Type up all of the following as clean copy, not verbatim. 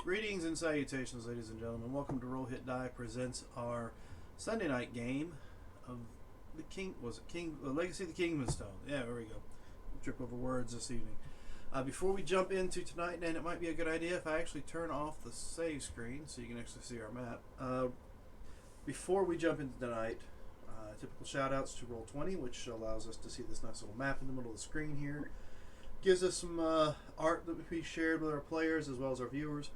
Greetings and salutations, ladies and gentlemen. Welcome to Roll Hit Die presents our Sunday night game of the Legacy of the Kingman Stone. Yeah, there we go. Trip over words this evening. Before we jump into tonight, and it might be a good idea if I actually turn off the save screen so you can actually see our map. Before we jump into tonight, typical shout outs to Roll20, which allows us to see this nice little map in the middle of the screen here. Gives us some art that we shared with our players as well as our viewers,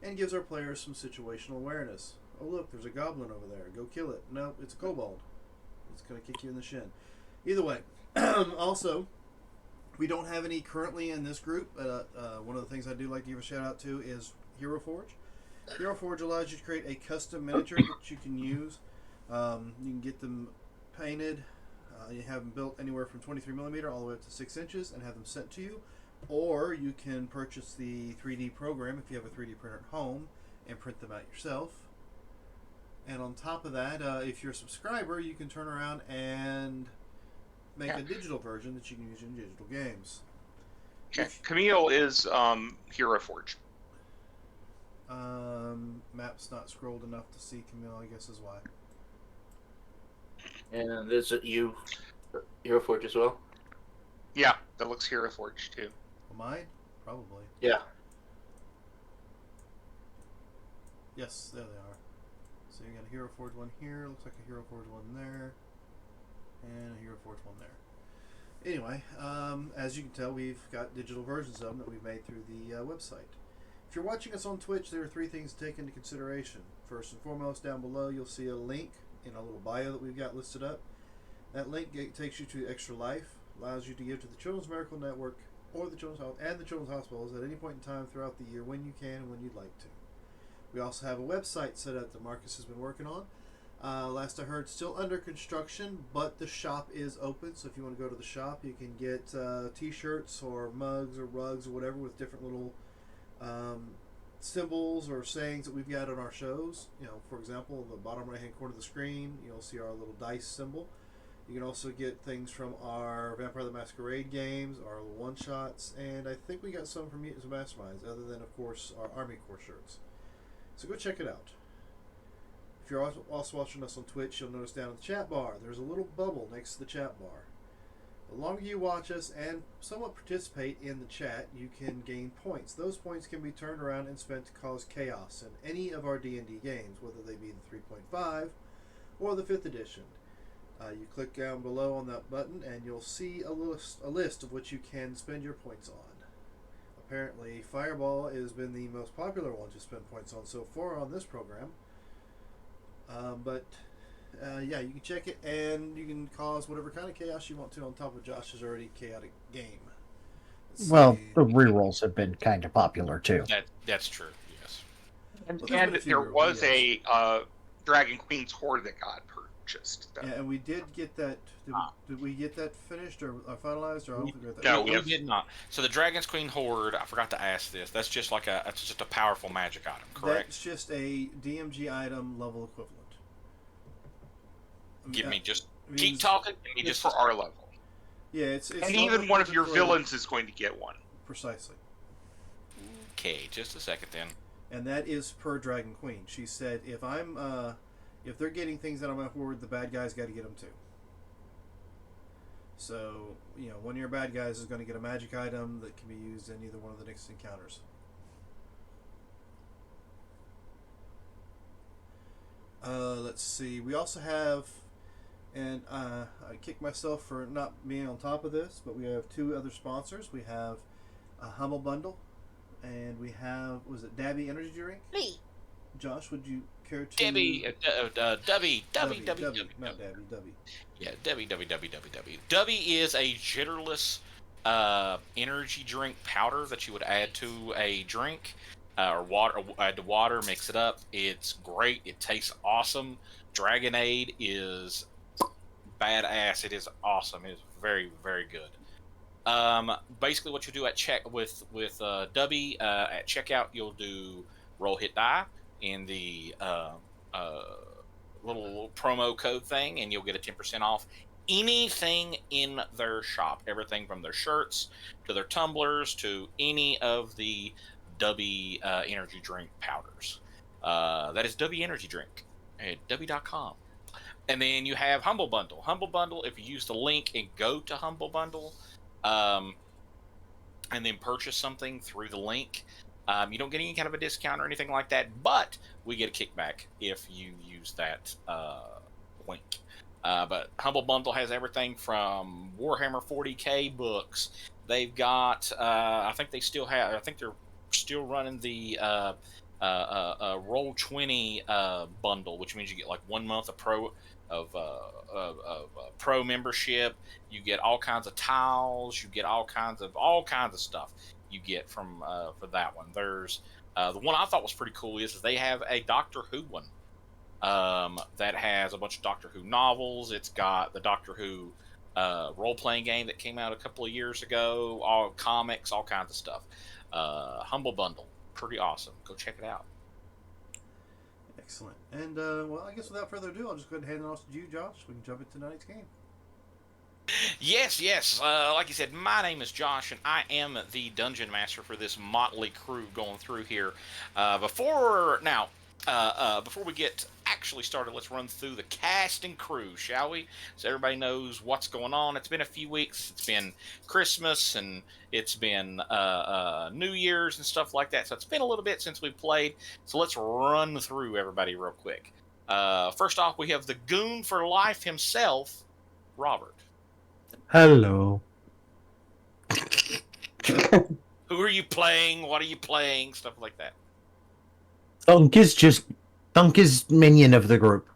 and gives our players some situational awareness. Oh look, there's a goblin over there. Go kill it. No, it's a kobold. It's going to kick you in the shin. Either way. Also, we don't have any currently in this group. One of the things I do like to give a shout out to is Hero Forge. Hero Forge allows you to create a custom miniature that you can use. You can get them painted. You have them built anywhere from 23mm all the way up to 6 inches and have them sent to you. Or you can purchase the 3D program if you have a 3D printer at home and print them out yourself. And on top of that, if you're a subscriber, you can turn around and make a digital version that you can use in digital games. Okay. Camille is Hero Forge. Map's not scrolled enough to see Camille, I guess is why. And is it you, Hero Forge as well? Yeah, that looks Hero Forge too. Mine? Probably. Yeah. Yes, there they are. So you got a Hero Forge one here, looks like a Hero Forge one there, and a Hero Forge one there. Anyway, as you can tell, we've got digital versions of them that we've made through the website. If you're watching us on Twitch, there are 3 things to take into consideration. First and foremost, down below you'll see a link in a little bio that we've got listed up. That link takes you to Extra Life, allows you to give to the Children's Miracle Network or the Children's Health and the Children's Hospitals at any point in time throughout the year when you can and when you'd like to. We also have a website set up that Marcus has been working on. Last I heard, still under construction, but the shop is open, so if you want to go to the shop, you can get t-shirts or mugs or rugs or whatever with different little symbols or sayings that we've got on our shows. You know, for example, in the bottom right hand corner of the screen, you'll see our little dice symbol. You can also get things from our Vampire the Masquerade games, our little one-shots, and I think we got some from Mutants and Masterminds, other than, of course, our Army Corps shirts. So go check it out. If you're also watching us on Twitch, you'll notice down in the chat bar, there's a little bubble next to the chat bar. The longer you watch us and somewhat participate in the chat, you can gain points. Those points can be turned around and spent to cause chaos in any of our D&D games, whether they be the 3.5 or the 5th edition. You click down below on that button and you'll see a list of what you can spend your points on. Apparently, Fireball has been the most popular one to spend points on so far on this program. Yeah, you can check it, and you can cause whatever kind of chaos you want to on top of Josh's already chaotic game. Well, the rerolls have been kind of popular too. That's true. Yes. And Well, there was a Dragon Queen's Horde that got purchased. Yeah, and we did get that. Did we get that finished or finalized? Or I don't think we got that. No, we did not. So the Dragon's Queen Horde, I forgot to ask this. That's just like it's just a powerful magic item, correct? That's just a DMG item level equivalent. Keep talking. Give me Just just for our level. Yeah, it's And even one of your villains is going to get one. Precisely. Okay, just a second then. And that is per Dragon Queen. She said, if they're getting things out of my horde, the bad guys got to get them too. So, you know, one of your bad guys is going to get a magic item that can be used in either one of the next encounters. Let's see. We also have, and I kick myself for not being on top of this, but we have 2 other sponsors. We have a Humble Bundle, and we have, was it Dabby Energy Drink? Me. Josh, would you care to... Debbie, Dubby. Not Dabby, Dubby. Yeah, Debbie. Dubby is a jitterless energy drink powder that you would add to a drink or water. Add to water, mix it up. It's great. It tastes awesome. Dragonade is badass. It is awesome. It is very, very good. Basically, what you do at with Dubby at checkout, you'll do roll hit die in the little promo code thing, and you'll get a 10% off anything in their shop. Everything from their shirts to their tumblers to any of the Dubby energy drink powders. That is Dubby Energy Drink at Dubby.com. And then you have Humble Bundle. Humble Bundle, if you use the link and go to Humble Bundle, and then purchase something through the link, you don't get any kind of a discount or anything like that, but we get a kickback if you use that link. But Humble Bundle has everything from Warhammer 40K books. They've got, I think they're still running the Roll20 bundle, which means you get like 1 month of pro membership. You get all kinds of tiles. You get all kinds of stuff you get from for that one. There's the one I thought was pretty cool is they have a Doctor Who one that has a bunch of Doctor Who novels. It's got the Doctor Who role-playing game that came out a couple of years ago, all comics, all kinds of stuff. Humble Bundle, pretty awesome. Go check it out. Excellent. And, well, I guess without further ado, I'll just go ahead and hand it off to you, Josh. We can jump into tonight's game. Yes. Like you said, my name is Josh, and I am the Dungeon Master for this motley crew going through here. Before we get actually started, let's run through the cast and crew, shall we? So everybody knows what's going on. It's been a few weeks. It's been Christmas, and it's been New Year's and stuff like that. So it's been a little bit since we played. So let's run through everybody real quick. First off, we have the Goon for Life himself, Robert. Hello. Who are you playing? What are you playing? Stuff like that. Dunk is minion of the group.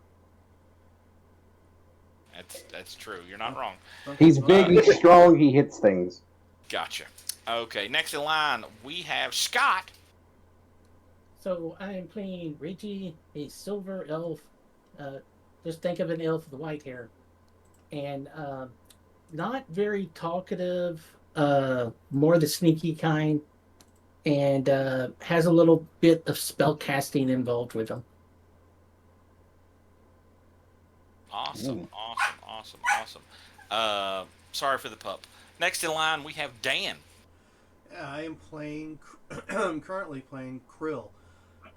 That's true. You're not wrong. He's big, he's strong, he hits things. Gotcha. Okay, next in line, we have Scott. So I am playing Reggie, a silver elf. Just think of an elf with white hair. And not very talkative, more the sneaky kind, and has a little bit of spell casting involved with him. Awesome. Sorry for the pup. Next in line, we have Dan. Yeah, I am currently playing Krill.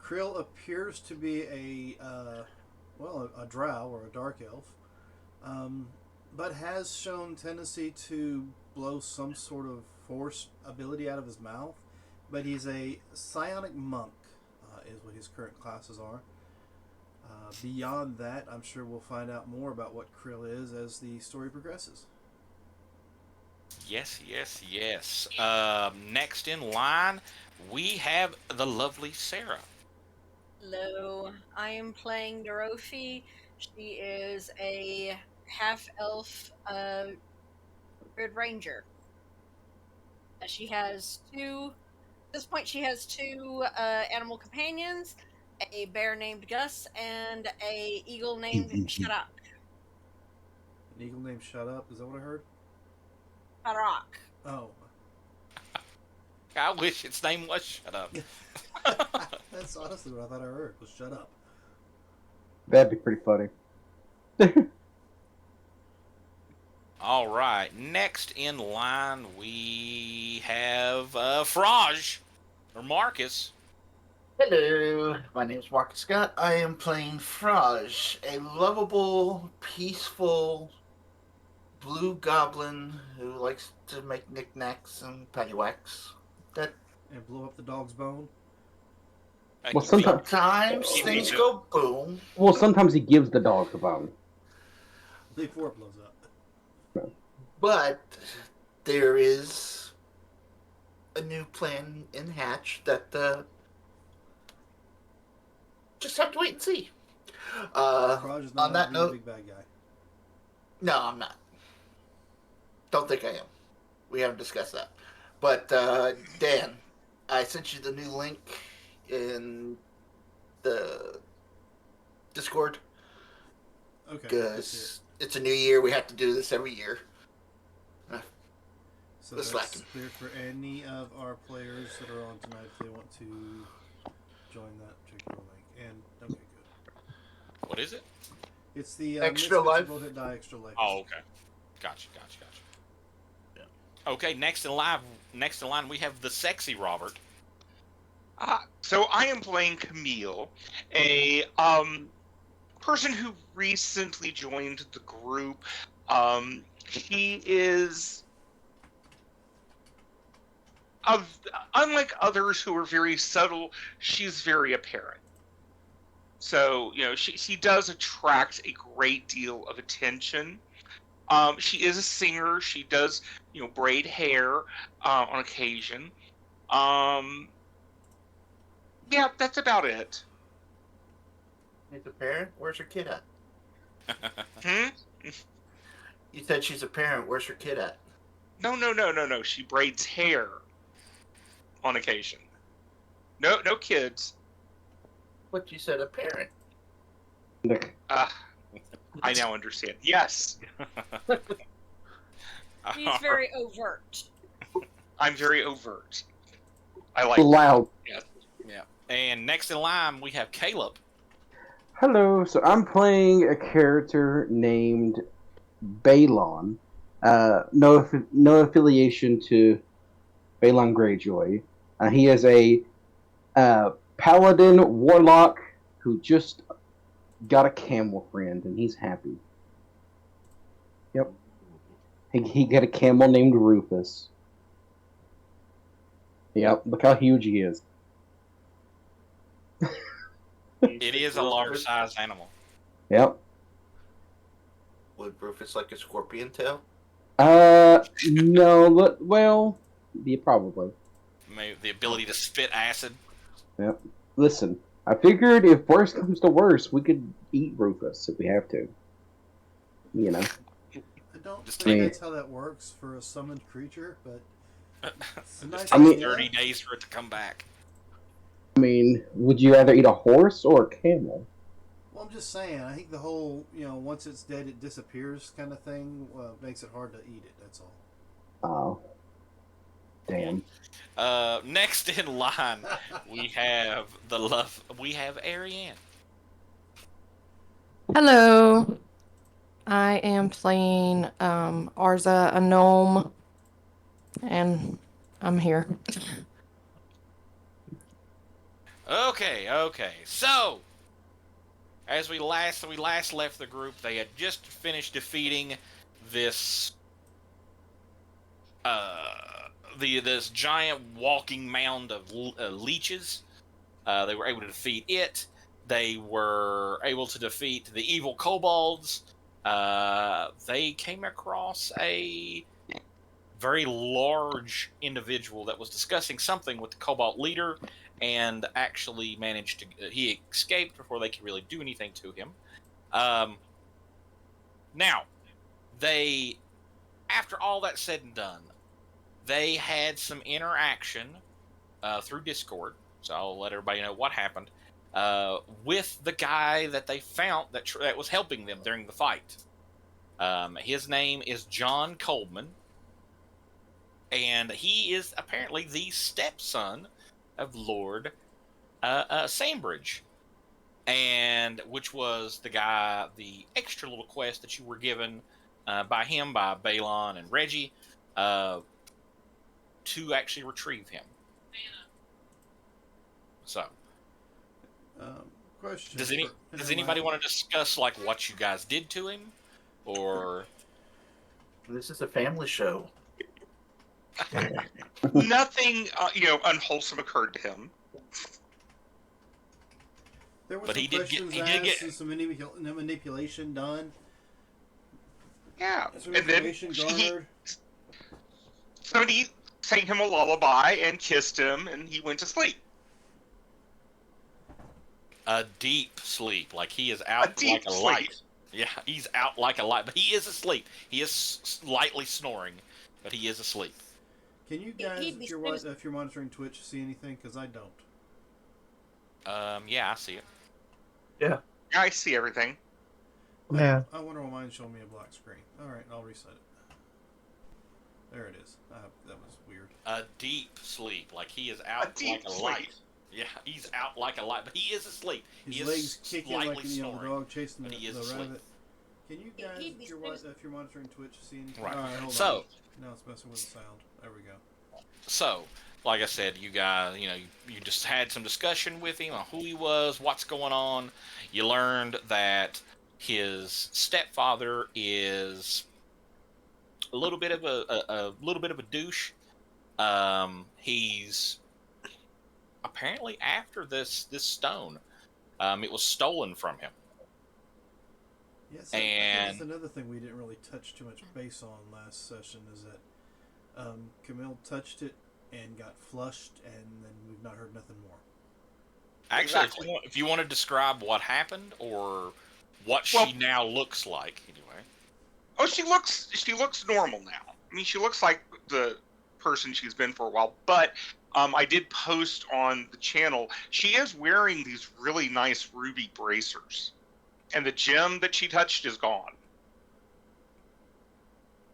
Krill appears to be a drow or a dark elf, but has shown tendency to blow some sort of force ability out of his mouth. But he's a psionic monk, is what his current classes are. Beyond that, I'm sure we'll find out more about what Krill is as the story progresses. Yes. Next in line, we have the lovely Sarah. Hello, I am playing Dorofi. She is a half-elf Red Ranger. She has two animal companions, a bear named Gus, and a eagle named Shut Up. An eagle named Shut Up? Is that what I heard? Sharak. Oh. I wish its name was Shut Up. That's honestly what I thought I heard, was Shut Up. That'd be pretty funny. All right. Next in line, we have Fraj, or Marcus. Hello, my name is Marcus Scott. I am playing Fraj, a lovable, peaceful blue goblin who likes to make knickknacks and paddywhacks. And blow up the dog's bone? Well, sometimes Things go boom. Well, sometimes he gives the dog a bone. Before it blows up. But there is a new plan in hatch that just have to wait and see. Raj is not On that a note, big bad guy. no, I'm not. Don't think I am. We haven't discussed that. But Dan, I sent you the new link in the Discord. Okay. Because it's a new year. We have to do this every year. So That's that's lacking. clear for any of our players that are on tonight if they want to join that particular link. And okay, good. What is it? It's the Extra Misfits life? Roll Hit Die Extra Life. Oh, okay. Gotcha. Yeah. Okay, next in line we have the sexy Robert. So I am playing Camille, a person who recently joined the group. She is of unlike others who are very subtle. She's very apparent. So she does attract a great deal of attention. She is a singer. She does braid hair on occasion. Um, yeah, that's about it. She's a parent. Where's her kid at? Hmm? You said she's a parent. Where's her kid at? No. She braids hair on occasion. No kids. What you said, a parent? I now understand. Yes, He's very overt. I'm very overt. I like Loud. that. Yeah. And next in line, we have Caleb. Hello. So I'm playing a character named Balon. No affiliation to Balon Greyjoy. He is a paladin warlock who just got a camel friend, and he's happy. Yep. He got a camel named Rufus. Yep, look how huge he is. It is a large-sized animal. Yep. Would Rufus like a scorpion tail? No, well, yeah, probably. Maybe the ability to spit acid. Yep. Listen, I figured if worse comes to worse, we could eat Rufus if we have to. You know. I don't Just think take- that's how that works for a summoned creature, but it's a nice Just I mean- take 30 days for it to come back. I mean, would you rather eat a horse or a camel? Well, I'm just saying. I think the whole, once it's dead, it disappears kind of thing makes it hard to eat it. That's all. Oh. Damn. Next in line, we have Ariane. Hello. I am playing Arza, a gnome, and I'm here. Okay. So, as we last left the group, they had just finished defeating this this giant walking mound of leeches. They were able to defeat it. They were able to defeat the evil kobolds. They came across a very large individual that was discussing something with the kobold leader, and actually managed to. He escaped before they could really do anything to him. Now, after all that said and done, they had some interaction through Discord. So I'll let everybody know what happened with the guy that they found that was helping them during the fight. His name is John Coleman, and he is apparently the stepson of Lord Sambridge, and which was the extra little quest that you were given by Balon and Reggie to actually retrieve him. So, Question. does anybody want to discuss like what you guys did to him, or This is a family show. Nothing unwholesome occurred to him. There was But some he did questions asked and some manipulation done. Yeah, Some and then information garnered. somebody sang him a lullaby and kissed him, and he went to sleep. a deep sleep? Like he is out deep like a sleep. light. Yeah, he's out like a light, but he is asleep. He is slightly snoring, but he is asleep. Can you guys, He'd be if you're monitoring Twitch, see anything? Because I don't. Yeah, I see it. Yeah, I see everything. Yeah. I wonder why mine's showing me a black screen. Alright, I'll reset it. There it is. That was weird. A deep sleep, like he is out deep like a sleep. light. Yeah, he's out like a light, but he is asleep. His He legs is kicking slightly like the snoring. dog chasing but the he is rabbit. asleep. Can you guys, He'd be if you're monitoring Twitch, see anything? Right. Alright, hold So- on. Now it's messing with the sound. There we go. So, like I said, you guys, you just had some discussion with him on who he was, what's going on. You learned that his stepfather is a little bit of a little bit of a douche. He's apparently after this stone. It was stolen from him, Yes, I think that's and another thing we didn't really touch too much base on last session is that Camille touched it and got flushed, and then we've not heard nothing more. actually, Exactly. if you want to describe what happened or what Well, she now looks like, anyway. oh, she looks normal now. I mean, she looks like the person she's been for a while. But I did post on the channel. She is wearing these really nice ruby bracers, and the gem that she touched is gone.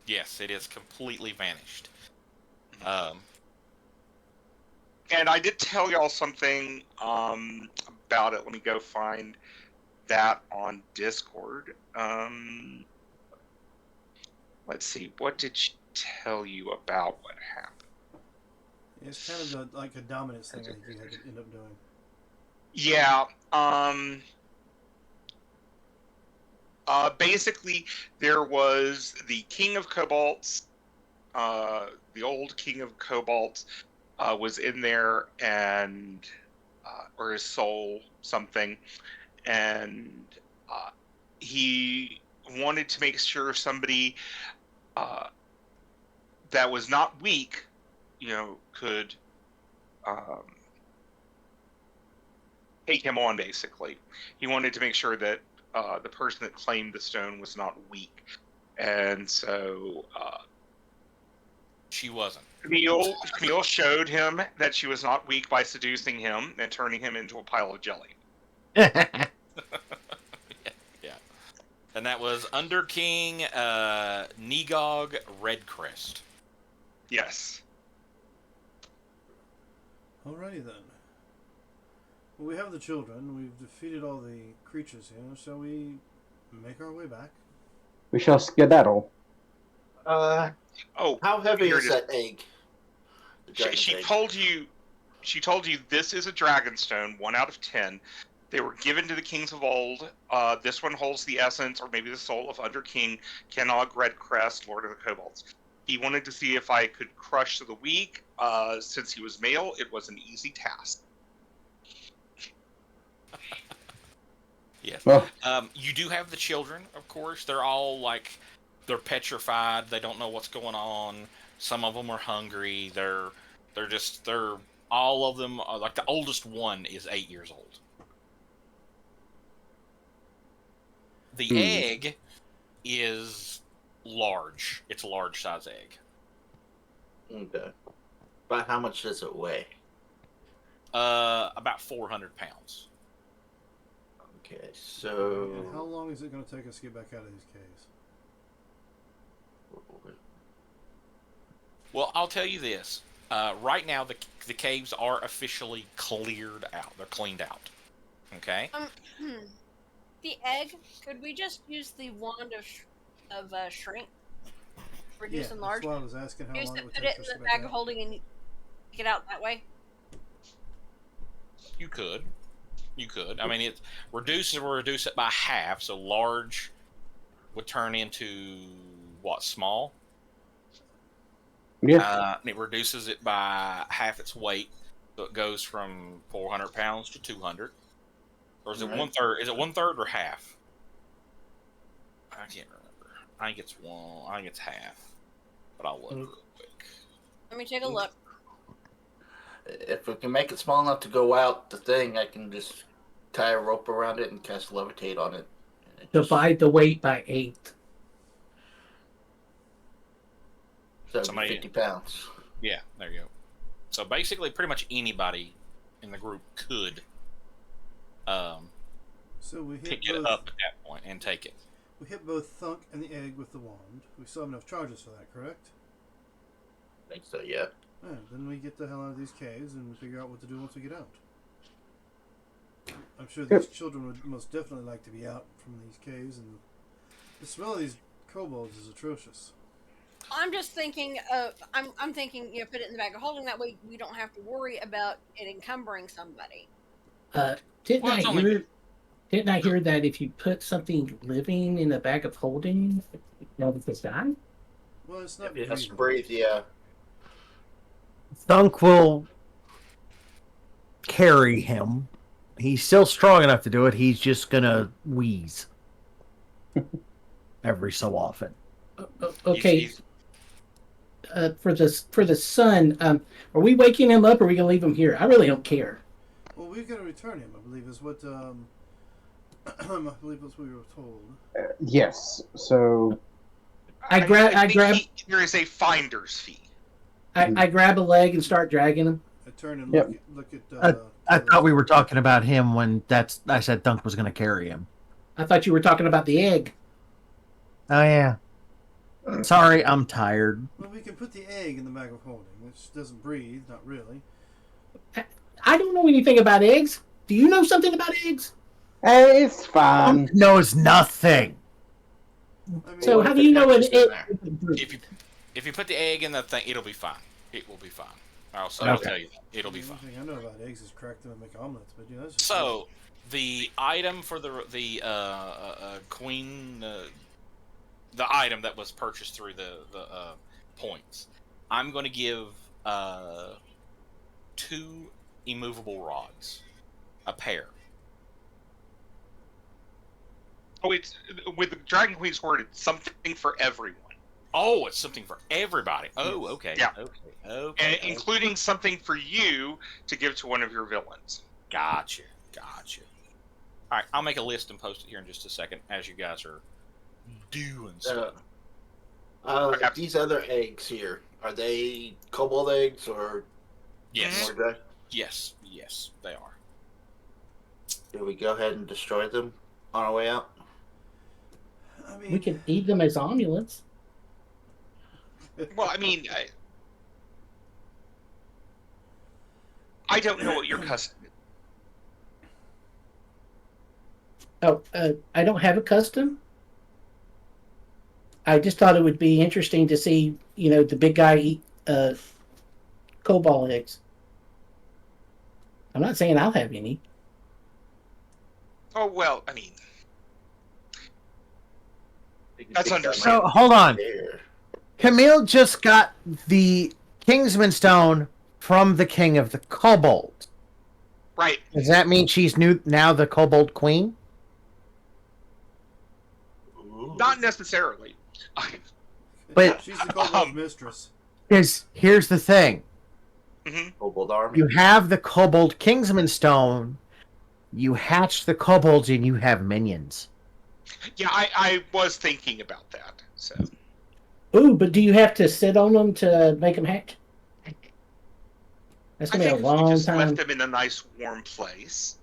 Yes, it is completely vanished. And I did tell y'all something about it. Let me go find that on Discord. Let's see. What did she tell you about what happened? It's kind of like a dominance thing I think you had to end up doing. Yeah. Basically, there was the King of Cobalts, the old King of Cobalts, was in there, and or his soul, something, and he wanted to make sure somebody that was not weak, could take him on. Basically, he wanted to make sure that the person that claimed the stone was not weak, and so She wasn't. Camille showed him that she was not weak by seducing him and turning him into a pile of jelly. Yeah. And that was Under King Negog Redcrest. Yes. Alrighty then. Well, we have the children. We've defeated all the creatures here. Shall we make our way back? We shall skedaddle. Oh, How heavy here is it is. that egg? The She, dragon's she egg. told you. She told you this is a dragonstone, 1 out of 10. They were given to the kings of old. This one holds the essence, or maybe the soul, of Under King Kennog Redcrest, Lord of the Kobolds. He wanted to see if I could crush the weak. Since he was male, it was an easy task. Yes. Well, You do have the children, of course. They're all they're petrified. They don't know what's going on. Some of them are hungry. They're all of them are, like the oldest one is 8 years old. The egg is large. It's a large size egg. Okay. But how much does it weigh? About 400 pounds. Okay, so... And how long is it going to take us to get back out of these caves? Well, I'll tell you this. Right now, the caves are officially cleared out. They're cleaned out. Okay? The egg, could we just use the wand of shrink? Reduce and large? That's why I was asking how Use long it, it would put take it in us the to get back bag of out. holding and get out that way? You could. I mean, it will reduce it by half, so large would turn into what, small? yeah. And it reduces it by half its weight, so it goes from 400 pounds to 200. Or is it Right. 1/3? Is it 1/3 or half? I can't remember. I think it's one. I think it's half. But I'll look real quick. Let me take a look. If we can make it small enough to go out the thing, I can just tie a rope around it and cast levitate on it. Divide the weight by 8. So it'd be 50 pounds. Yeah, there you go. So basically, pretty much anybody in the group could So we hit pick it both, up at that point and take it. We hit both Thunk and the egg with the wand. We still have enough charges for that, correct? I think so, yeah. Yeah, then we get the hell out of these caves and figure out what to do once we get out. I'm sure these children would most definitely like to be out from these caves, and the smell of these kobolds is atrocious. I'm just thinking. I'm thinking. Put it in the bag of holding. That way, we don't have to worry about it encumbering somebody. Didn't Well, I it's only hear? Didn't I hear that if you put something living in a bag of holding, that it's die? Well, it's not It has to breathing. breathe, yeah. Thunk will carry him. He's still strong enough to do it. He's just gonna wheeze every so often. Okay, he's for the son, are we waking him up or are we gonna leave him here? I really don't care. Well, we're going to return him, I believe, is what I believe that's what we were told. Yes. So I grab there is a finder's fee. I grab a leg and start dragging him. I turn and Yep. look at. I thought we were talking about him when I said Thunk was going to carry him. I thought you were talking about the egg. Oh yeah. Sorry, I'm tired. Well, we can put the egg in the bag of holding. It doesn't breathe, not really. I don't know anything about eggs. Do you know something about eggs? it's fine. Thunk knows nothing. I mean, So what how if do it you know an hatches in egg? there? if you put the egg in the thing, it'll be fine. It will be fine. I'll Okay. tell you that. It'll be the fine. only thing I know about eggs is crack them and make omelets, but that's just So the item for the queen, the item that was purchased through the points, I'm going to give 2 immovable rods, a pair. Oh, it's with the Dragon Queen's word. It's something for everyone, Oh, it's something for everybody. Oh, Yes. okay. Yeah. Okay. and including something for you to give to one of your villains. Gotcha. All right, I'll make a list and post it here in just a second as you guys are doing stuff. Okay. These other eggs here, are they kobold eggs or Yes. more dry? Yes, they are. Do we go ahead and destroy them on our way out? I mean, We can eat them as omulets. Well, I mean, I don't know what your custom is. Oh, I don't have a custom. I just thought it would be interesting to see, the big guy eat cobalt eggs. I'm not saying I'll have any. Oh, well, I mean, that's So hold on. Camille just got the Kingsman Stone from the King of the Kobold. right. Does that mean she's now the Kobold Queen? Not necessarily. But she's the kobold mistress. here's the thing. Kobold army. You have the Kobold Kingsman Stone, you hatch the kobolds, and you have minions. Yeah, I was thinking about that. So Ooh, but do you have to sit on them to make them hatch? That's I gonna be a think if you long just time. left them in a nice warm place.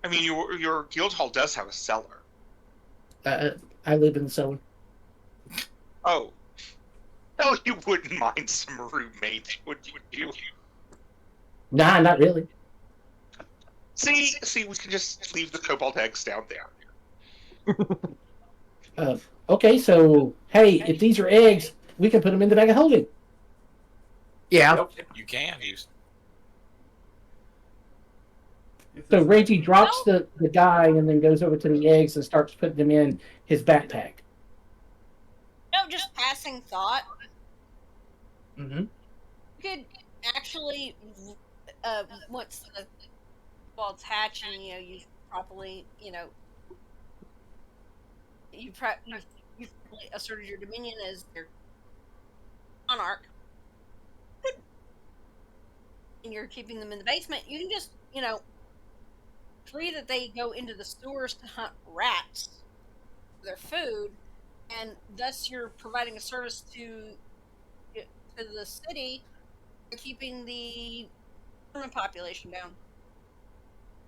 I mean, your guild hall does have a cellar. I live in the cellar. Oh, hell, you wouldn't mind some roommates, would you? Nah, not really. See, we can just leave the cobalt eggs down there. Okay, so hey, if these are eggs, we can put them in the bag of holding. Yeah. You can use. So Reggie drops the guy and then goes over to the eggs and starts putting them in his backpack. No, just passing thought. Mm-hmm. You could actually, once the ball's hatching, you properly, you've probably asserted your dominion as their monarch, and you're keeping them in the basement. You can just, free that they go into the sewers to hunt rats for their food, and thus you're providing a service to the city by keeping the human population down.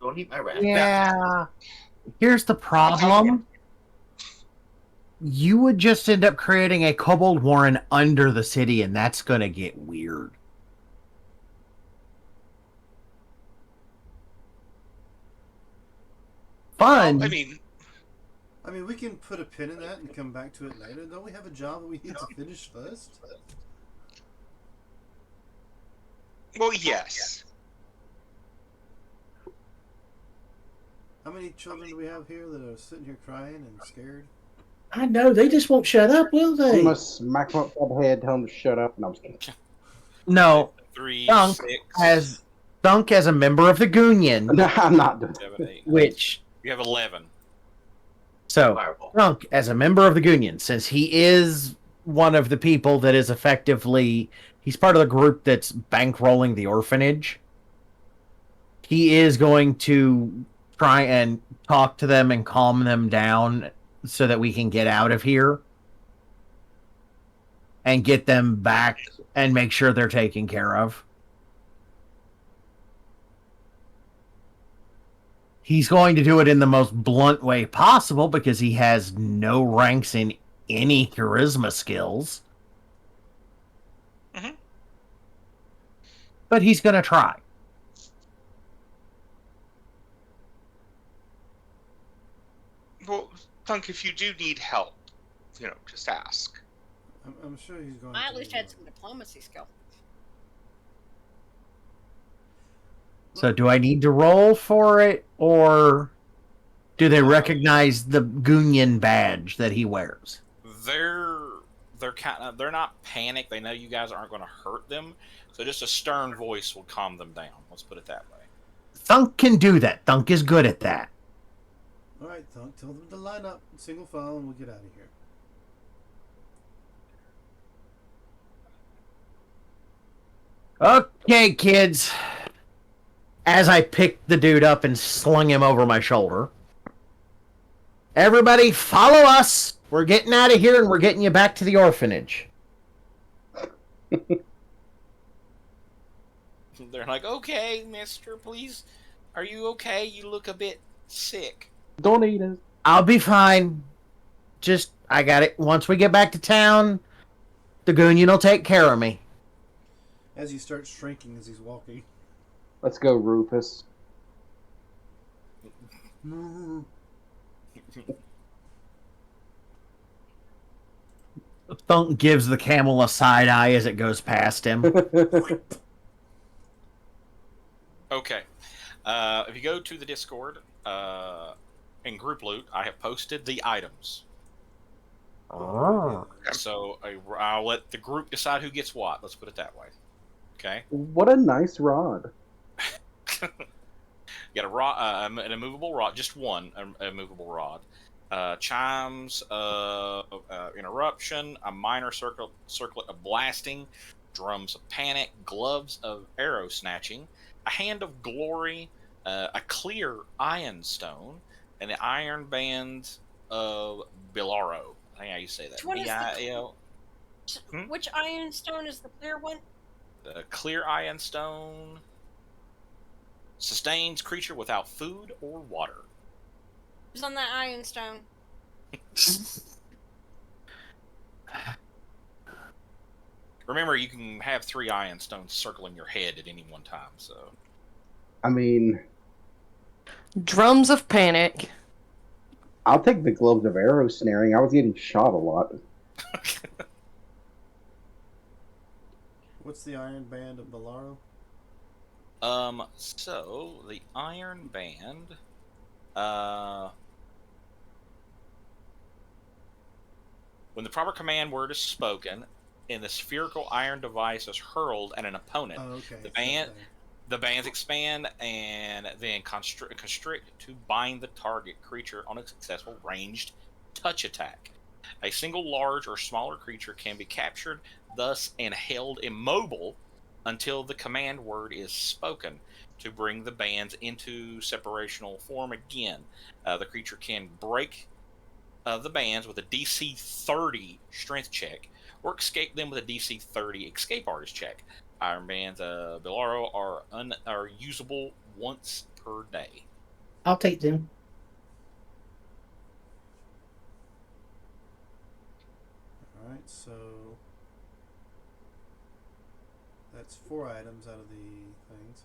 Don't eat my rat. Yeah. Here's the problem. You would just end up creating a kobold warren under the city, and that's going to get weird. Fun. Well, I mean, I mean, we can put a pin in that and come back to it later. Don't we have a job that we need to finish first? Well, yes. How many children do we have here that are sitting here crying and scared? I know they just won't shut up, will I'm they? gonna smack him upside the head, tell him to shut up, and I'm just kidding. No, 3, Dunk 6, as a member of the Goonion, No, I'm not doing 7, 8. which You have 11. so Fireball. Dunk as a member of the Goonion, since he is one of the people that is effectively he's part of the group that's bankrolling the orphanage. He is going to try and talk to them and calm them down so that we can get out of here and get them back and make sure they're taken care of. He's going to do it in the most blunt way possible because he has no ranks in any charisma skills. Mhm. But he's going to try. Well, Thunk, if you do need help, just ask. I'm sure he's going I to. at least had some diplomacy skill. So do I need to roll for it, or do they recognize the Goonion badge that he wears? They're not panicked. They know you guys aren't going to hurt them. So just a stern voice will calm them down. Let's put it that way. Thunk can do that. Thunk is good at that. All right, Thunk, tell them to line up in single file and we'll get out of here. Okay, kids. As I picked the dude up and slung him over my shoulder. Everybody, follow us. We're getting out of here and we're getting you back to the orphanage. They're like, okay, mister, please. Are you okay? You look a bit sick. Don't eat it. I'll be fine. Just, I got it. Once we get back to town, the Goonion will take care of me. As he starts shrinking as he's walking. Let's go, Rufus. Thunk gives the camel a side eye as it goes past him. Okay. If you go to the Discord, in Group Loot, I have posted the items. Oh. So I'll let the group decide who gets what. Let's put it that way. Okay. What a nice rod. You got a rod, an immovable rod, just one immovable rod. Chimes of interruption, a minor circlet of blasting, drums of panic, gloves of arrow snatching, a hand of glory, a clear iron stone, and the iron band of Bilaro. I think how you say that. Which one is the- B-I-L. Which iron stone is the clear one? The clear iron stone sustains creature without food or water. Who's on that iron stone? Remember, you can have 3 iron stones circling your head at any one time, so. I mean, Drums of panic. I'll take the gloves of arrow snaring. I was getting shot a lot. What's the Iron Band of Bilaro? So the Iron Band, when the proper command word is spoken, and the spherical iron device is hurled at an opponent, Oh, okay. the bands expand and then constrict to bind the target creature on a successful ranged touch attack. A single large or smaller creature can be captured, thus and held immobile until the command word is spoken to bring the bands into separational form again. The creature can break the bands with a DC 30 strength check or escape them with a DC 30 escape artist check. Iron bands of Bilaro are usable once per day. I'll take them. Alright, so that's 4 items out of the things.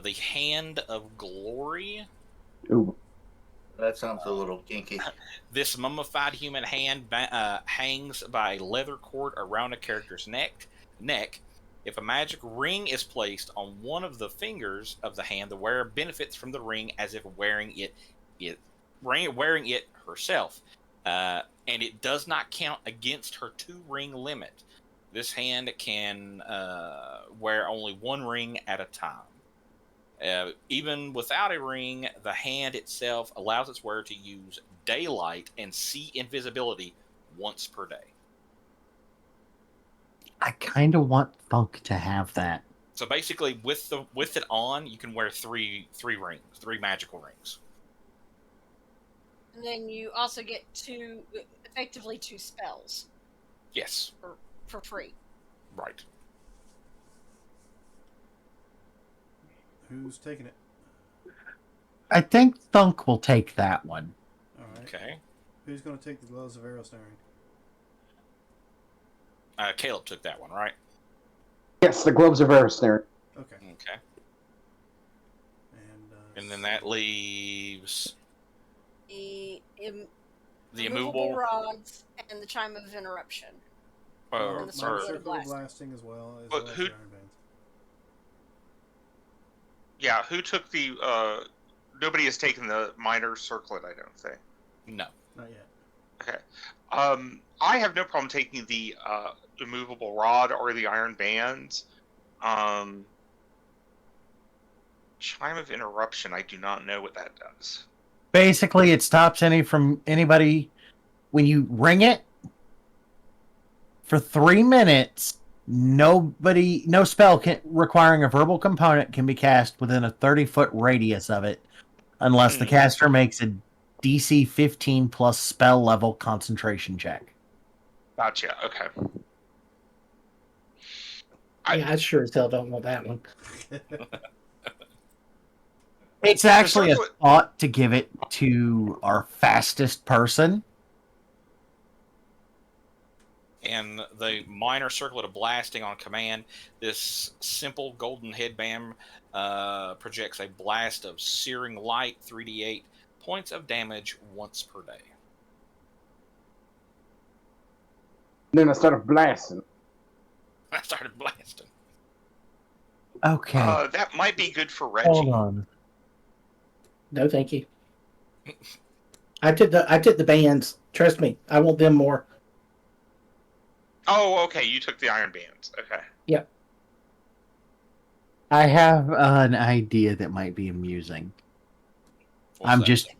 The Hand of Glory. Ooh. That sounds a little kinky. This mummified human hand hangs by a leather cord around a character's neck. If a magic ring is placed on one of the fingers of the hand, the wearer benefits from the ring as if wearing it herself, and it does not count against her 2-ring limit. This hand can wear only 1 ring at a time. Even without a ring, the hand itself allows its wearer to use daylight and see invisibility once per day. I kind of want Thunk to have that. So basically, with it on, you can wear three rings, 3 magical rings. And then you also get effectively 2 spells Yes, for free. right. Who's taking it? I think Thunk will take that one. All right. Okay. Who's going to take the gloves of arrow snaring? Caleb took that one, right? Yes, the gloves of air snare. Okay. Okay. And And then that leaves The the immovable immovable. rods and the chime of interruption. Or, and the circle or, of blasting. blasting. as well as, But well as who- the Iron Bands. Yeah, who took the? Nobody has taken the minor circlet. I don't think. no. Not yet. Okay. I have no problem taking the immovable rod or the iron bands. Chime of interruption. I do not know what that does. Basically, it stops anybody when you ring it for 3 minutes. No spell requiring a verbal component can be cast within a 30-foot radius of it, unless the caster makes a DC 15 plus spell level concentration check. Gotcha. Okay. I sure as hell don't want that one. It's actually a circlet- thought to give it to our fastest person. And the minor circlet of blasting on command. This simple golden headband projects a blast of searing light, 3d8 points of damage once per day. Then I started blasting. I started blasting. Okay, That might be good for Reggie. hold on. No, thank you. I took the bands. Trust me, I want them more. Oh, okay. You took the iron bands. Okay. I have an idea that might be amusing. What's that?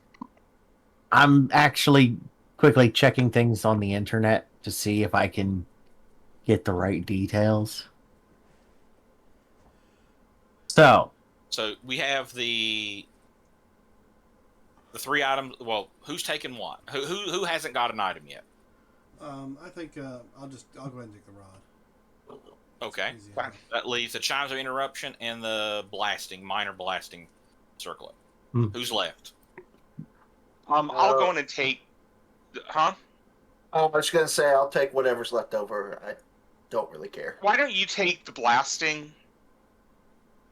I'm actually quickly checking things on the internet to see if I can get the right details. So we have the 3 items. Well, who's taking what? Who hasn't got an item yet? I think I'll go ahead and take the rod. Okay. Easy Fine. enough. That leaves the chimes of interruption and the minor blasting circlet. Who's left? I'll go in and take. Huh? I was going to say I'll take whatever's left over. I don't really care. Why don't you take the blasting?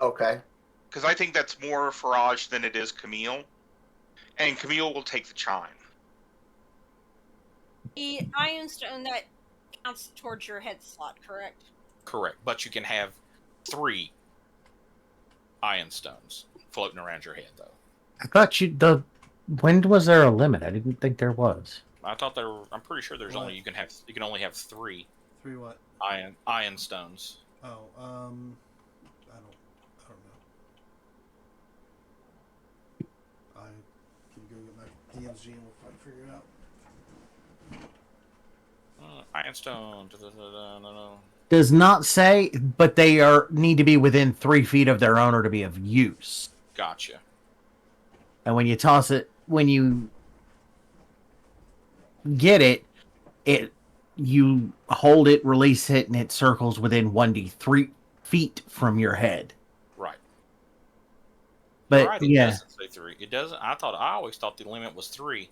Okay. Because I think that's more Farage than it is Camille. And Camille will take the chime. The iron stone that counts towards your head slot, correct? Correct. But you can have 3 iron stones floating around your head, though. I thought when was there a limit? I didn't think there was. I thought I'm pretty sure there's What? you can only have 3 3 what? iron stones. Oh, I don't know. I can go get my DMG and we'll probably figure it out. Iron stone. No. Does not say, but they need to be within 3 feet of their owner to be of use. Gotcha. And when you toss it, when you get it, you hold it, release it, and it circles within 1d3 feet from your head. Right. But Right, it yeah, doesn't say 3. It doesn't. I always thought the limit was 3.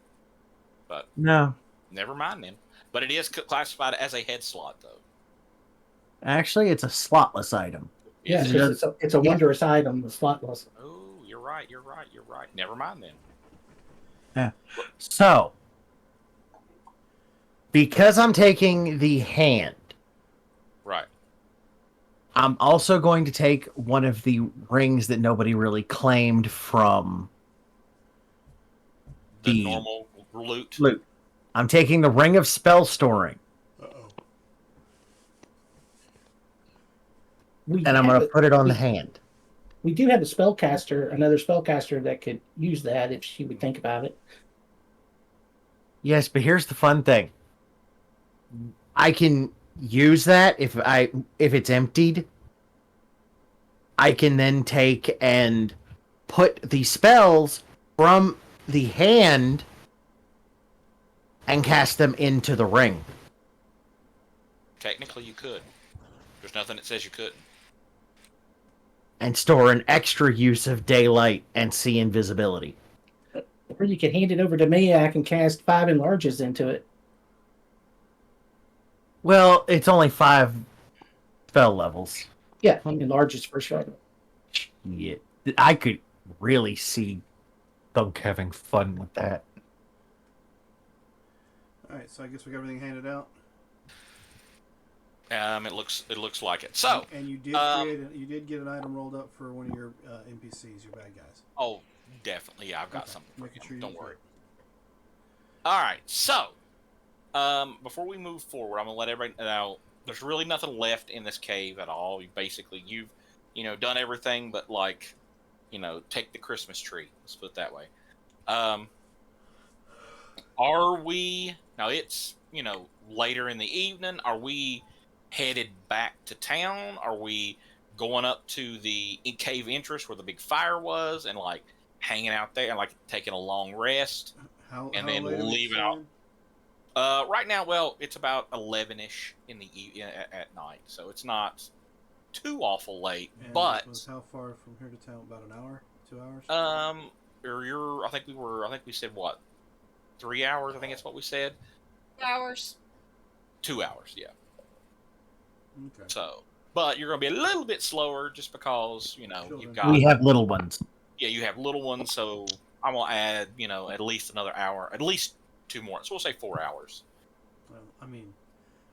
But no, never mind then. But it is classified as a head slot, though. actually, it's a slotless item. Yeah, Is it? it? it's a wondrous item, the slotless. Oh, you're right. Never mind then. So, because I'm taking the hand, Right. I'm also going to take one of the rings that nobody really claimed from The normal loot. loot. I'm taking the ring of spell storing, We and I'm have going to a- put it on we, the hand. We do have a spellcaster, another spellcaster that could use that if she would think about it. Yes, but here's the fun thing. I can use that if it's emptied. I can then take and put the spells from the hand and cast them into the ring. Technically, you could. There's nothing that says you couldn't. And store an extra use of daylight and see invisibility. Or you can hand it over to me, and I can cast 5 enlarges into it. Well, it's only 5 spell levels. Yeah, enlarges first level. Yeah, I could really see Thunk having fun with that. All right, so I guess we got everything handed out. It looks like it. So, and you did you did get an item rolled up for one of your NPCs, your bad guys. oh, definitely, yeah, I've got something for Making him. sure you Don't use worry. it. All right, so before we move forward, I'm gonna let everybody know there's really nothing left in this cave at all. You've done everything but take the Christmas tree. Let's put it that way. Are we now? It's later in the evening. Are we headed back to town? Are we going up to the cave entrance where the big fire was and hanging out there and taking a long rest How and how then late are we leaving out? staying? Right now, well, it's about 11ish in the at night, so it's not too awful late. And But it was how far from here to town? About an hour, 2 hours? I think we said what, 3 hours? I think that's what we said. Hours. 2 hours, yeah. Okay. So, but you're going to be a little bit slower just because you've Children. got We have little ones. yeah, you have little ones, so I'm gonna add at least another hour, at least 2 more. So we'll say 4 hours. Well, I mean,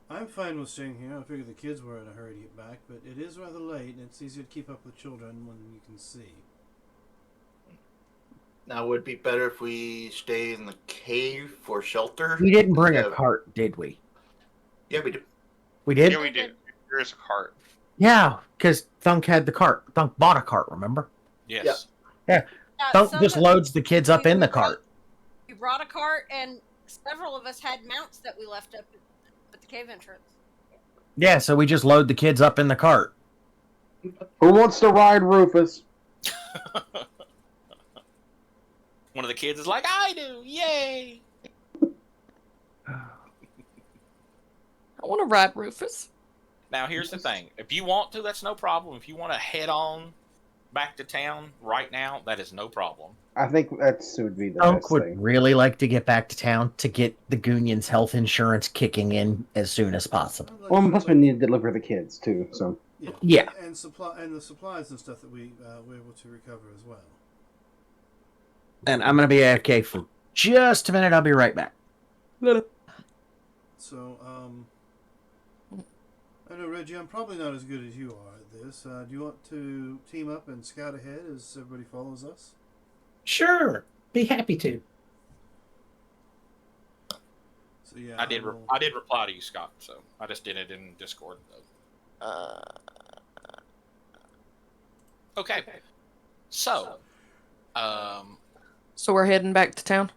I'm fine with staying here. I figure the kids were in a hurry to get back, but it is rather late, and it's easier to keep up with children when you can see. Now, would it be better if we stay in the cave for shelter? We didn't bring a Yeah. cart, did we? Yeah, we do. We did? Yeah, we do. There's a cart. Yeah, because Thunk had the cart. Thunk bought a cart, remember? Yes. Thunk just loads the kids up in the cart. We brought a cart, and several of us had mounts that we left up at the cave entrance. Yeah, so we just load the kids up in the cart. Who wants to ride Rufus? One of the kids is like, I do, yay! I want to ride Rufus. Now here's the thing: if you want to, that's no problem. If you want to head on back to town right now, that is no problem. I think would be the Thunk best would thing. really like to get back to town to get the Goonion's health insurance kicking in as soon as possible. I'd like Well, to- plus we need to deliver the kids too. So Yeah. and the supplies and stuff that we were able to recover as well. And I'm going to be AFK for just a minute. I'll be right back. So, I know, Reggie, I'm probably not as good as you are at this. Do you want to team up and scout ahead as everybody follows us? Sure, be happy to. So yeah, I did reply to you, Scott. So I just did it in Discord. Okay. So, So we're heading back to town?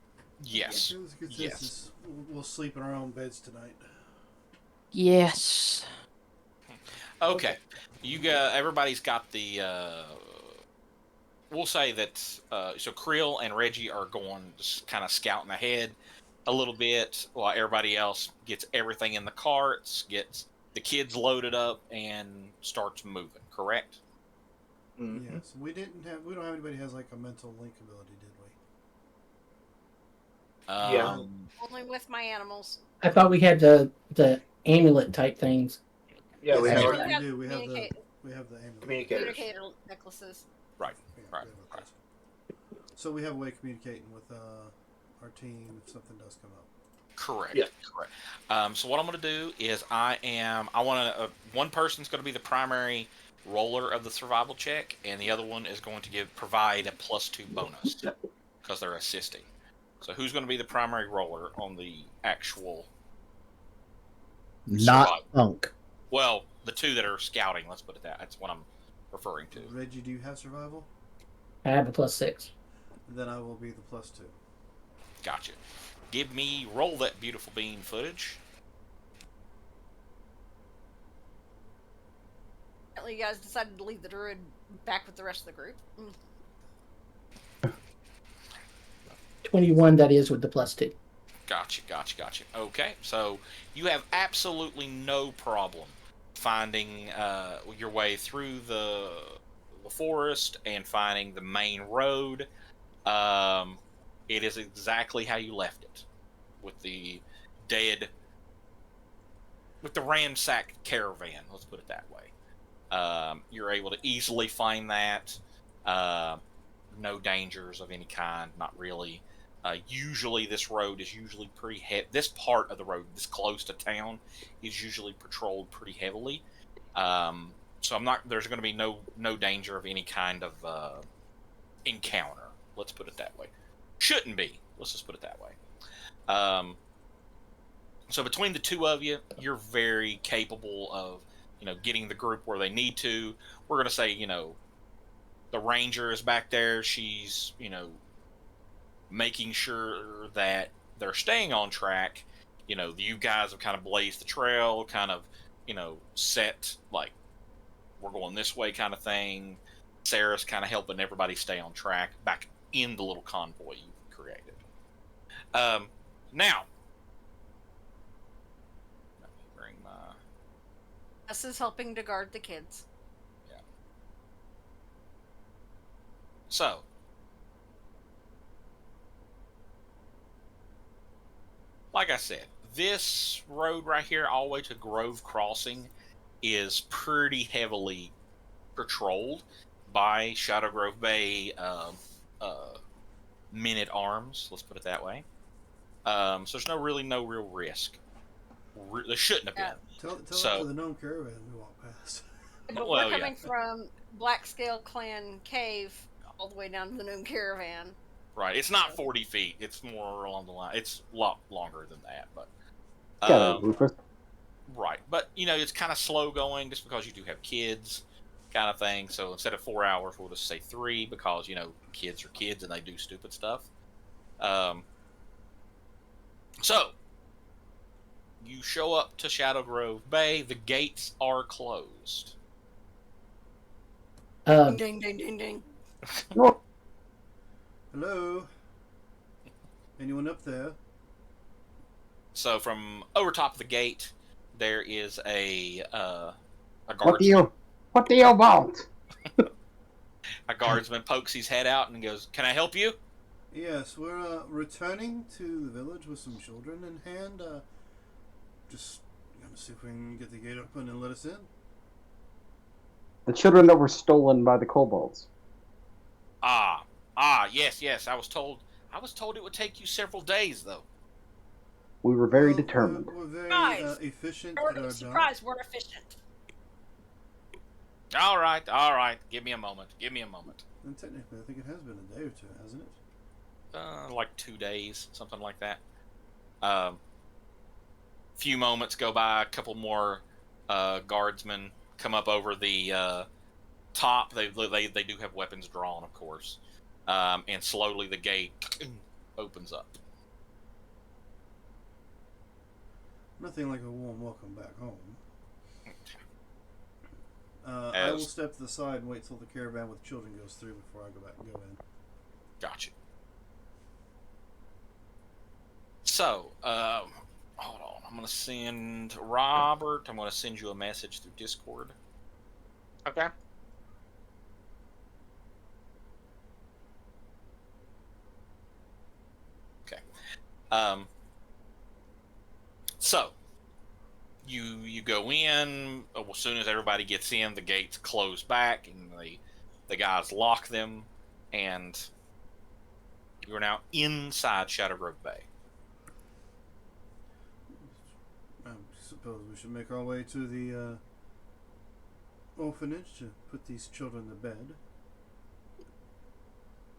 yes. It was a good Yes. census. We'll sleep in our own beds tonight. Yes. Okay. Everybody's got the. We'll say that. So Krill and Reggie are going just kind of scouting ahead a little bit, while everybody else gets everything in the carts, gets the kids loaded up, and starts moving. Correct? Mhm. Yes, we don't have anybody who has like a mental link ability, did we? Yeah. Only with my animals. I thought we had the amulet type things. Yeah, we Yes, have that's our right, we do. We have communicate- the amulet. communicators. communicator necklaces. Right. Yeah, Right. we have those. So we have a way of communicating with our team if something does come up. Correct. Yeah. Correct. So what I'm going to do is one person's going to be the primary roller of the survival check, and the other one is going to provide a +2 bonus because they're assisting. So who's going to be the primary roller on the actual Not survival? Thunk. Well, the two that are scouting. Let's put it that. That's what I'm referring to. Reggie, do you have survival? I have a +6. Then I will be the +2. Gotcha. Roll that beautiful bean footage. Apparently, you guys decided to leave the druid back with the rest of the group. 21, that is, with the +2. Gotcha. Okay, so you have absolutely no problem finding your way through the forest and finding the main road. It is exactly how you left it, with the ransacked caravan. Let's put it that way. You're able to easily find that. No dangers of any kind, not really. Usually this road is usually pretty this part of the road, this close to town, is usually patrolled pretty heavily. So there's going to be no danger of any kind of encounter. Let's put it that way. Shouldn't be. Let's just put it that way. So between the two of you, you're very capable of, getting the group where they need to. We're going to say, the ranger is back there. She's, making sure that they're staying on track. You guys have kind of blazed the trail, kind of, set, like, we're going this way kind of thing. Sarah's kind of helping everybody stay on track back in the little convoy you've created. Now, let me bring my... This is helping to guard the kids. Yeah. So, like I said, this road right here all the way to Grove Crossing is pretty heavily patrolled by Shadow Grove Bay men-at-arms, let's put it that way. So there's no real risk. There shouldn't have been. Tell So- it to the gnome caravan we walk past. But Well, we're yeah. coming from Blackscale Clan Cave all the way down to the Gnome Caravan. Right, it's not 40 feet. It's more along the line. It's a lot longer than that, but Got it, Rufus. right. But it's kind of slow going just because you do have kids, kind of thing. So instead of 4 hours, we'll just say 3 because kids are kids and they do stupid stuff. So you show up to Shadow Grove Bay. The gates are closed. Uh, Ding, ding, ding, ding. Hello? Anyone up there? So from over top of the gate, there is a What guardsman. do you want? A guardsman pokes his head out and goes, "Can I help you?" Yes, we're returning to the village with some children in hand. Just gonna see if we can get the gate open and let us in. The children that were stolen by the kobolds. Yes. I was told it would take you several days, though. We were very Well, determined. We're very Surprise! efficient at our job. Surprise, we're efficient. All right. Give me a moment. And technically, I think it has been a day or two, hasn't it? Like 2 days, something like that. Few moments go by. A couple more guardsmen come up over the top. They do have weapons drawn, of course. And slowly the gate opens up. Nothing like a warm welcome back home. I will step to the side and wait till the caravan with children goes through before I go back and go in. Gotcha. So, hold on. I'm going to send Robert. I'm going to send you a message through Discord. Okay. Okay. So, you go in. As soon as everybody gets in, the gates close back, and the guys lock them, and You are now inside Shadow Grove Bay. I suppose we should make our way to the orphanage to put these children to bed.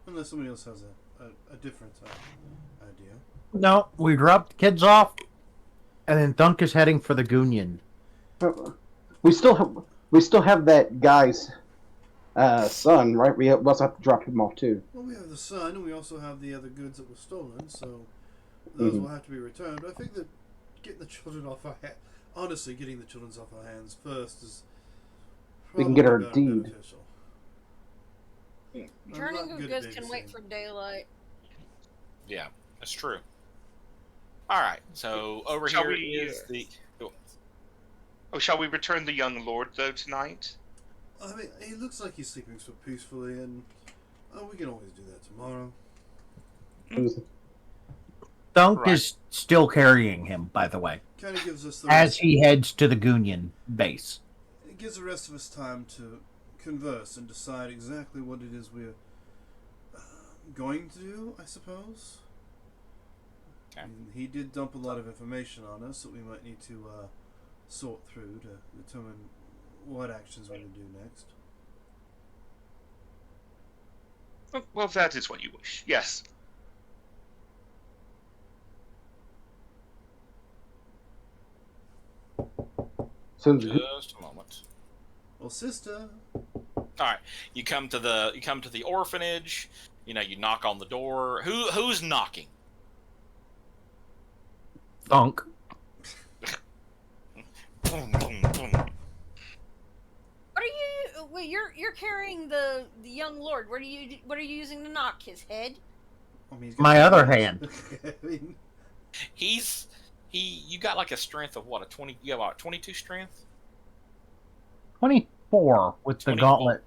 Unless somebody else has a different idea. No, we drop the kids off, and then Thunk is heading for the Goonion. We still have that guy's son, right? We also have to drop him off too. Well, we have the son, and we also have the other goods that were stolen, so those will have to be returned. But I think that getting the children off our hands, honestly, getting the children off our hands first is We can get our probably deed. beneficial. I'm Returning not of good at goods can wait babysitting. for daylight. Yeah, that's true. All right, so over Shall here we, is the. Oh, shall we return the young lord though tonight? I mean, he looks like he's sleeping so peacefully, and we can always do that tomorrow. Thunk Right. is still carrying him, by the way, Kind of gives us the as rest, he heads to the Goonion base. it gives the rest of us time to converse and decide exactly what it is we're going to do, I suppose. Okay. I mean, he did dump a lot of information on us that we might need to sort through to determine what actions we would do next. Well, if that is what you wish. Yes. Sounds good. Just a moment. Well, sister, All right, you come to the orphanage. You know, you knock on the door. Who's knocking? Thunk. Boom, boom, boom. What are you? Well, you're carrying the young lord. What are you using to knock his head? I mean, he's got My two other hands. hand. I mean, You got like a strength of what, a 20? You have what, 22 strength? 24 with the 24. gauntlet.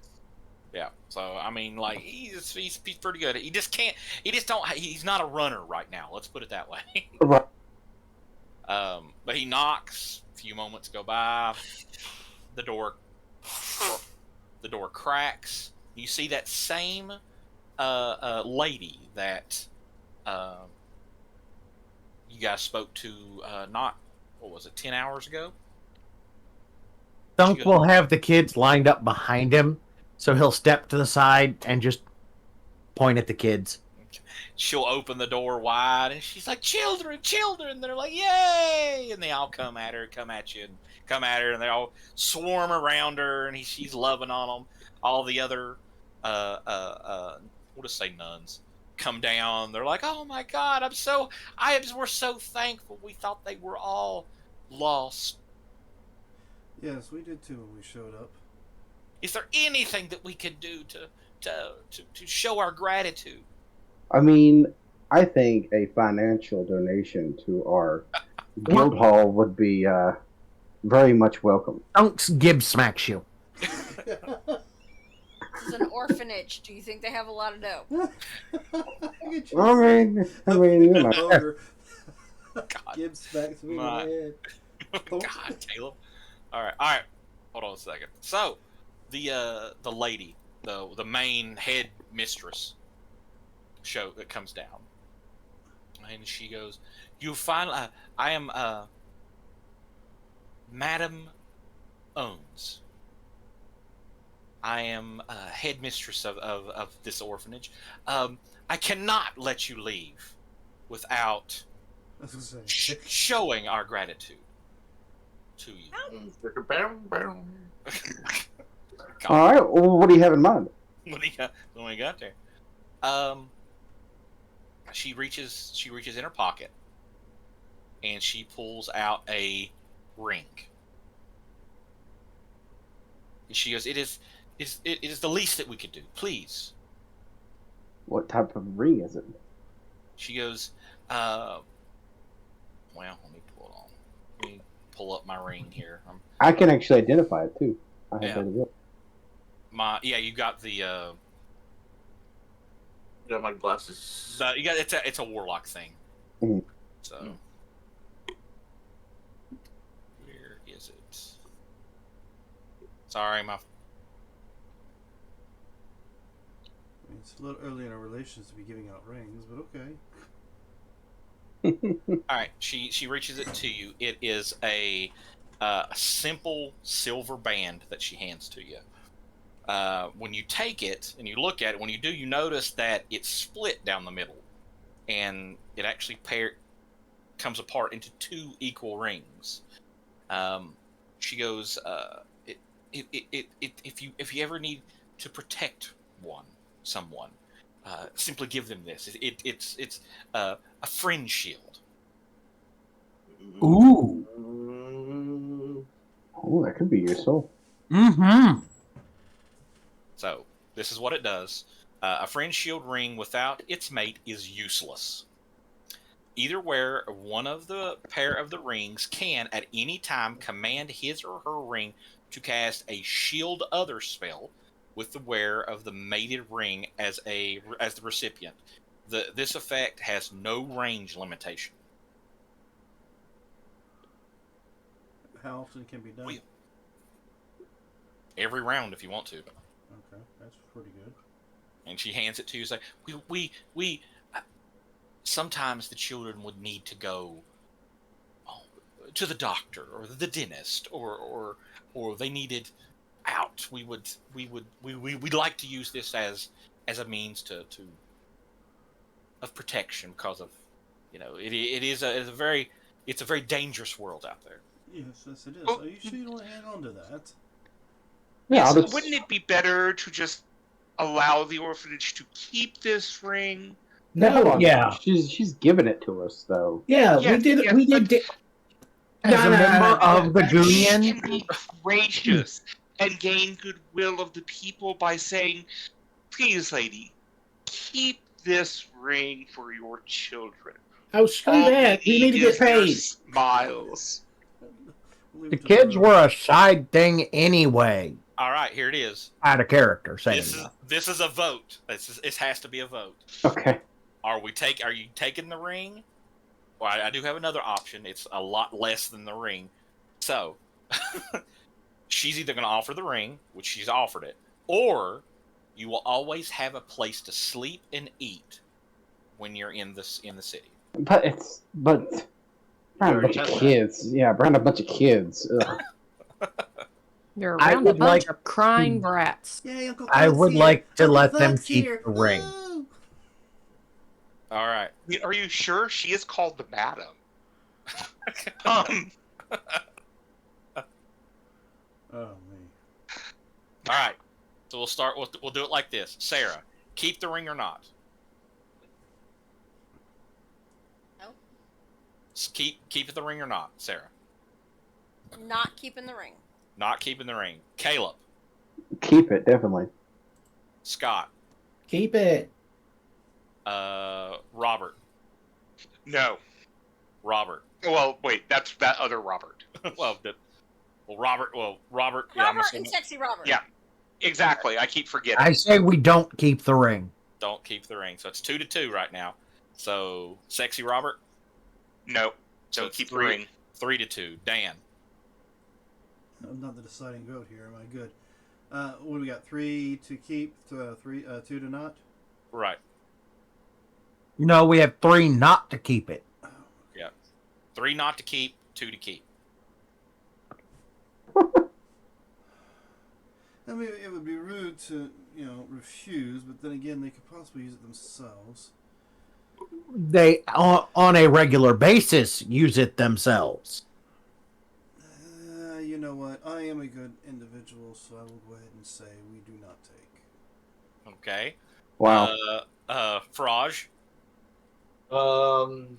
Yeah. So I mean, like he's pretty good. He just can't. He just don't. He's not a runner right now. Let's put it that way. Right. But he knocks. A few moments go by. The door cracks. You see that same lady that you guys spoke to not, what was it, 10 hours ago? Thunk will have the kids lined up behind him, so he'll step to the side and just point at the kids. She'll open the door wide, and she's like, "Children, children!" They're like, "Yay!" And they all come at her, come at you, and come at her, and they all swarm around her, and she's loving on them. All the other, we'll just say nuns, come down. They're like, "Oh my God, we're so thankful. We thought they were all lost. yes, we did too when we showed up. Is there anything that we could do to show our gratitude?" I mean, I think a financial donation to our guild hall would be very much welcome. Thunk's Gib smacks you. This is an orphanage. Do you think they have a lot of dough? I mean, you know. Ogre. God. Gibbs smacks me in the My- head. God, Caleb. All right. Hold on a second. So, the lady, the main head mistress, that comes down, and she goes, "You finally, I am Madam Owens. I am headmistress of this orphanage. I cannot let you leave without I was gonna say. showing our gratitude to you." All right. Well, what do you have in mind? When we got there, she reaches in her pocket, and she pulls out a ring. And she goes, "It is the least that we could do. Please." What type of ring is it? She goes, well, let me pull it on. Let me pull up my ring here. I can actually identify it too. I have Yeah. that as well. You got the Got my glasses. it's a warlock thing. Mhm. So where is it? Sorry, my It's a little early in our relations to be giving out rings, but okay. All right, she reaches it to you. It is a simple silver band that she hands to you. When you take it and you look at it, when you do, you notice that it's split down the middle, and it actually comes apart into 2 equal rings. She goes, if you ever need to protect someone, simply give them this. It's a friend shield. Ooh. Oh, that could be useful. Mm-hmm. So this is what it does. A friend shield ring without its mate is useless. Either wearer of one of the pair of the rings can at any time command his or her ring to cast a shield other spell with the wearer of the mated ring as the recipient. This effect has no range limitation. How often can be done? Every round if you want to. Okay, that's pretty good. And she hands it to you. Say, we sometimes the children would need to go to the doctor or the dentist or they needed out. We'd like to use this as a means of protection because of it's a very dangerous world out there. Yes, it is. Oh. Are you sure you don't want to hang on to that? Yeah, Yes, wouldn't it be better to just allow the orphanage to keep this ring? No, Yeah. She's giving it to us though. yeah, Yes, we yes, did. As a member of the She can Goonian, be gracious and gain goodwill of the people by saying, "Please, lady, keep this ring for your children. Oh, screw All that. We need to is get their paid. smiles." Leave the it to kids road. were a side thing anyway. All right, here it is. Out of character saying that. This is a vote. It has to be a vote. Okay. Are you taking the ring? Well, I do have another option. It's a lot less than the ring. So, she's either going to offer the ring, which she's offered it, or you will always have a place to sleep and eat when you're in the city. But around a bunch of kids. Yeah, around a bunch of kids. Ugh. You're I around a would bunch like of crying brats. Yay, Uncle I Fuck's would here. like to Uncle let them Fuck's keep here. the ring. Woo! All right. Are you sure she is called the Madam? Oh me. All right. So we'll start. We'll do it like this. Sarah, keep the ring or not? No. Keep the ring or not, Sarah? Not keeping the ring. Not keeping the ring. Caleb, Keep it, definitely. Scott, Keep it. Robert, No. Robert. Well, wait, that's that other Robert. Robert. Yeah, I'm Robert assuming. and Sexy Robert. Yeah. Exactly. I keep forgetting. I say we don't keep the ring. Don't keep the ring. So it's 2-2 right now. So sexy Robert. No. So Don't it's keep the 3 ring. 3-2. Dan. I'm not the deciding vote here. Am I good? What do we got? 3 to keep, 2 to not. Right. No, we have 3 not to keep it. Oh, 3 not to keep. 2 to keep. I mean, it would be rude to, refuse, but then again, they could possibly use it themselves. They on a regular basis use it themselves. You know what? I am a good individual, so I will go ahead and say we do not take. Okay. Wow. Fraj. Um,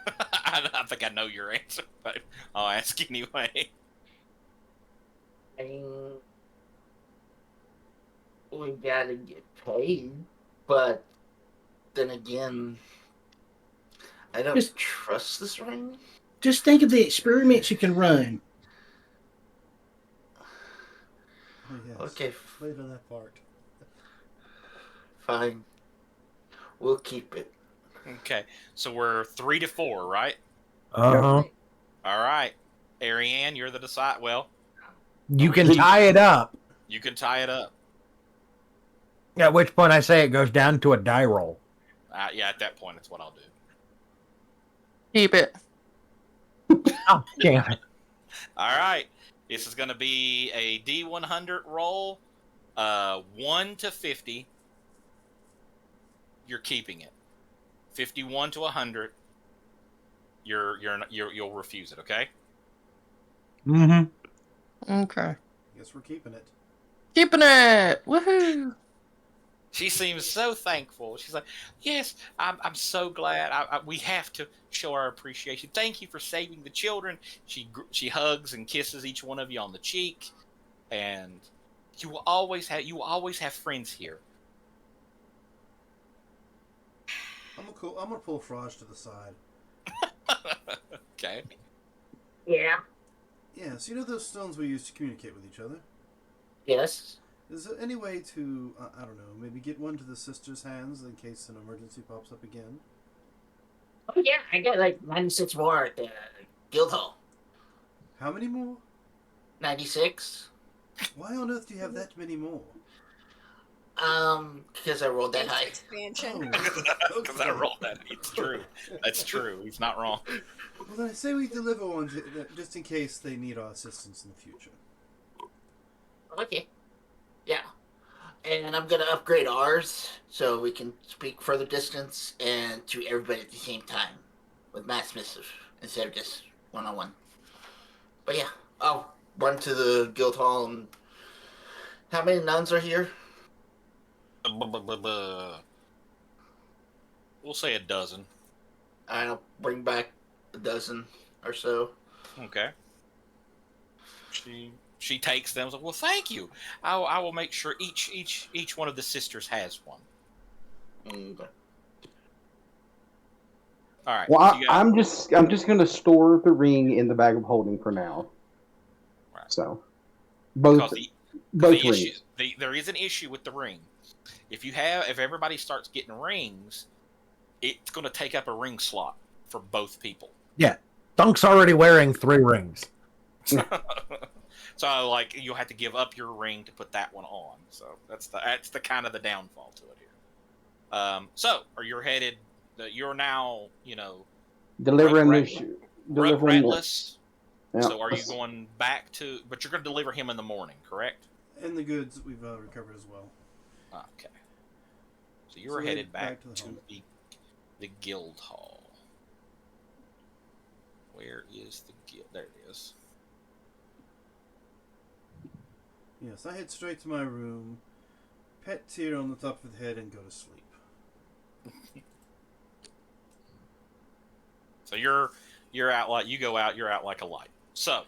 I think I know your answer, but I'll ask anyway. I mean, we gotta get paid, but then again, I don't Just- trust this ring. Just think of the experiments you can run. Oh, yes. Okay, Wait on that part. fine. We'll keep it. Okay. So we're 3-4, right? Uh-huh. All right. Ariane, you're the decide. Well, You can tie it up. you can tie it up. At which point I say it goes down to a die roll. Yeah, at that point, that's what I'll do. Keep it. Oh, damn it. All right. This is going to be a D100 roll. 1 to 50. You're keeping it. 51 to 100. You'll refuse it. Okay. Mm-hmm. Okay. Guess we're keeping it. Keeping it. Woohoo. She seems so thankful. She's like, "Yes, I'm so glad. We have to show our appreciation. Thank you for saving the children." She hugs and kisses each one of you on the cheek, and you will always have friends here. I'm gonna pull Fraj to the side. Okay. Yeah. Yeah, so you know those stones we use to communicate with each other? Yes. Is there any way to, I don't know, maybe get one to the sister's hands in case an emergency pops up again? Oh yeah, I got like 96 more at the Guildhall. How many more? 96. Why on earth do you have that many more? Because I rolled that Into high. expansion. Oh, Because I rolled that. It's true. That's true. He's not wrong. Well, then I say we deliver one just in case they need our assistance in the future. Okay. Yeah. And I'm gonna upgrade ours so we can speak further distance and to everybody at the same time with mass missive instead of just one-on-one. But yeah, I'll run to the guild hall and how many nuns are here? We'll say a dozen. I'll bring back a dozen or so. Okay. She takes them. Like, well, thank you. I will make sure each one of the sisters has one. Okay. All right. Well, so you got- I'm just gonna store the ring in the bag of holding for now. Right. So both the rings. issue, there is an issue with the ring. If everybody starts getting rings, it's going to take up a ring slot for both people. Dunk's already wearing 3 rings. So like you'll have to give up your ring to put that one on. So that's the kind of the downfall to it here. So are you headed? You're now Delivering Rug- this. Rug Delivering the, Ratless. yeah. So are you going back to? But you're going to deliver him in the morning, correct? And the goods we've recovered as well. Okay. So you're So headed back to the to home. the guild hall. Where is the guild? There it is. Yes, I head straight to my room, pet Tyr on the top of the head, and go to sleep. So you're out like you go out. You're out like a light. So.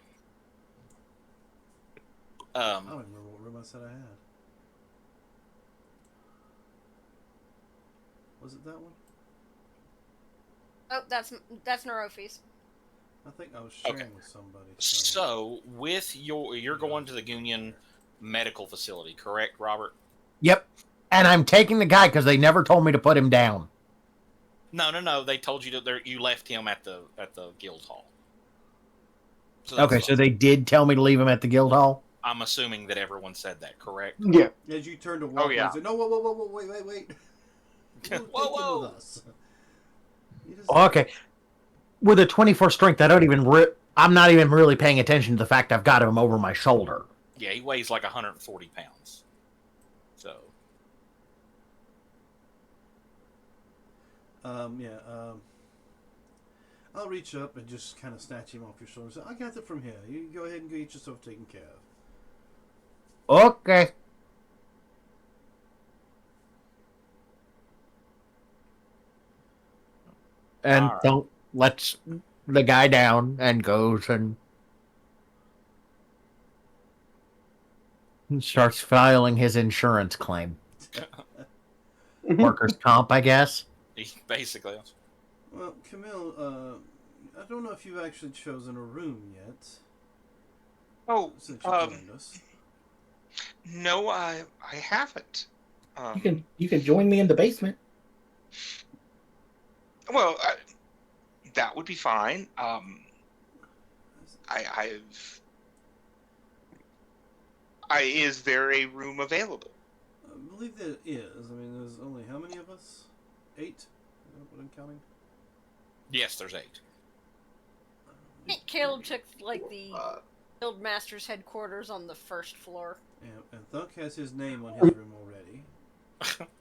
I don't remember what room I said I had. Was it that one? Oh, that's Neurophies. I think I was sharing Okay. with somebody. So with you're going to the Gunyan medical facility, correct, Robert? Yep. And I'm taking the guy because they never told me to put him down. No. They told you that you left him at the guild hall. So Okay, so they did tell me to leave him at the guild hall? I'm assuming that everyone said that, correct? Yeah. As you turn to walk, yeah. I said, "No, whoa, wait. We'll take him Whoa. with us." You just- Okay. With a 24 strength, I don't even I'm not even really paying attention to the fact I've got him over my shoulder. Yeah, he weighs like 140 pounds. So I'll reach up and just kind of snatch him off your shoulder. So I got it from here. You go ahead and get yourself taken care of. Okay. And All right. don't lets the guy down and goes and starts filing his insurance claim. Workers' comp, I guess. he basically. Well, Camille, I don't know if you've actually chosen a room yet Oh, since you joined us. no, I haven't. You can join me in the basement. Well, that would be fine. Is there a room available? believe there is. I mean, there's only how many of us? 8? Is that what I'm counting? Yes, there's 8. I think Caleb took like the Guild Master's headquarters on the first floor. And Thunk has his name on his room already.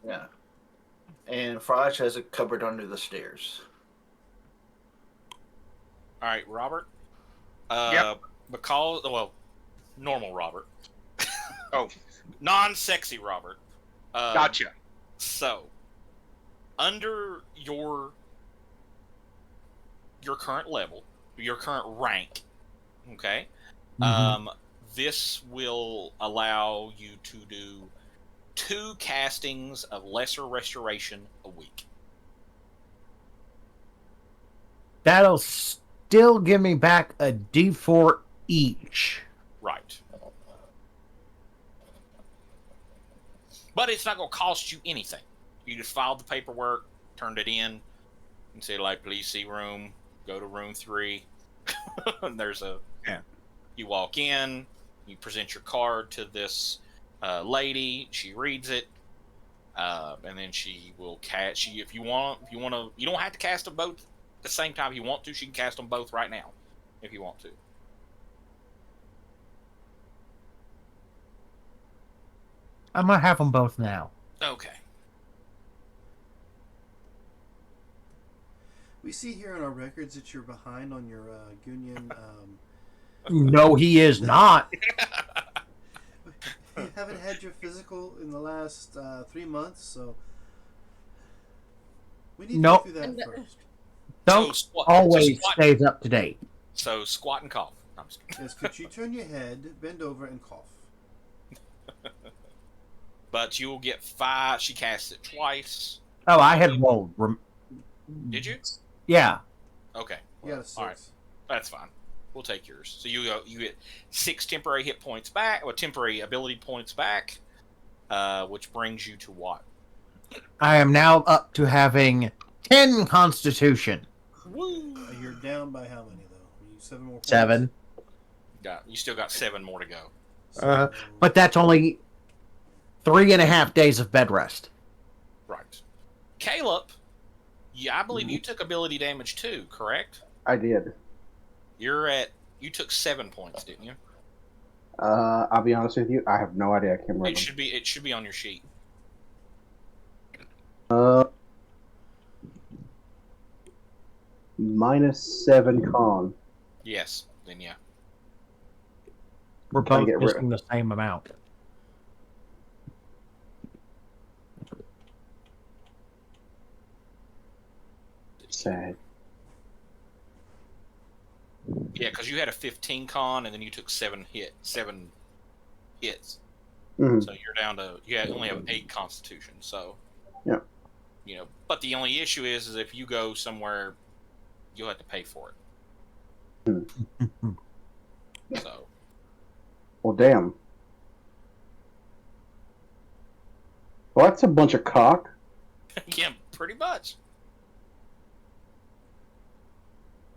Yeah. And Fraj has a cupboard under the stairs. All right, Robert. Yep. Because normal Robert. Oh. Non-sexy Robert. Gotcha. So, under your current level, your current rank, okay, this will allow you to do 2 castings of Lesser Restoration a week. That'll still give me back a D4 each. Right. But it's not going to cost you anything. You just filed the paperwork, turned it in, and say, like, please see room, go to room 3. And there's a... Yeah. You walk in, you present your card to this lady, she reads it, and then she will cast... if you want to... You don't have to cast them both at the same time if you want to. She can cast them both right now, if you want to. I'm gonna have them both now. Okay. We see here in our records that you're behind on your Gunyan. No, he is not. You haven't had your physical in the last 3 months, so we need Nope. to go through that first. Don't squat- always squat- stays up to date. So squat and cough. No, I'm just kidding. Yes, could you turn your head, bend over, and cough? But you will get 5. She casts it twice. Oh, I had rolled. Did you? Yeah. Okay. You got a 6. All right. That's fine. We'll take yours. So you get 6 temporary hit points back, or temporary ability points back, which brings you to what? I am now up to having 10 Constitution. Woo! You're down by how many though? You 7 more points? 7. You still got 7 more to go. So, But that's only 3.5 days of bed rest. Right. Caleb, I believe you took ability damage too, correct? I did. You took 7 points, didn't you? I'll be honest with you. I have no idea. I can't remember. It should be on your sheet. -7 con. Yes. Then yeah. We're Trying both to get rid missing the same amount. Sad. Yeah, because you had a 15 con, and then you took 7 hits. Mhm. So you're down to only have 8 Constitution. So Yeah. But the only issue is if you go somewhere, you'll have to pay for it. So Well, damn. Well, that's a bunch of cock. yeah, pretty much.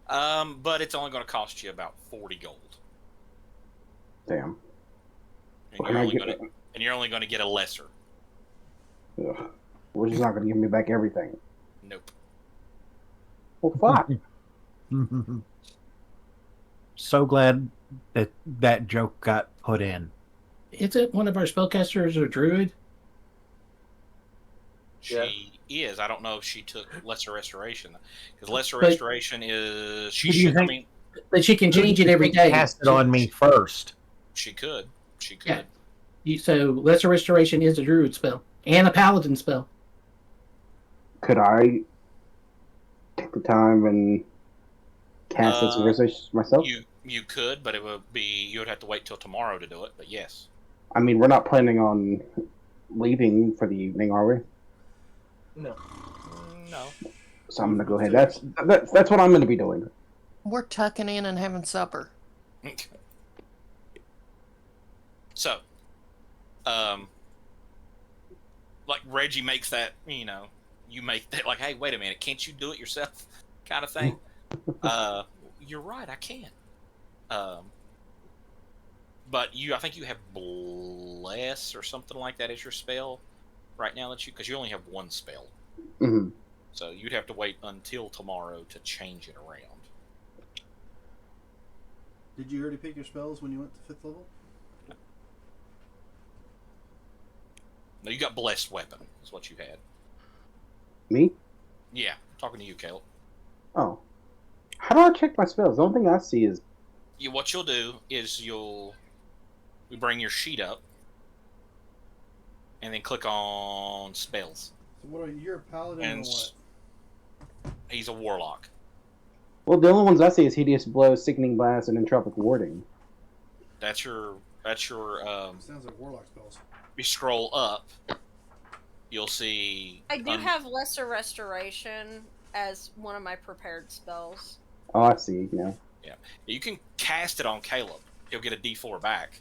But it's only going to cost you about 40 gold, Damn. and What you're can I only get? going to get a lesser. Ugh. Which is not going to give me back everything. Nope. Well, fuck. So glad that joke got put in. Is it one of our spellcasters or druid? She is. I don't know if she took Lesser Restoration, because Lesser But- Restoration is she What do you should. I think? mean, But she can change it every day. Cast it on me first. she could. She could. Yeah. So Lesser Restoration is a druid spell and a paladin spell. Could I take the time and cast this restoration myself? You could, but it would be you would have to wait till tomorrow to do it. But yes. I mean, we're not planning on leaving for the evening, are we? No. No. So I'm gonna go ahead. That's what I'm gonna be doing. We're tucking in and having supper. So, like Reggie makes that, you make that like, hey, wait a minute, can't you do it yourself, kind of thing. You're right, I can. But I think you have bless or something like that as your spell. right now because you only have one spell. Mhm. So you'd have to wait until tomorrow to change it around. Did you already pick your spells when you went to 5th level? No, you got blessed weapon. Is what you had. Me? Yeah, talking to you, Caleb. Oh. How do I check my spells? The only thing I see is What you'll do is we bring your sheet up, and then click on spells. So what are you? You're a paladin And or what? he's a warlock. well, the only ones I see is Hideous Blow, Sickening Blast, and Entropic Warding. That's your. Sounds like warlock spells. You scroll up, you'll see. I do have Lesser Restoration as one of my prepared spells. Oh, I see. Yeah. Yeah, you can cast it on Caleb. He'll get a D4 back.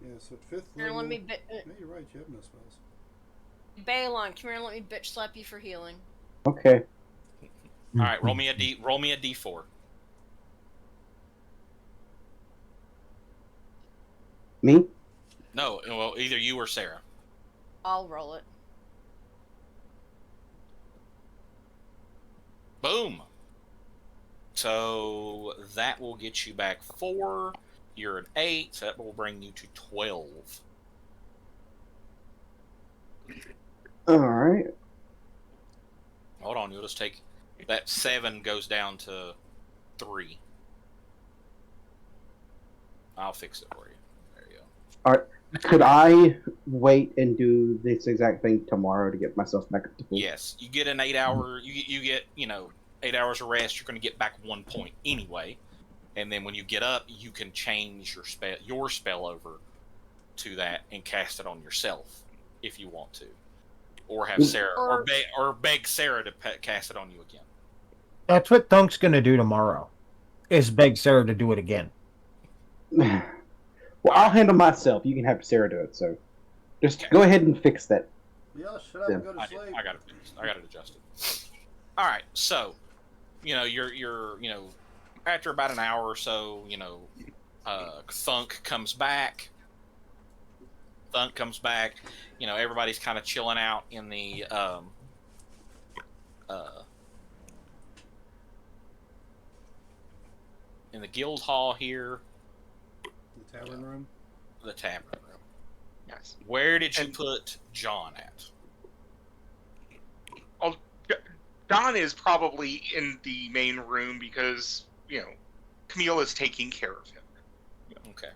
Yeah, so at 5th Here, level. let me. Yeah, you're right. You have no spells. Balon, come here and let me bitch slap you for healing. Okay. All right, roll me a D4. Me? No, well, either you or Sarah. I'll roll it. Boom. So that will get you back 4. You're at 8, so that will bring you to 12. All right. Hold on, you'll just take that 7 goes down to 3. I'll fix it for you. There you go. All right. Could I wait and do this exact thing tomorrow to get myself back up to full? Yes, you get an 8-hour. You get 8 hours of rest. You're going to get back 1 point anyway, and then when you get up, you can change your spell over to that and cast it on yourself if you want to, or have Sarah or beg Sarah to cast it on you again. That's what Thunk's going to do tomorrow, is beg Sarah to do it again. Well, I'll handle myself. You can have Sarah do it. So, just go ahead and fix that. Yeah, shut up and go to sleep. I got it adjusted. All right, so you're after about an hour or so, Thunk comes back. Everybody's kind of chilling out in the guild hall here. The tavern room. The tavern room. Yes. Where did you put John at? Oh, Don is probably in the main room because Camille is taking care of him. Okay.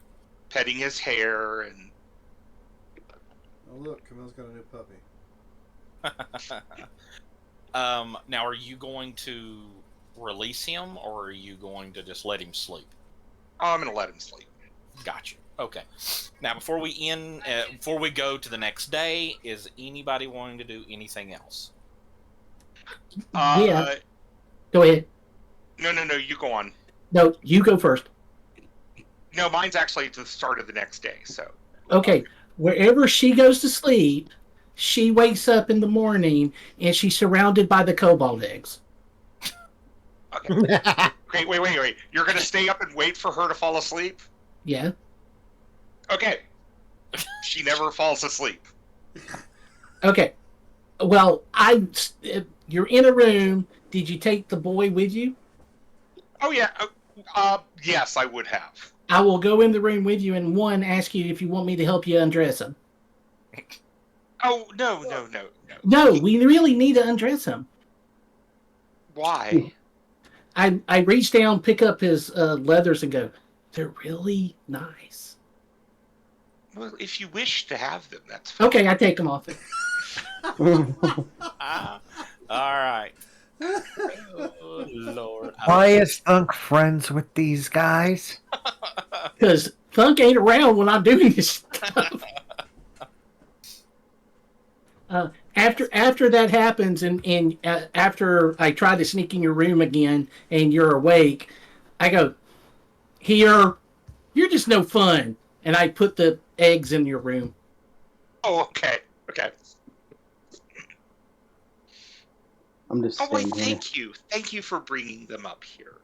Petting his hair and. Oh look, Camille's got a new puppy. Now, are you going to release him, or are you going to just let him sleep? Oh, I'm going to let him sleep. Gotcha. Okay. Now, before we go to the next day, is anybody wanting to do anything else? Yeah. Go ahead. No, you go on. No, you go first. No, mine's actually at the start of the next day, so. Okay. Wherever she goes to sleep, she wakes up in the morning and she's surrounded by the cobalt eggs. Okay. Okay, wait. You're going to stay up and wait for her to fall asleep? Yeah. Okay. She never falls asleep. Okay. Well, you're in a room. Did you take the boy with you? Oh, yeah. Yes, I would have. I will go in the room with you and ask you if you want me to help you undress him. Oh, no. No, we really need to undress him. Why? I reach down, pick up his leathers and go, they're really nice. Well, if you wish to have them, that's fine. Okay, I take them off. All right. Oh, Lord. Why is Thunk friends with these guys? Because Thunk ain't around when I'm doing this stuff. After that happens, and after I try to sneak in your room again, and you're awake, I go, "Here, you're just no fun." And I put the eggs in your room. Oh, okay. I'm just. Oh wait, standing here. thank you for bringing them up here.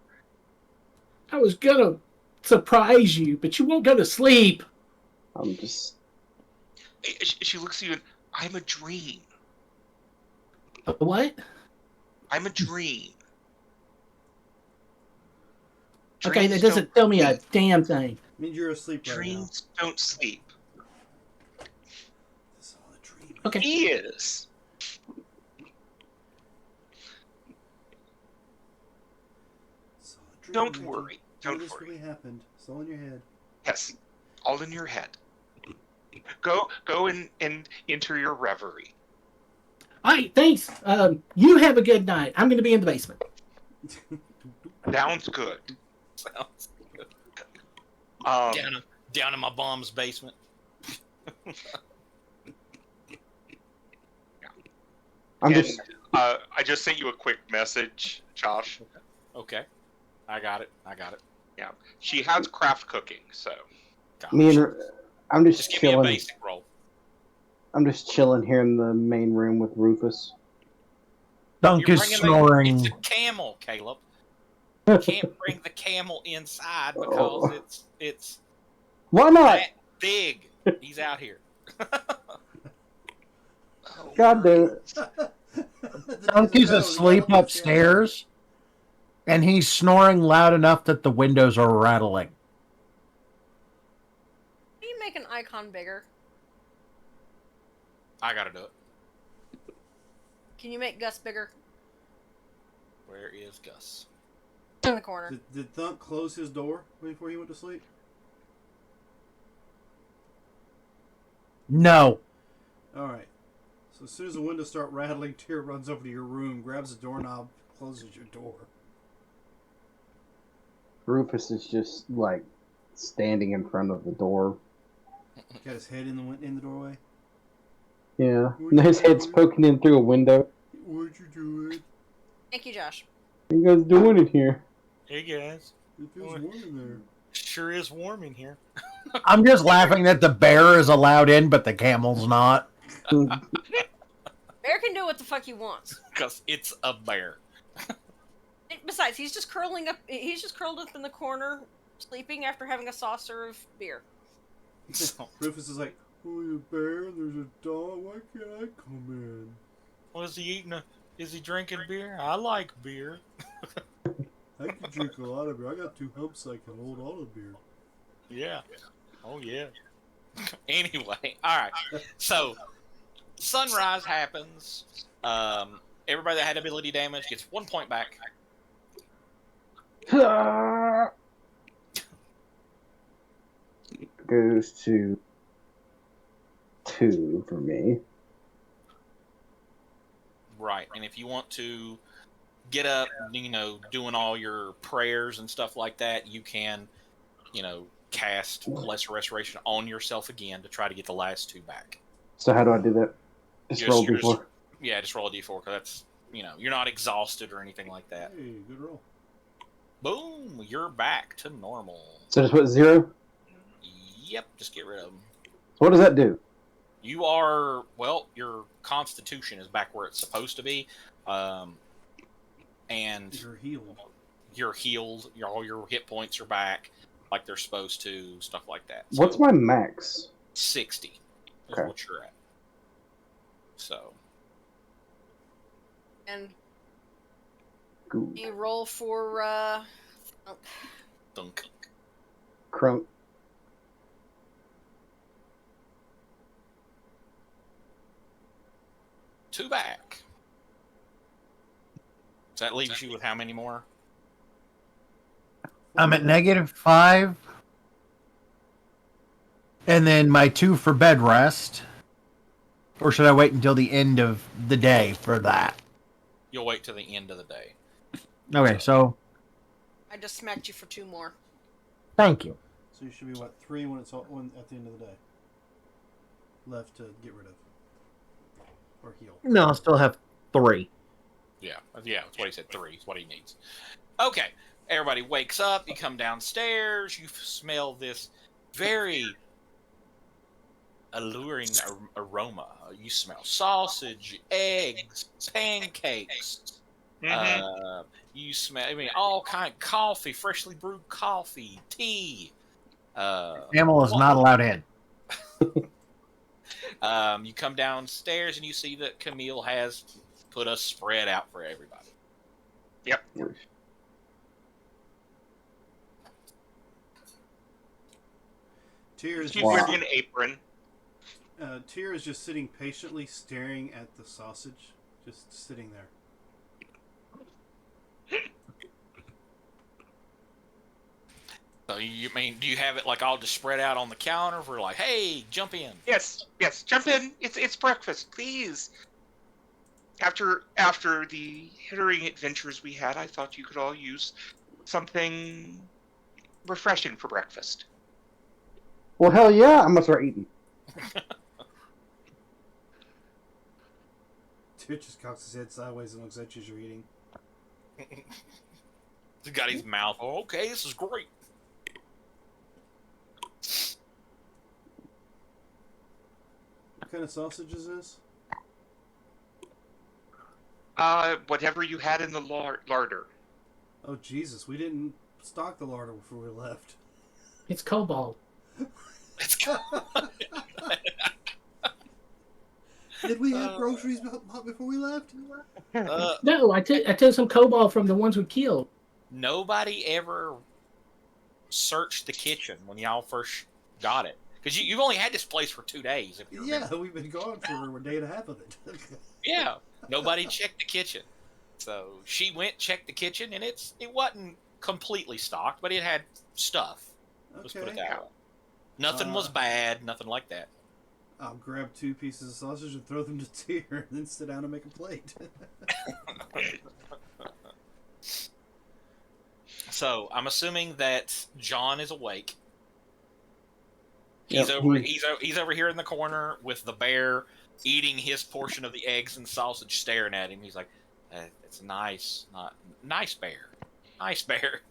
I was gonna surprise you, but you won't go to sleep. I'm just She looks at you and, I'm a dream. What? I'm a dream. Okay, that Dreams doesn't don't tell me a sleep. damn thing. Means you're asleep right now. Dreams don't sleep. This is all a dream. Okay. He is. It's all a dream, Don't Reggie. worry. None Don't of this worry. really happened. It's all in your head. Yes, all in your head. Go and enter your reverie. All right, thanks. You have a good night. I'm going to be in the basement. Sounds good. Sounds good. Um, Down in my mom's basement. I'm and just I just sent you a quick message, Josh. Okay. I got it. Yeah, she has craft cooking, so Gosh. I'm just Just give me a chilling. basic roll. I'm just chilling here in the main room with Rufus. Dunk You're is bringing snoring. It's a camel, Caleb. You can't bring the camel inside because it's Why not? that big. He's out here. God damn it. Dunk is asleep upstairs, and he's snoring loud enough that the windows are rattling. Can you make an icon bigger? I gotta do it. Can you make Gus bigger? Where is Gus? In the corner. Did Thunk close his door before he went to sleep? No. All right. So as soon as the windows start rattling, Tyr runs over to your room, grabs the doorknob, closes your door. Rufus is just like standing in front of the door. Got his head in the doorway. Yeah. And his head's poking in through a window. What'd you do it? Thank you, Josh. What are you guys doing in here? Hey guys. It feels warm in there. Sure is warm in here. I'm just laughing that the bear is allowed in, but the camel's not. Bear can do what the fuck he wants. Because it's a bear. And besides, he's just curling up. He's just curled up in the corner, sleeping after having a saucer of beer. So, Rufus is like, oh, you bear, there's a dog, why can't I come in? what is he eating? Is he drinking beer? I like beer. I can drink a lot of beer. I got 2 humps I can hold all the beer. Yeah. Oh yeah. Anyway, all right. So sunrise happens. Everybody that had ability damage gets 1 point back. Goes to 2 for me. Right. And if you want to get up, doing all your prayers and stuff like that, you can, cast Lesser Restoration on yourself again to try to get the last 2 back. So how do I do that? Just roll D4. Just roll a D4 because that's, you're not exhausted or anything like that. Hey, good roll. Boom, you're back to normal. So just put 0? Yep, just get rid of them. So what does that do? You are, your constitution is back where it's supposed to be. And You're healed. You're healed. All your hit points are back like they're supposed to, stuff like that. So What's my max? 60 is Okay. what you're at. So, And Ooh. you roll for dunk. Crunk. Two back. So that leaves you with how many more? I'm at -5. And then my 2 for bed rest. Or should I wait until the end of the day for that? You'll wait till the end of the day. Okay, so I just smacked you for 2 more. thank you. So you should be, 3 when it's when at the end of the day? Left to get rid of. Or heal. No, I still have 3. Yeah, that's what he said. 3 is what he needs. Okay, everybody wakes up. You come downstairs. You smell this very alluring aroma. You smell sausage, eggs, pancakes. You smell, all kind of coffee, freshly brewed coffee, tea. Camel is not allowed in. You come downstairs and you see that Camille has put a spread out for everybody. Yep. Tears She's Wow. wearing an apron. Tyr is just sitting patiently staring at the sausage, just sitting there. So you mean, do you have it like all just spread out on the counter for like, hey, jump in? Yes, jump in. It's breakfast, please. After the harrowing adventures we had, I thought you could all use something refreshing for breakfast. Well, hell yeah, I'm gonna start eating. Tyr just cocks his head sideways and looks at you as you're eating. He's got his mouth. Oh, okay, this is great. What kind of sausage is this? Whatever you had in the larder. Oh Jesus, we didn't stock the larder before we left. It's cobalt. Did we have groceries bought before we left? No, I took some cobalt from the ones we killed. Nobody ever searched the kitchen when y'all first got it. Because you've only had this place for 2 days, if you remember. Yeah, we've been gone for a day and a half of it. Yeah. Nobody checked the kitchen. So she went, checked the kitchen, and it wasn't completely stocked, but it had stuff. Let's put it Okay. that way. Nothing was bad, nothing like that. I'll grab 2 pieces of sausage and throw them to Tyr, and then sit down and make a plate. So I'm assuming that John is awake. Yep, He's over here in the corner with the bear eating his portion of the eggs and sausage, staring at him. He's like, "It's nice, nice bear, nice bear."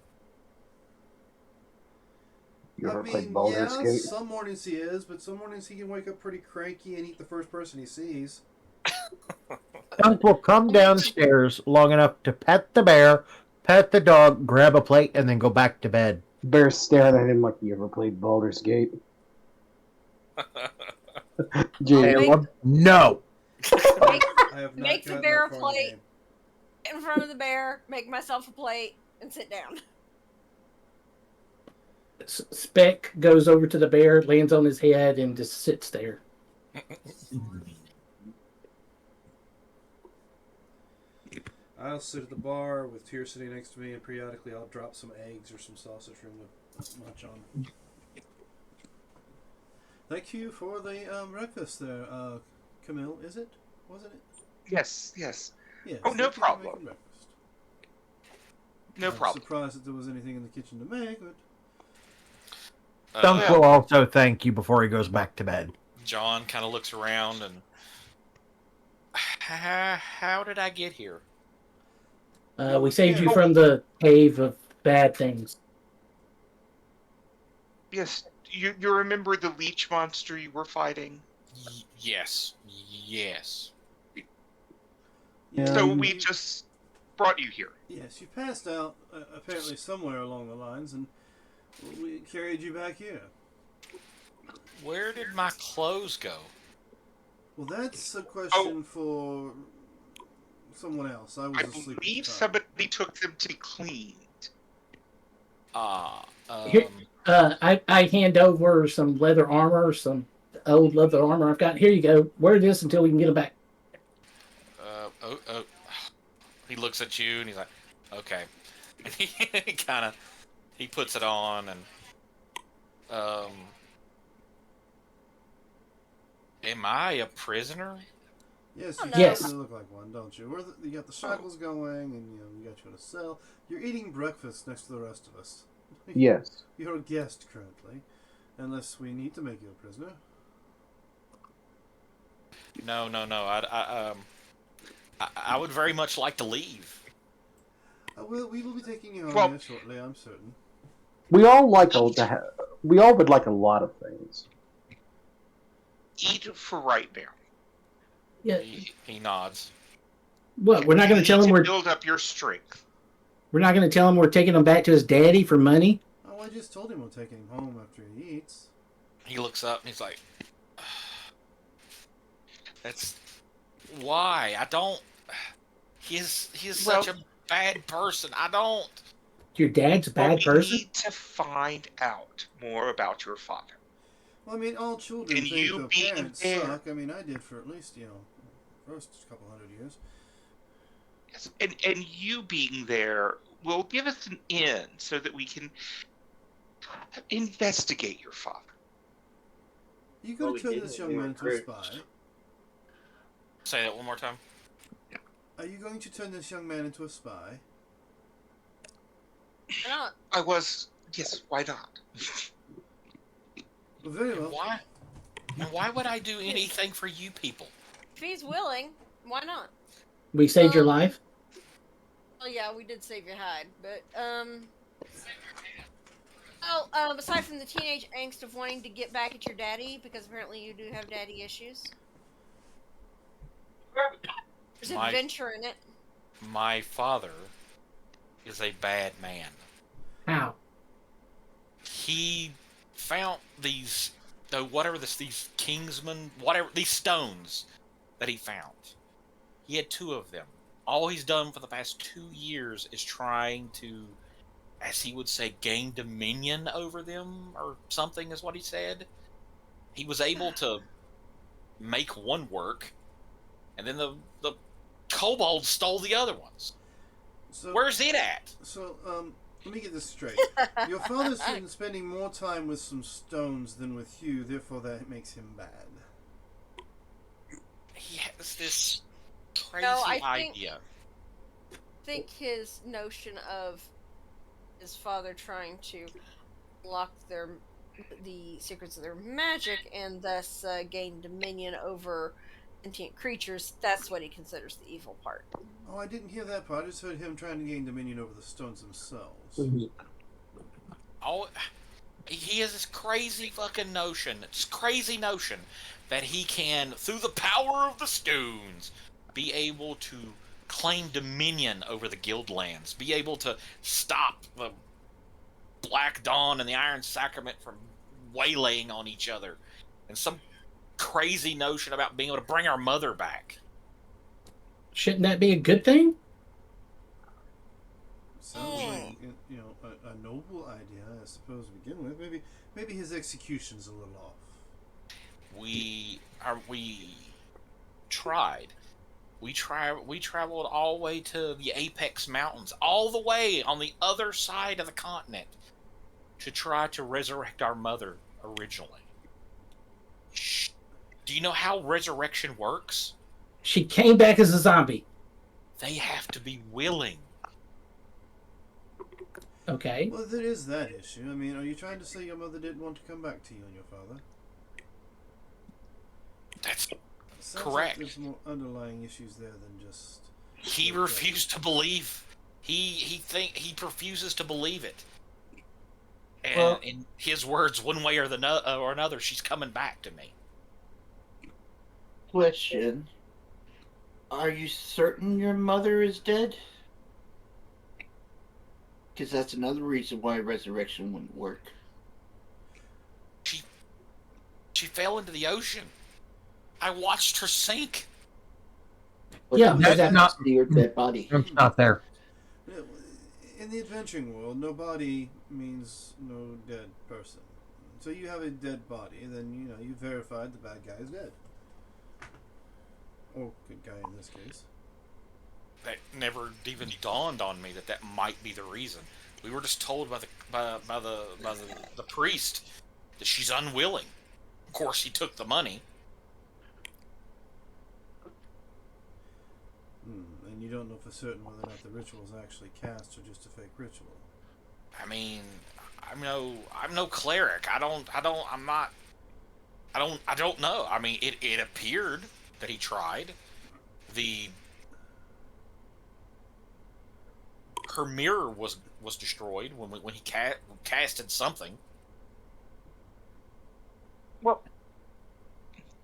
You ever I played mean, Baldur's yeah, Gate? some mornings he is, but some mornings he can wake up pretty cranky and eat the first person he sees. Dunk will come downstairs long enough to pet the bear, pet the dog, grab a plate, and then go back to bed. Bear's staring at him like you ever played Baldur's Gate. Caleb, no. Make, I have not make the gotten bear that a far in the plate. game. Get in front of the bear, make myself a plate, and sit down. Speck goes over to the bear, lands on his head, and just sits there. I'll sit at the bar with Tyr sitting next to me, and periodically I'll drop some eggs or some sausage for him to munch on. Thank you for the breakfast there, Camille, is it? Wasn't it? Yes. Yes. Oh, no thank you for problem. making breakfast. No I'm problem. surprised that there was anything in the kitchen to make, but Dunk will also thank you before he goes back to bed. John kind of looks around and, how did I get here? We saved you from the cave of bad things. Yes, you remember the leech monster you were fighting? Yes. So we just brought you here. yes, you passed out apparently somewhere along the lines, and we carried you back here. Where did my clothes go? Well, that's a question for someone else. I was I asleep at the believe time. somebody took them to be cleaned. Here- I hand over some leather armor, some old leather armor I've got. Here you go. Wear this until we can get it back. He looks at you and he's like, okay. And he puts it on and, am I a prisoner? Yes, Oh, you no. Yes. definitely look like one, don't you? You got the shackles going, and you got you in a cell. You're eating breakfast next to the rest of us. Yes. You're a guest currently, unless we need to make you a prisoner. No. I would very much like to leave. We will be taking you home Well- here shortly, I'm certain. We all we all would like a lot of things. Eat for right now. Yeah. He nods. What? We're not You going to need tell him build up your strength. we're not going to tell him we're taking him back to his daddy for money. Oh, I just told him we're taking him home after he eats. He looks up and he's like, That's why I don't. He's Well- such a bad person. I don't. Your dad's a Well, bad we person? need to find out more about your father. Well, I mean, all children And think you their being parents there- suck. I mean, I did for at least, first couple hundred years. Yes. And you being there will give us an in so that we can investigate your father. You Well, going we to turn did this when young we man were into a kids. spy? Say that one more time. Are you going to turn this young man into a spy? Why not? I was. Yes, why not? Well, very And well. why? And why would I do anything for you people? If he's willing, why not? We saved your life? Oh yeah, we did save your hide, but aside from the teenage angst of wanting to get back at your daddy, because apparently you do have daddy issues. There's My- adventure in it. My father is a bad man. How? He found these these Kingsman, whatever, these stones that he found. He had 2 of them. All he's done for the past 2 years is trying to, as he would say, gain dominion over them, or something is what he said. He was able to make one work, and then the kobolds stole the other ones. So, Where's it at? So, let me get this straight. Your father's been spending more time with some stones than with you, therefore that makes him bad. He has this crazy No, I think idea. his notion of his father trying to lock the secrets of their magic and thus gain dominion over sentient creatures, that's what he considers the evil part. Oh, I didn't hear that part. I just heard him trying to gain dominion over the stones themselves. Oh, he has this crazy fucking notion, this crazy notion that he can, through the power of the stones, be able to claim dominion over the guild lands, be able to stop the Black Dawn and the Iron Sacrament from waylaying on each other, and some crazy notion about being able to bring our mother back. Shouldn't that be a good thing? Sounds like a noble idea, I suppose, to begin with. Maybe his execution's a little off. We tried. We traveled all the way to the Apex Mountains, all the way on the other side of the continent, to try to resurrect our mother originally. Do you know how resurrection works? She came back as a zombie. They have to be willing. Okay. Well, there is that issue. I mean, are you trying to say your mother didn't want to come back to you and your father? That's Sounds correct. Like there's more underlying issues there than just. He refused to believe. He refuses to believe it. And Well- in his words, one way or another, she's coming back to me. Question. Are you certain your mother is dead? Because that's another reason why resurrection wouldn't work. She fell into the ocean. I watched her sink. But Yeah, you that's have not- to see her dead body. It's not there. In the adventuring world, no body means no dead person. So you have a dead body, then you verified the bad guy is dead. Or good guy in this case. That never even dawned on me that might be the reason. We were just told by the priest that she's unwilling. Of course, he took the money. And you don't know for certain whether or not the ritual is actually cast or just a fake ritual. I mean, I'm no cleric. I don't know. I mean, it appeared that he tried. Her mirror was destroyed when he casted something. Well,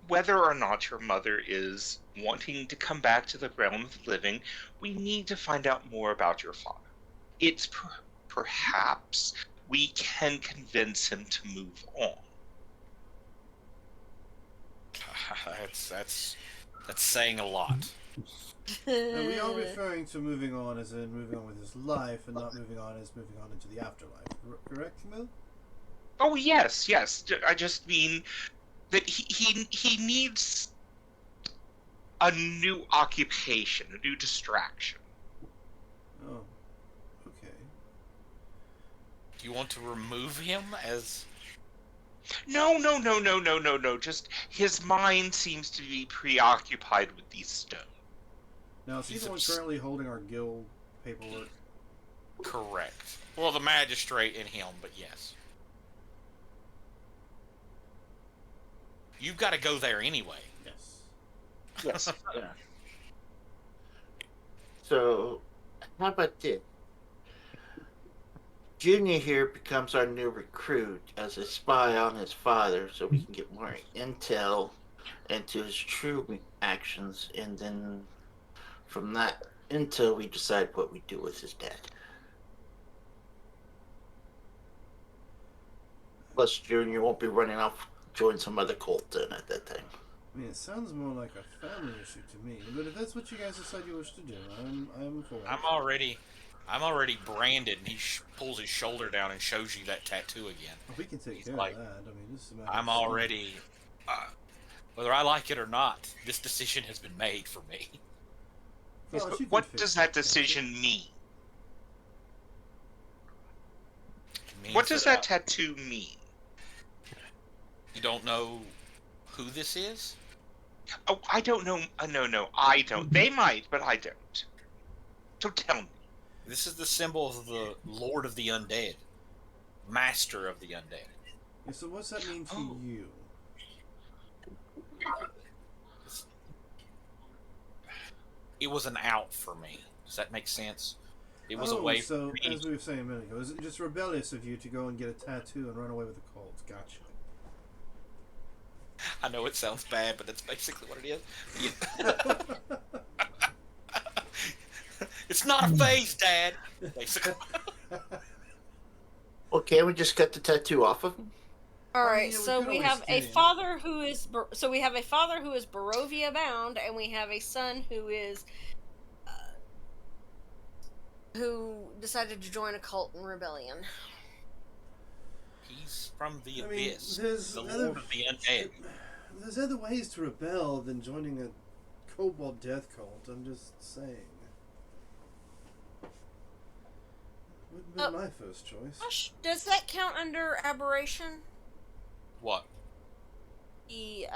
whether or not your mother is wanting to come back to the realm of the living, we need to find out more about your father. It's perhaps we can convince him to move on. That's saying a lot. And we are referring to moving on as in moving on with his life, and not moving on as moving on into the afterlife. Correct, Camille? Oh yes, yes. I just mean that he needs a new occupation, a new distraction. Oh, okay. Do you want to remove him as? No. Just his mind seems to be preoccupied with these stones. Now, is he He's the one obs- currently holding our guild paperwork? Correct. Well, the magistrate and him, but yes. You've got to go there anyway. Yes. Yes. Yeah. So, how about this? Junior here becomes our new recruit as a spy on his father so we can get more intel into his true actions, and then from that intel we decide what we do with his dad. Plus, Junior won't be running off join some other cult then at that time. I mean, it sounds more like a family issue to me. But if that's what you guys decide you wish to do, I'm for it. I'm already branded, and he pulls his shoulder down and shows you that tattoo again. Oh, we can take He's care like, of that. I mean, this is a matter I'm of already, whether I like it or not, this decision has been made for me. Well, you can What fix does that, that decision mean? It means What does that tattoo mean? You don't know who this is? Oh, I don't know. No, I don't. They might, but I don't. So tell me. This is the symbol of the Lord of the Undead, Master of the Undead. Yeah, so what's that mean to Oh. you? It was an out for me. Does that make sense? It was a way for So, me. as we were saying a minute ago, is it just rebellious of you to go and get a tattoo and run away with the cult? Gotcha. I know it sounds bad, but that's basically what it is. Yeah. It's not a phase, Dad. Basically. Well, can't we just cut the tattoo off of him? All I mean, right, yeah, we so could we always have a skin him. father who is Barovia bound, and we have a son who is who decided to join a cult in rebellion. He's from the I mean, abyss, there's the other, Lord of the Undead. there's other ways to rebel than joining a Cobalt Death cult. I'm just saying. Wouldn't have been my first choice. Gosh, does that count under aberration? What? The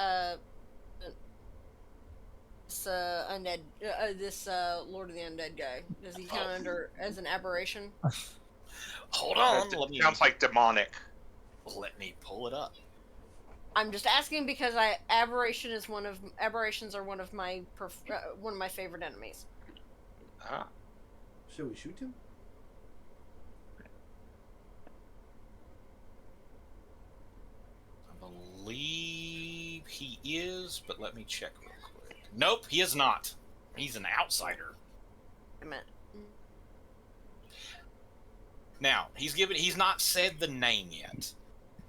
this Lord of the Undead guy. Does he count under as an aberration? Hold on. Sounds like demonic. Let me pull it up. I'm just asking because aberrations are one of my favorite enemies. Ah. Shall we shoot him? I believe he is, but let me check real quick. Nope, he is not. He's an outsider. I meant. Now, he's not said the name yet,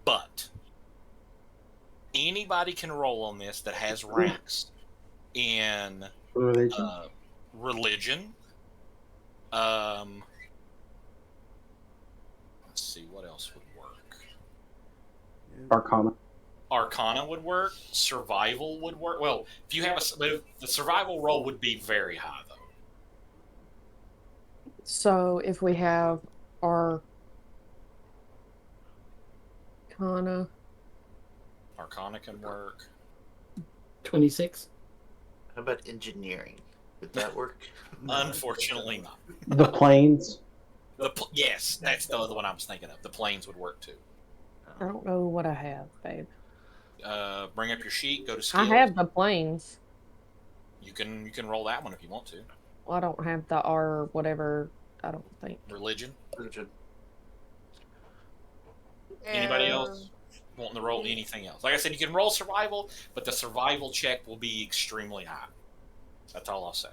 but anybody can roll on this that has ranks in Religion. religion. Let's see, what else would work? Arcana. Arcana would work. Survival would work. Well, if you have the survival roll would be very high though. So if we have our Arcana, Arcana can work. 26. How about engineering? Would that work? Unfortunately, not. The planes. Yes, that's the other one I was thinking of. The planes would work too. I don't know what I have, babe. Bring up your sheet. Go to skills. I have the planes. You can roll that one if you want to. Well, I don't have the R whatever. I don't think. Religion. Religion. Anybody else wanting to roll anything else? Like I said, you can roll survival, but the survival check will be extremely high. That's all I'll say.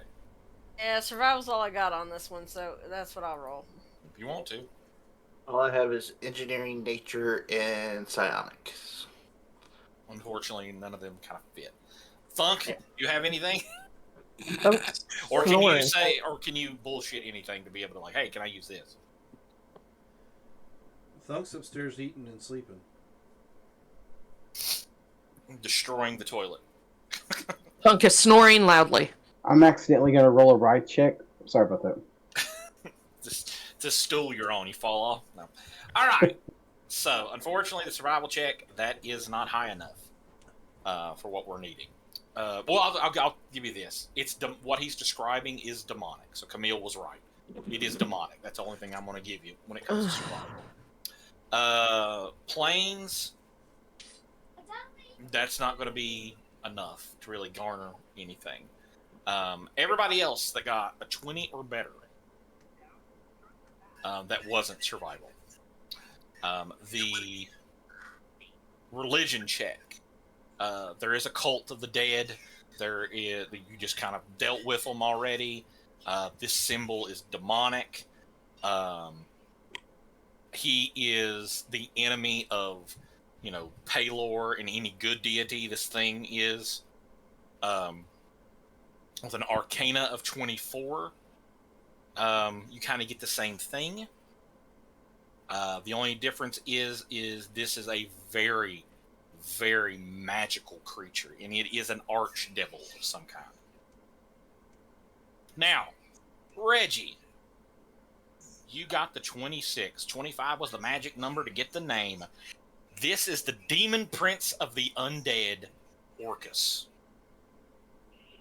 Yeah, survival's all I got on this one, so that's what I'll roll. If you want to. All I have is engineering, nature, and psionics. Unfortunately, none of them kind of fit. Thunk, you have anything? Thunk's Or can you snoring. say, or can you bullshit anything to be able to like, hey, can I use this? Thunk's upstairs eating and sleeping. Destroying the toilet. Thunk is snoring loudly. I'm accidentally gonna roll a ride check. Sorry about that. It's a stool you're on. You fall off. No. All right. So, unfortunately, the survival check that is not high enough for what we're needing. Well, I'll give you this. It's what he's describing is demonic. So Camille was right. It is demonic. That's the only thing I'm going to give you when it comes to survival. Planes. That's not going to be enough to really garner anything. Everybody else that got a 20 or better, that wasn't survival. The religion check. There is a cult of the dead. There is, you just kind of dealt with them already. This symbol is demonic. He is the enemy of, Palor and any good deity. This thing is with an arcana of 24. You kind of get the same thing. The only difference is this is a very, very magical creature, and it is an archdevil of some kind. Now, Reggie, you got the 26. 25 was the magic number to get the name. This is the demon prince of the undead, Orcus.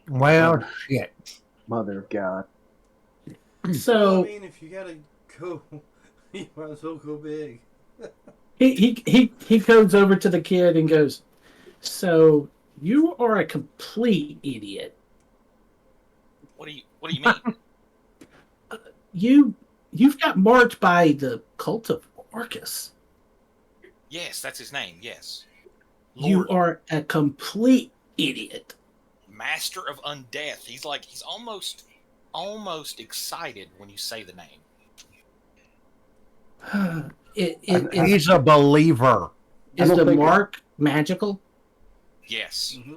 Well, shit. Mother of God. So I mean, if you gotta go, you might as well go big. he goes over to the kid and goes, "So you are a complete idiot. What do you mean? You've got marked by the cult of Orcus. Yes, that's his name. Yes, You are a complete idiot." Master of Undeath. He's almost excited when you say the name. He's a believer. Is I don't the think- mark magical? Yes. Mm-hmm.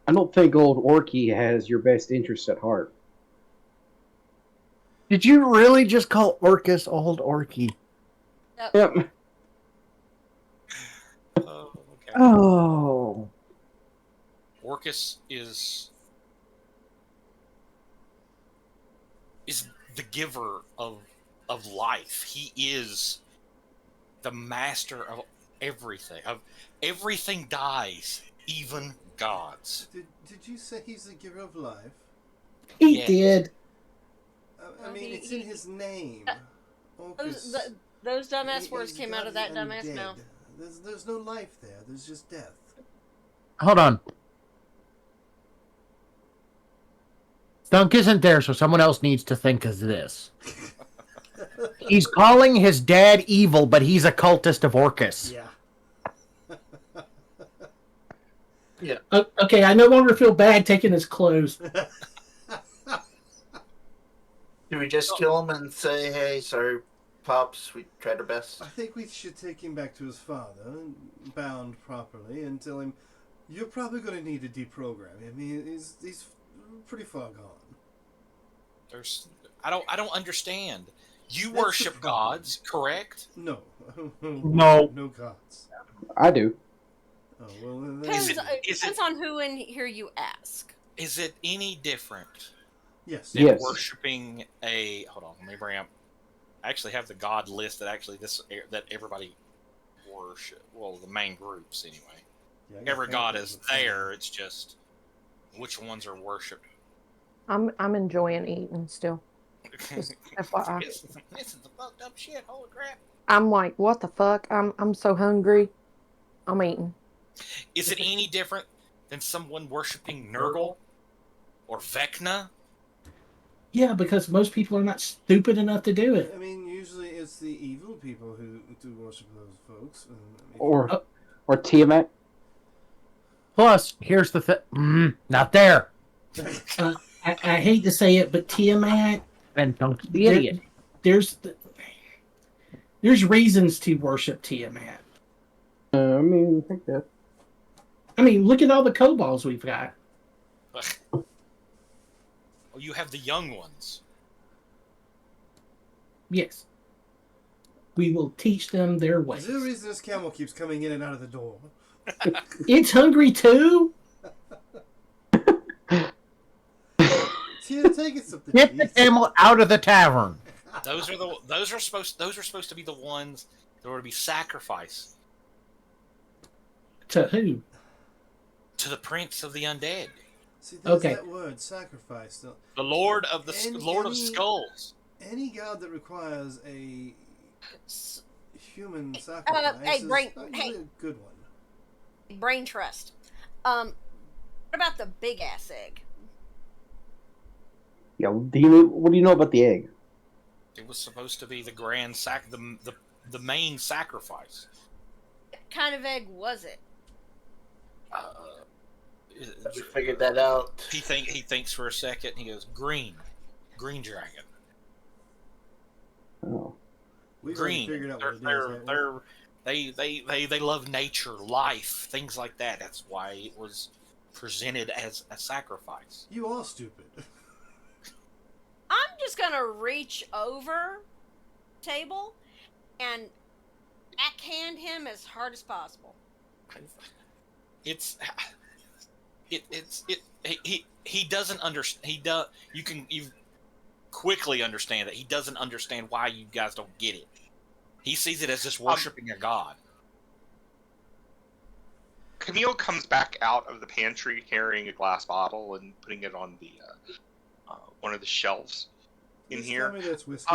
I don't think old Orky has your best interests at heart. Did you really just call Orcus Old Orky? Yep. Oh, okay. Oh. Orcus is the giver of life. He is the master of everything. Everything dies, even gods. Did you say he's the giver of life? He Yes. did. I mean, it's in his name. Orcus. Those dumbass He- words he's came got out of the that dumbass undead. mouth. There's no life there. There's just death. Hold on. Thunk isn't there, so someone else needs to think of this. He's calling his dad evil, but he's a cultist of Orcus. Yeah. Okay, I no longer feel bad taking his clothes. Do we just kill him and say, "Hey, sorry, Pops, we tried our best"? I think we should take him back to his father, bound properly, and tell him, "You're probably going to need to deprogram him. He's pretty far gone." I don't understand. You That's the worship problem. gods, correct? No. No. No gods. I do. Oh, well, then Depends, Is depends on who in here you ask. Is it any different yes. than Yes. worshiping a? Hold on, let me bring up. I actually have the god list that everybody worship. Well, the main groups anyway. Yeah, I got Every god pamphlets is that say there. It's just which ones are worshipped. I'm enjoying eating still. Just FYI. This is the fucked up shit. Holy crap! I'm like, what the fuck? I'm so hungry. I'm eating. Is it any different than someone worshiping Nurgle or Vecna? Yeah, because most people are not stupid enough to do it. I mean, usually it's the evil people who do worship those folks. Or Tiamat. Plus, here's the thing. Not there. I hate to say it, but Tiamat, And Thunk's the idiot. there's reasons to worship Tiamat. I mean, I think that. I mean, look at all the kobolds we've got. you have the young ones. Yes. We will teach them their Is ways. there a reason this camel keeps coming in and out of the door? It's hungry too. Tia, take it something Get to the eat. camel out of the tavern. Those are supposed to be the ones that were to be sacrificed To who? to the prince of the undead, See, there's Okay. that word, sacrifice. Now, the Lord of the Any- Lord of any- Skulls. any god that requires a S- human sacrifice hey, is brain- not hey. usually a good one. Brain trust. What about the big ass egg? Yeah, what do you know about the egg? It was supposed to be the grand the main sacrifice. What kind of egg was it? We figured that out. He thinks for a second. He goes green dragon. Oh. We've already Green. figured out what it is. They love nature, life, things like that. That's why it was presented as a sacrifice. You are stupid. I'm just gonna reach over the table and backhand him as hard as possible. He doesn't understand. You quickly understand that he doesn't understand why you guys don't get it. He sees it as just worshiping a god. Camille comes back out of the pantry carrying a glass bottle and putting it on the one of the shelves in Please here. Tell me that's whiskey.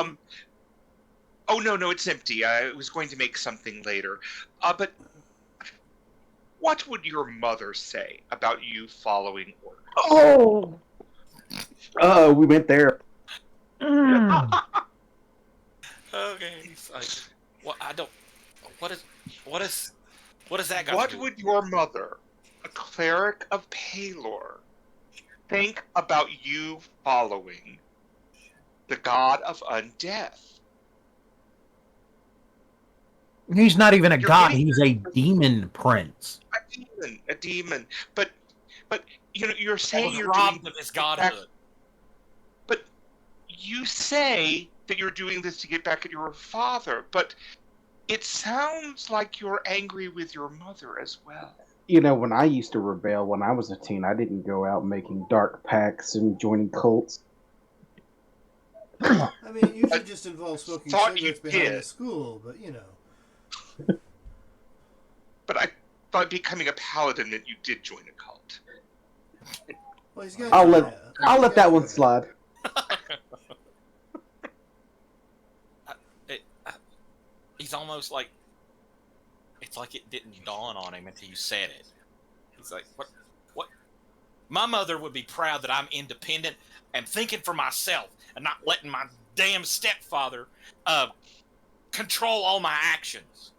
Oh no, it's empty. I was going to make something later. But what would your mother say about you following orders? Oh, we went there. Okay. What is that got What to do? would your mother, a cleric of Palor, think about you following the god of undeath? He's not even a You're god. getting- He's a demon prince. A demon. But you're I saying was you're robbed doing of his godhood. But you say that you're doing this to get back at your father, but it sounds like you're angry with your mother as well. You know, when I used to rebel when I was a teen, I didn't go out making dark pacts and joining cults. I mean, it usually just involves smoking Thought you cigarettes behind the did. school, but But I thought becoming a paladin meant you did join a cult. Well, he's got. I'll let that one slide. He's almost like it's like it didn't dawn on him until you said it. He's like, what? My mother would be proud that I'm independent and thinking for myself and not letting my damn stepfather control all my actions.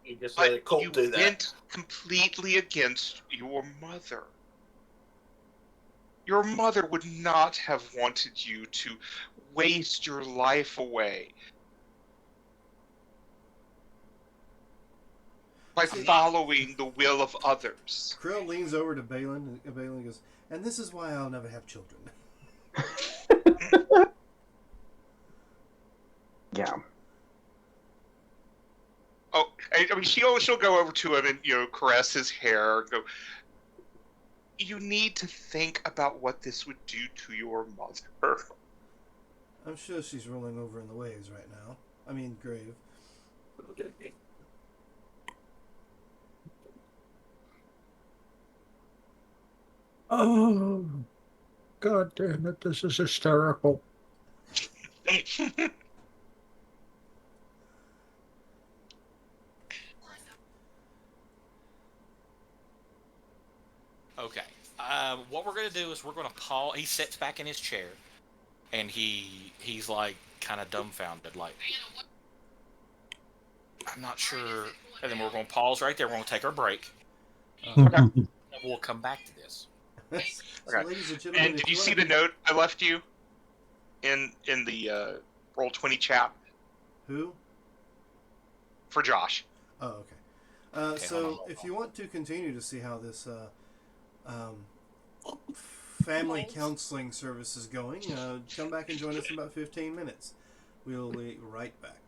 You just let a But cult you do that. went completely against your mother. Your mother would not have wanted you to waste your life away by following the will of others. Krill leans over to Balin, and Balin goes, "And this is why I'll never have children." Yeah. Oh, I mean, she'll go over to him and caress his hair. Go. You need to think about what this would do to your mother. I'm sure she's rolling over in the waves right now. I mean, grave. Oh, God damn it, this is hysterical. Okay. What we're gonna do is we're gonna pause. He sits back in his chair, and he's like kind of dumbfounded, like I'm not sure. And then we're gonna pause right there. We're gonna take our break. And we'll come back to this. So, Okay. ladies and gentlemen, And if did you wanna see the be- note I left you in the Roll20 chat Who? for Josh? Oh, okay. Okay, So, hold on. if you want to continue to see how this family Holds. counseling services going. Come back and join us in about 15 minutes. We'll be right back.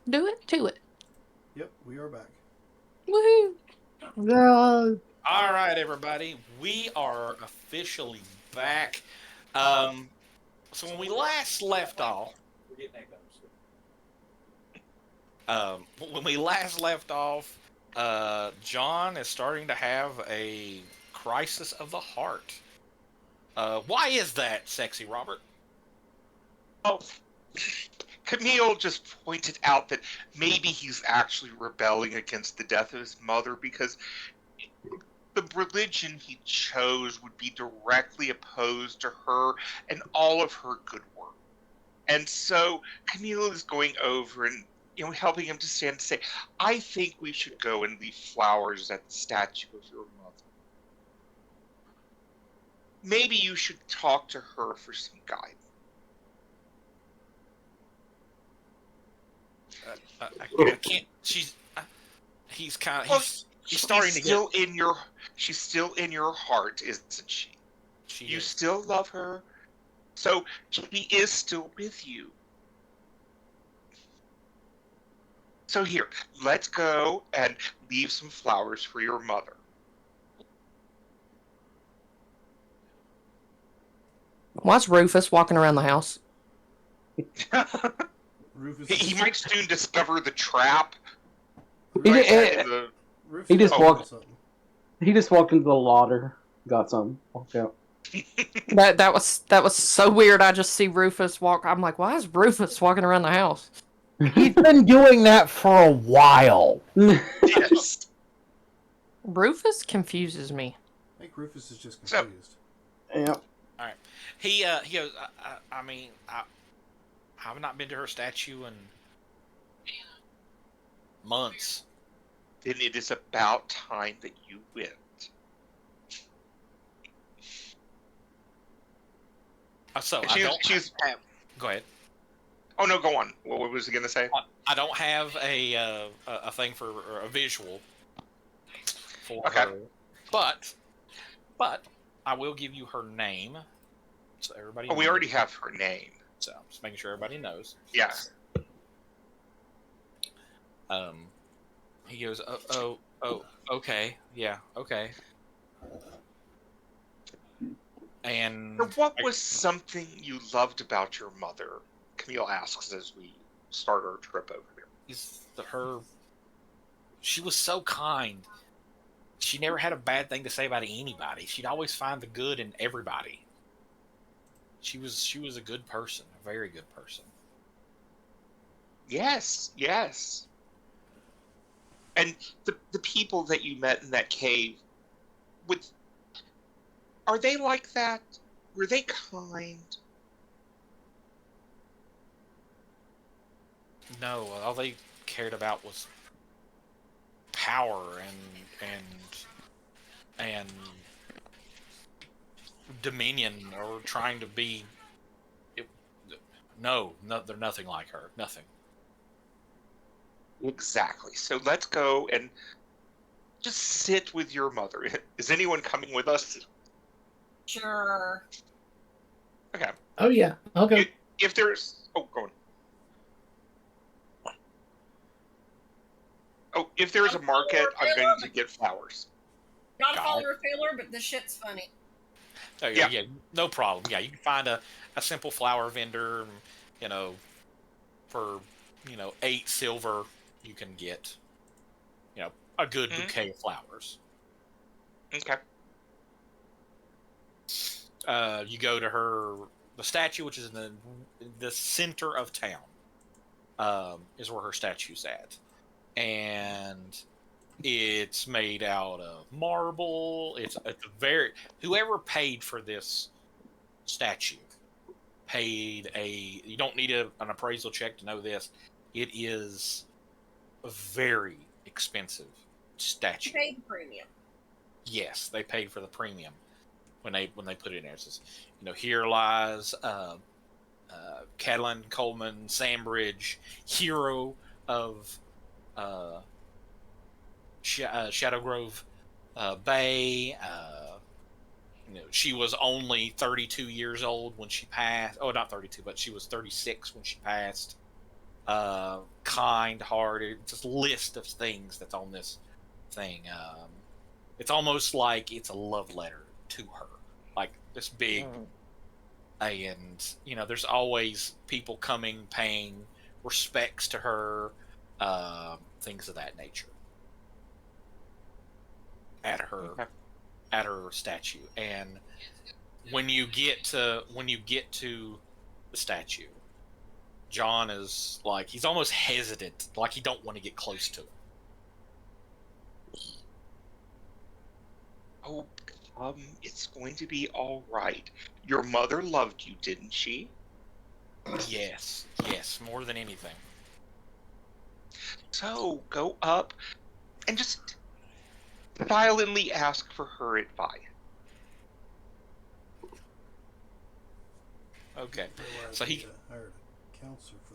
Do it to it. Yep, we are back. Woohoo! God. All right, everybody, we are officially back. So when we last left off, when we last left off, John is starting to have a crisis of the heart. Why is that, sexy Robert? Oh, Camille just pointed out that maybe he's actually rebelling against the death of his mother because the religion he chose would be directly opposed to her and all of her good work. And so Camille is going over and helping him to stand and say, I think we should go and leave flowers at the statue of your mother. Maybe you should talk to her for some guidance. I can't. He's kind of. He's starting to still get. She's still in your heart, isn't she? You is. still love her, so she is still with you. So here, let's go and leave some flowers for your mother. Why's Rufus walking around the house? Rufus. He might soon discover the trap. He Rufus walked. He just walked into the larder, got some, walked out. That was so weird. I just see Rufus walk. I'm like, why is Rufus walking around the house? He's been doing that for a while. Yes. Rufus confuses me. I think Rufus is just confused. Yeah. All right. He goes. I mean, I've not been to her statue in months. Then it is about time that you went. So go ahead. Oh no, go on. What was he gonna say? I don't have a thing for a visual for Okay. her, but I will give you her name, so everybody. Oh, we already have her name. So just making sure everybody knows. Yeah. He goes, oh, okay, yeah, okay. And What was something you loved about your mother? Camille asks as we start our trip over there. She was so kind. She never had a bad thing to say about anybody. She'd always find the good in everybody. She was a good person, a very good person. Yes. And the people that you met in that cave, are they like that? Were they kind? No, all they cared about was power and dominion, or trying to be. No, they're nothing like her. Nothing. Exactly. So let's go and just sit with your mother. Is anyone coming with us? Sure. Okay. Oh yeah. Okay. If there's go on. Oh, if there's a market, I'm going to get flowers. Not a follower of Taylor, but this shit's funny. Oh, yeah, no problem. Yeah, you can find a simple flower vendor, for 8 silver, you can get a good bouquet of flowers. Okay. You go to the statue, which is in the center of town, is where her statue's at. And it's made out of marble. It's whoever paid for this statue paid you don't need an appraisal check to know this. It is a very expensive statue. You paid the premium. Yes, they paid for the premium when they put it in there. It says, here lies Catelyn Coleman Sandbridge, hero of Shadowgrove Bay. She was only 32 years old when she passed. Oh, not 32, but she was 36 when she passed. kind-hearted, just list of things that's on this thing. It's almost like it's a love letter to her, like this big. And there's always people coming, paying respects to her, things of that nature at her statue. And when you get to the statue, John is like, he's almost hesitant, like he don't want to get close to it. Oh, it's going to be all right. Your mother loved you, didn't she? Yes, more than anything. So go up and just violently ask for her advice. Okay, Otherwise, so we hired a counselor for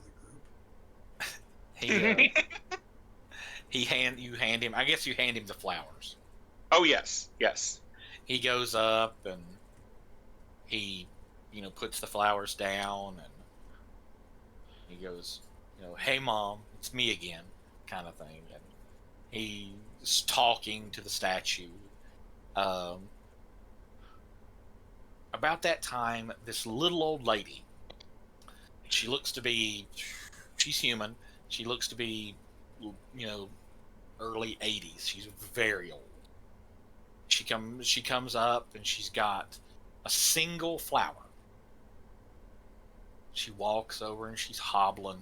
the group. you hand him. I guess you hand him the flowers. Oh yes. He goes up and he, puts the flowers down, and he goes, "Hey, Mom, it's me again," kind of thing. And he's talking to the statue. About that time, this little old lady, she's human. She looks to be, early 80s. She's very old. She comes up and she's got a single flower. She walks over and she's hobbling.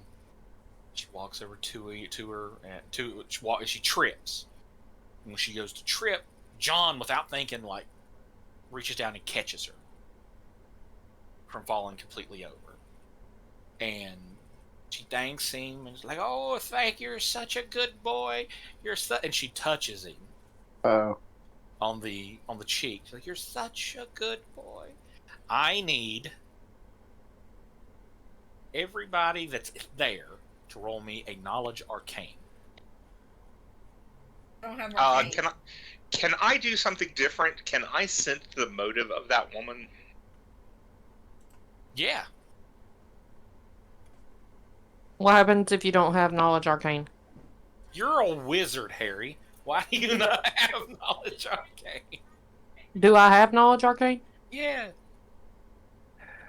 She walks over to her and she trips. And when she goes to trip, John, without thinking, reaches down and catches her from falling completely over. And she thanks him and is like, "Oh, thank you, you're such a good boy. And she touches him. Oh. On the cheek. She's like, "You're such a good boy. I need everybody that's there to roll me a knowledge arcane." I don't have arcane. Can I do something different? Can I sense the motive of that woman? Yeah. What happens if you don't have knowledge arcane? You're a wizard, Harry. Why do you not have knowledge arcane? Do I have knowledge arcane? Yeah.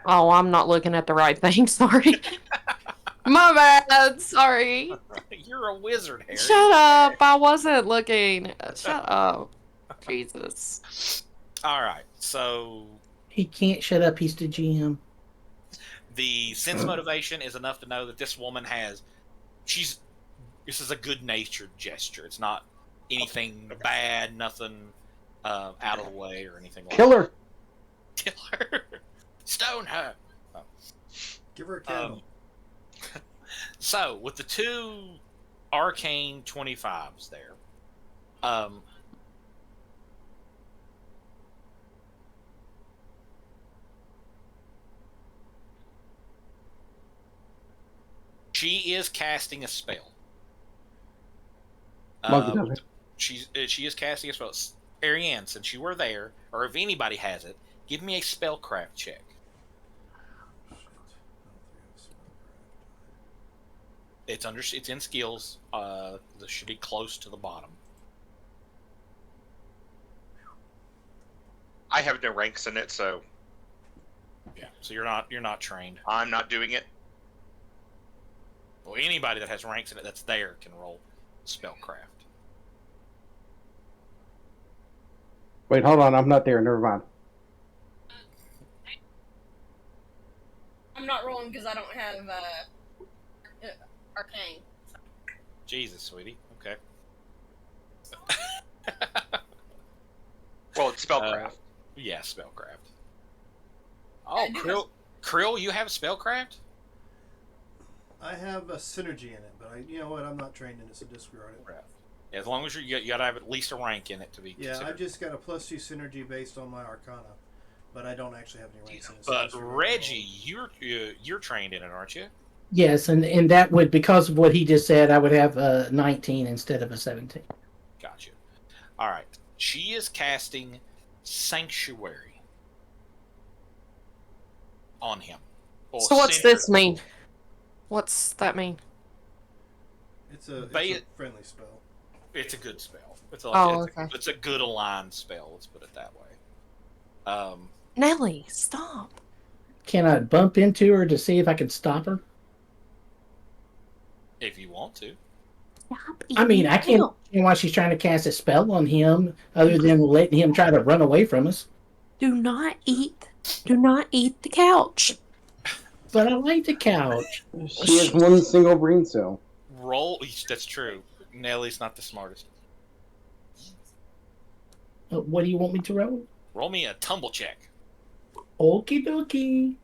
Oh, I'm not looking at the right thing. Sorry. My bad. Sorry. You're a wizard, Harry. Shut up. I wasn't looking. Shut up. Jesus. All right. So He can't shut up. He's the GM. the sense motivation is enough to know that this woman this is a good-natured gesture. It's not anything bad, nothing out of the way or anything like Kill her. that. Kill her. Stone her. Oh. Give her a candle. So, with the two arcane 25s there, she is casting a spell. Monkey does it. She is casting a spell. Ariane, since you were there, or if anybody has it, give me a spellcraft check. It's in skills. This should be close to the bottom. I have no ranks in it, so Yeah. So you're not trained. I'm not doing it. Well, anybody that has ranks in it that's there can roll spellcraft. Wait, hold on. I'm not there. Never mind. I'm not rolling because I don't have arcane. Jesus, sweetie. Okay. Well, it's spellcraft. Yeah, spellcraft. Oh, Krill, you have spellcraft? I have a synergy in it, but you know what? I'm not trained in it, so disregard it. Yeah, as long as you gotta have at least a rank in it to be considered. I've just got a +2 synergy based on my Arcana, but I don't actually have any ranks in it. But Reggie, you're trained in it, aren't you? Yes, and that would, because of what he just said, I would have a 19 instead of a 17. Gotcha. All right. She is casting Sanctuary on him. Well, So what's this mean? What's that mean? It's a Ba- friendly spell. It's a good spell. Okay. It's a good aligned spell. Let's put it that way. Nelly, stop. Can I bump into her to see if I can stop her? If you want to. Stop I mean, eating I can't milk. understand why she's trying to cast a spell on him other than letting him try to run away from us. Do not eat the couch. But I like the couch. She has one single brain cell. Roll. That's true. Nelly's not the smartest. What do you want me to roll? Roll me a tumble check. Okie dokie.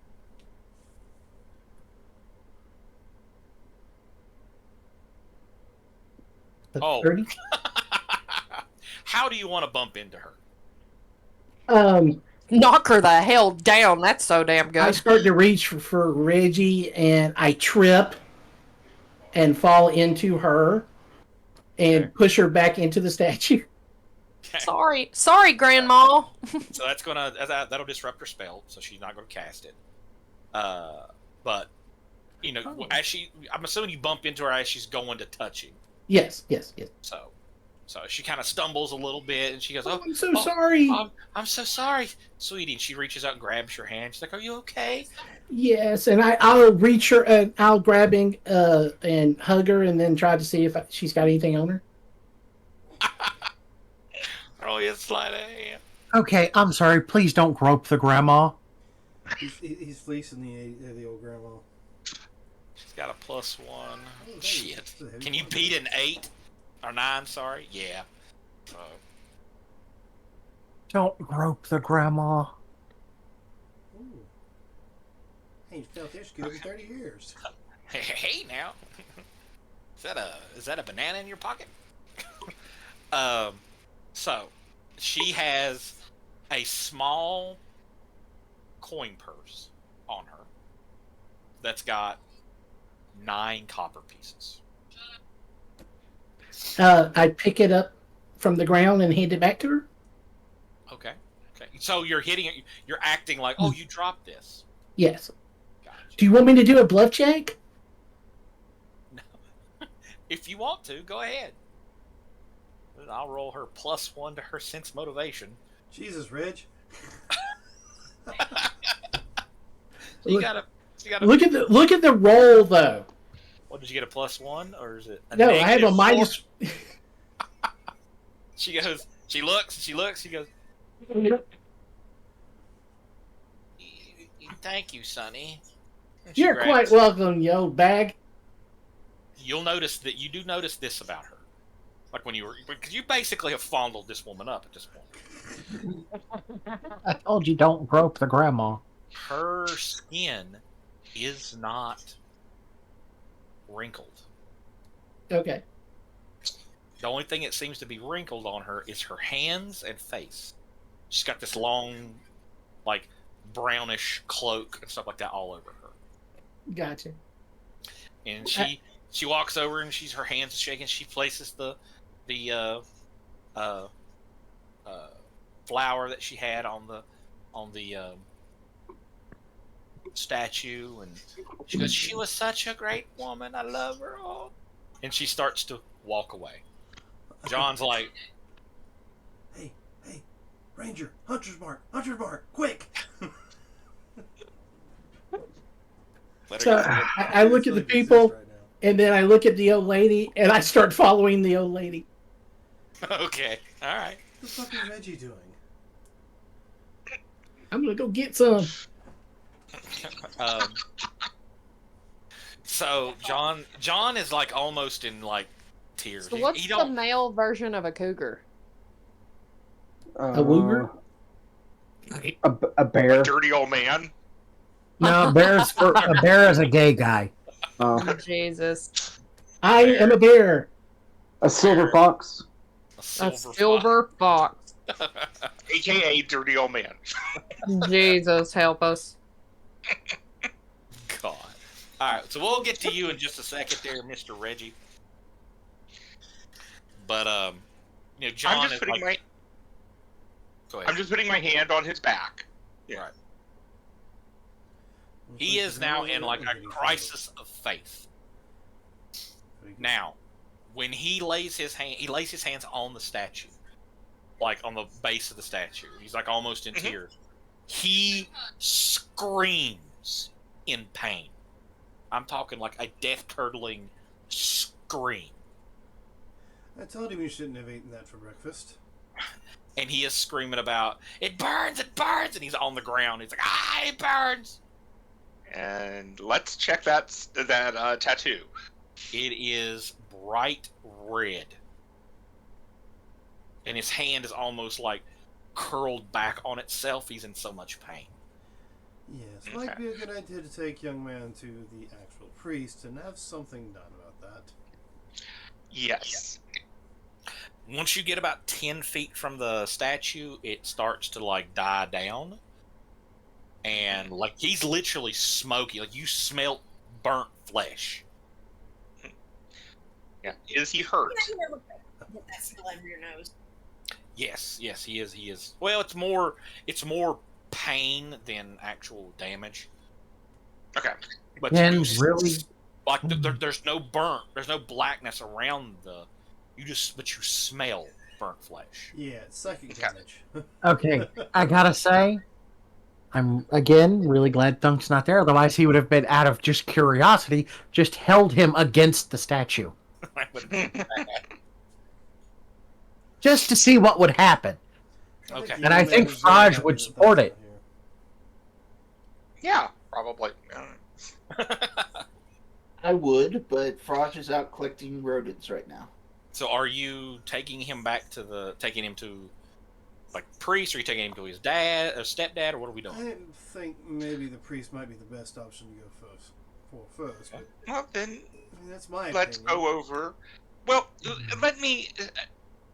Oh. 30? How do you want to bump into her? Knock her the hell down. That's so damn I good. start to reach for Reggie and I trip and fall into her and Okay. push her back into the statue. Sorry, Grandma. So that'll disrupt her spell, so she's not going to cast it. But I'm assuming you bump into her as she's going to touch you. Yes. So she kind of stumbles a little bit, and she goes, Oh, I'm so sorry. I'm so sorry, sweetie." And she reaches out and grabs your hand. She's like, "Are you okay?" Yes, and I'll reach her and I'll grab him and hug her and then try to see if she's got anything on her. Oh, you sleight of hand. Okay, I'm sorry. Please don't grope the grandma. He's fleecing the old grandma. She's got a +1. Oh, Shit. that's a heavy Can you one. beat an 8 or 9? Sorry. Yeah. So, Don't grope the grandma. Ooh. Ain't felt this good in 30 years. hey now. Is that a banana in your pocket? So she has a small coin purse on her that's got 9 copper pieces. I pick it up from the ground and hand it back to her. Okay. So you're hitting it. You're acting like, oh, you dropped this. Yes. Gotcha. Do you want me to do a bluff check? No. If you want to, go ahead. I'll roll her +1 to her sense motivation. Jesus, Reg. You gotta. Look at the roll though. What did you get, a +1 or is it? No, I have a -4? minus. She goes. She looks. She goes. Thank you, Sonny. And she You're grabs- quite welcome, you old bag. You'll notice that you do notice this about her, like when you were, because you basically have fondled this woman up at this point. I told you don't grope the grandma. Her skin is not wrinkled. Okay. The only thing that seems to be wrinkled on her is her hands and face. She's got this long, like, brownish cloak and stuff like that all over her. Gotcha. And she walks over and her hands are shaking. She places the flower that she had on the statue, and she goes, "She was such a great woman. I love her." Oh. And she starts to walk away. John's like, Hey, Ranger, Hunter's Mark, quick! let her So go. I look at the people Right now. and then I look at the old lady and I start following the old lady. Okay, all right. What the fuck is Reggie doing? I'm gonna go get some. So John is like almost in like tears. So He what's the don't. male version of a cougar? A wooger? A bear. Dirty old man. No, a bear is a gay guy. Jesus. I am a bear. A silver fox. A A silver silver fox. AKA dirty old man. Jesus, help us. God. All right, so we'll get to you in just a second, there, Mr. Reggie. But John I'm is just putting like, Go ahead. I'm just putting my hand on his back. Right. He is now in like a crisis of faith. Now, when he lays his hands on the statue, like on the base of the statue. He's like almost in tears. He screams in pain. I'm talking like a death-curdling scream. I told him you shouldn't have eaten that for breakfast. And he is screaming about, it burns, and he's on the ground. He's like, it burns. And let's check that tattoo. It is bright red. And his hand is almost like curled back on itself. He's in so much pain. Yes, might be a good idea to take young man to the actual priest and have something done about that. Yes. Once you get about 10 feet from the statue, it starts to like die down. And like he's literally smoky. Like you smell burnt flesh. Yeah. Is he hurt? Get that smell out of your nose. Yes, he is. Well, it's more pain than actual damage. Okay. But And you really, like there's no there's no blackness around but you smell burnt flesh. Yeah, it's psychic damage. okay, I gotta say, I'm again really glad Thunk's not there. Otherwise, he would have been, out of just curiosity, just held him against the statue just to see what would happen. Okay. And I think Fraj would support it. Yeah, probably. I would, but Frosh is out collecting rodents right now. So are you taking him to like priest, or are you taking him to his dad or stepdad, or what are we doing? I think maybe the priest might be the best option to go first. Okay. But, Well, then I mean, that's my let's opinion. go over. Well, let me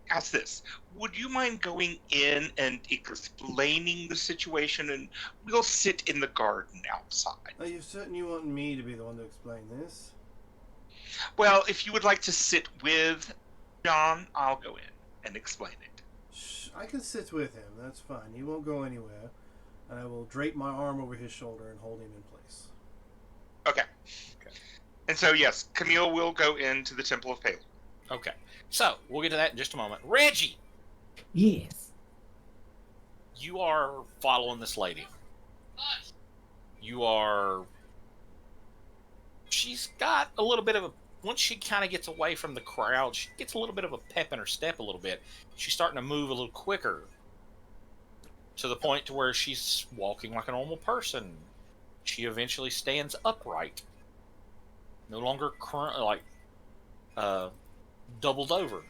ask this. Would you mind going in and explaining the situation, and we'll sit in the garden outside? Are you certain you want me to be the one to explain this? Well, if you would like to sit with John, I'll go in and explain it. I can sit with him. That's fine. He won't go anywhere. And I will drape my arm over his shoulder and hold him in place. Okay. And so, yes, Camille will go into the Temple of Palor. Okay. So we'll get to that in just a moment. Reggie, Yes. you are following this lady. She's got a little bit of a, once she kind of gets away from the crowd, she gets a little bit of a pep in her step a little bit. She's starting to move a little quicker to the point to where she's walking like a normal person. She eventually stands upright. No longer doubled over.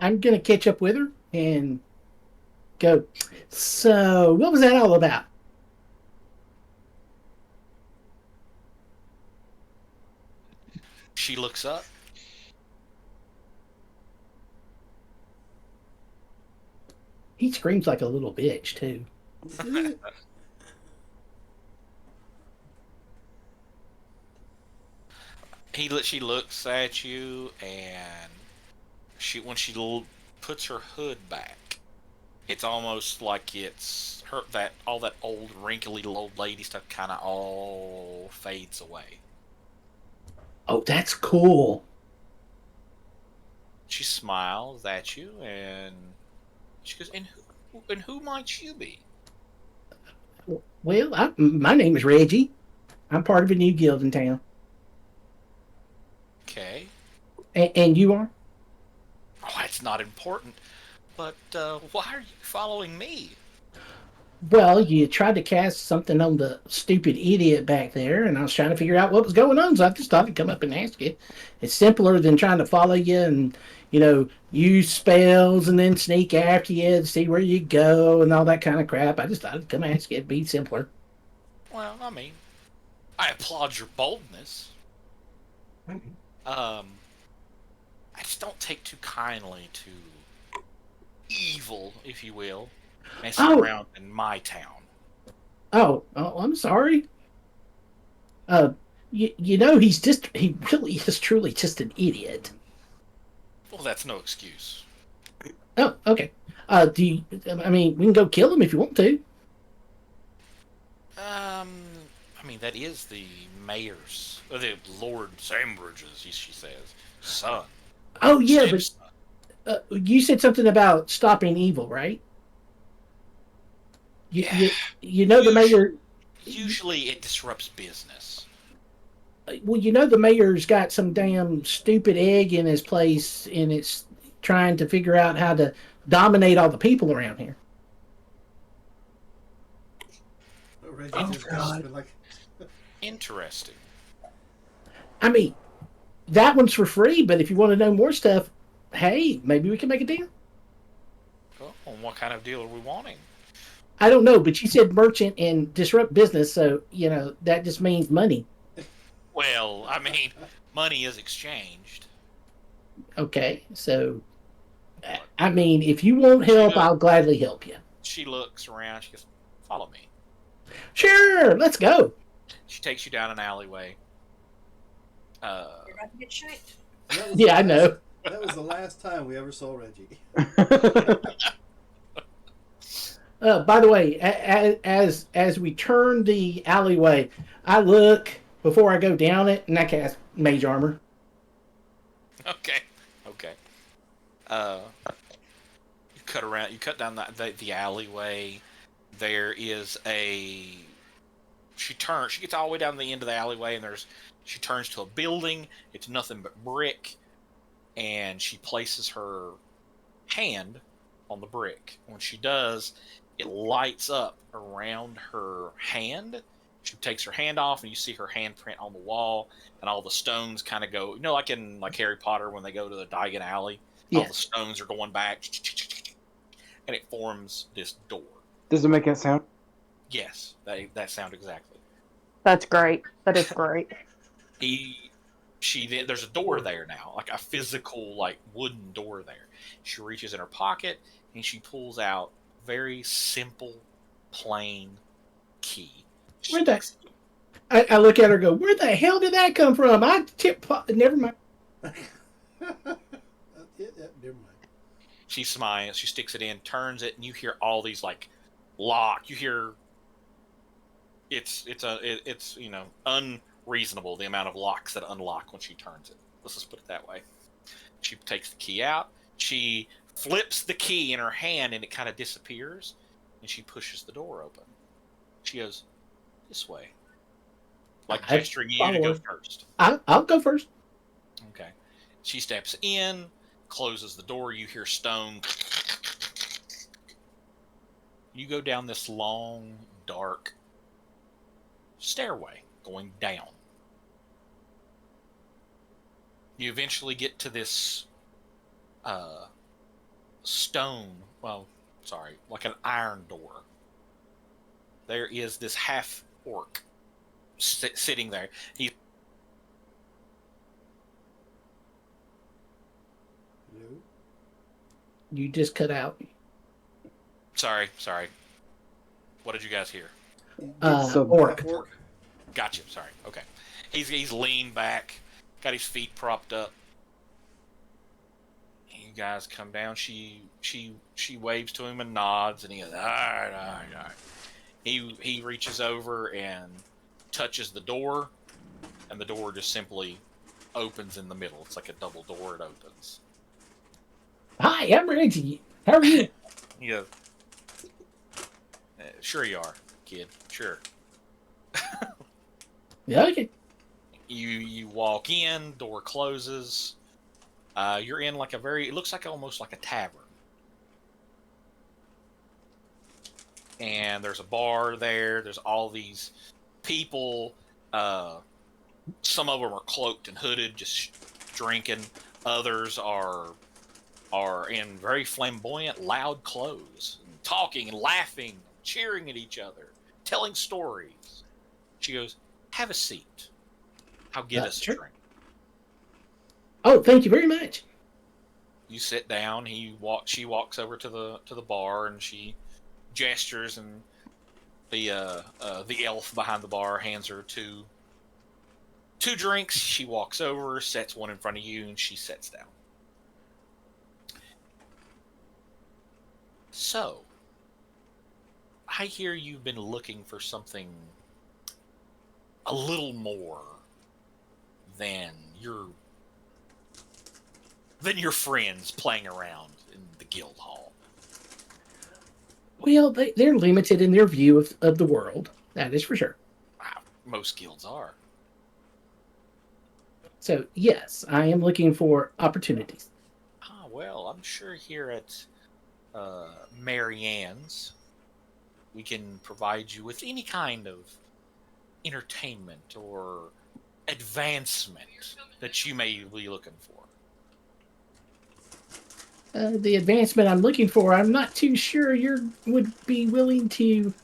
I'm going to catch up with her and go, so what was that all about? She looks up. He screams like a little bitch, too. She looks at you, and when she puts her hood back, it's almost like it's her, that all that old wrinkly old lady stuff kind of all fades away. Oh, that's cool. She smiles at you, and she goes, and who might you be? Well, my name is Reggie. I'm part of a new guild in town. Okay. And you are? Oh, that's not important. But why are you following me? Well, you tried to cast something on the stupid idiot back there, and I was trying to figure out what was going on, so I just thought I'd come up and ask you. It's simpler than trying to follow you and, use spells and then sneak after you and see where you go and all that kind of crap. I just thought I'd come ask you. It'd be simpler. Well, I mean, I applaud your boldness. I just don't take too kindly to evil, if you will, messing around in my town. Oh, I'm sorry. He really is truly just an idiot. Well, that's no excuse. Oh, okay. We can go kill him if you want to. I mean, that is the mayor's, or the Lord Sambridge's, she says, son. Oh yeah, but Stepson. you said something about stopping evil, right? You Yeah. you know the mayor. Usually it disrupts business. Well, you know the mayor's got some damn stupid egg in his place, and it's trying to figure out how to dominate all the people around here. Reggie Oh, just God. been like, Interesting. I mean, that one's for free, but if you want to know more stuff, hey, maybe we can make a deal. Well, and what kind of deal are we wanting? I don't know, but you said merchant and disrupt business, so that just means money. Well, I mean, money is exchanged. Okay, so I mean, if you won't help, I'll gladly help you. She looks around. She goes, "Follow me." Sure, let's go. She takes you down an alleyway. You're about to get shanked. that was Yeah, I the know. That was the last time we ever saw Reggie. By the way, as we turn the alleyway, I look before I go down it, and I cast Mage Armor. Okay. You cut around. You cut down the alleyway. There is a. She turns. She gets all the way down the end of the alleyway, and she turns to a building. It's nothing but brick, and she places her hand on the brick. When she does, it lights up around her hand. She takes her hand off, and you see her handprint on the wall, and all the stones kind of go. Like in Harry Potter when they go to the Diagon Alley, all the stones are going back, and it forms this door. Does it make that sound? Yes, that sound exactly. That's great. That is great. There's a door there now, like a physical, wooden door there. She reaches in her pocket and she pulls out very simple, plain key. I look at her and go, where the hell did that come from? Never mind. Never mind. She smiles, she sticks it in, turns it, and you hear all these lock. You hear it's unreasonable the amount of locks that unlock when she turns it. Let's just put it that way. She takes the key out. She flips the key in her hand, and it kind of disappears. And she pushes the door open. She goes this way, gesturing you to go first. I'll go first. Okay. She steps in, closes the door. You hear stone. You go down this long, dark stairway going down. You eventually get to this stone, like an iron door. There is this half orc sitting there. Hello? You just cut out. Sorry. What did you guys hear? Orc. Gotcha. Sorry. Okay. He's leaned back, got his feet propped up. You guys come down. She waves to him and nods, and he goes, all right. He reaches over and touches the door, and the door just simply opens in the middle. It's like a double door. It opens. Hi, I'm Reggie. How are you? You go, sure you are, kid. Sure. Yeah, okay. You walk in, door closes. You're in it looks like almost like a tavern. And there's a bar there. There's all these people. Some of them are cloaked and hooded, just drinking. Others are in very flamboyant, loud clothes, and talking and laughing, cheering at each other, telling stories. She goes, have a seat. I'll get us a drink. Oh, thank you very much. You sit down. She walks over to the bar, and she gestures, and the elf behind the bar hands her two drinks. She walks over, sets one in front of you, and she sits down. So, I hear you've been looking for something a little more than your friends playing around in the guild hall. Well, they're limited in their view of the world. That is for sure. Most guilds are. So, yes, I am looking for opportunities. Well, I'm sure here at Marianne's, we can provide you with any kind of entertainment or advancement that you may be looking for. The advancement I'm looking for, I'm not too sure you would be willing to,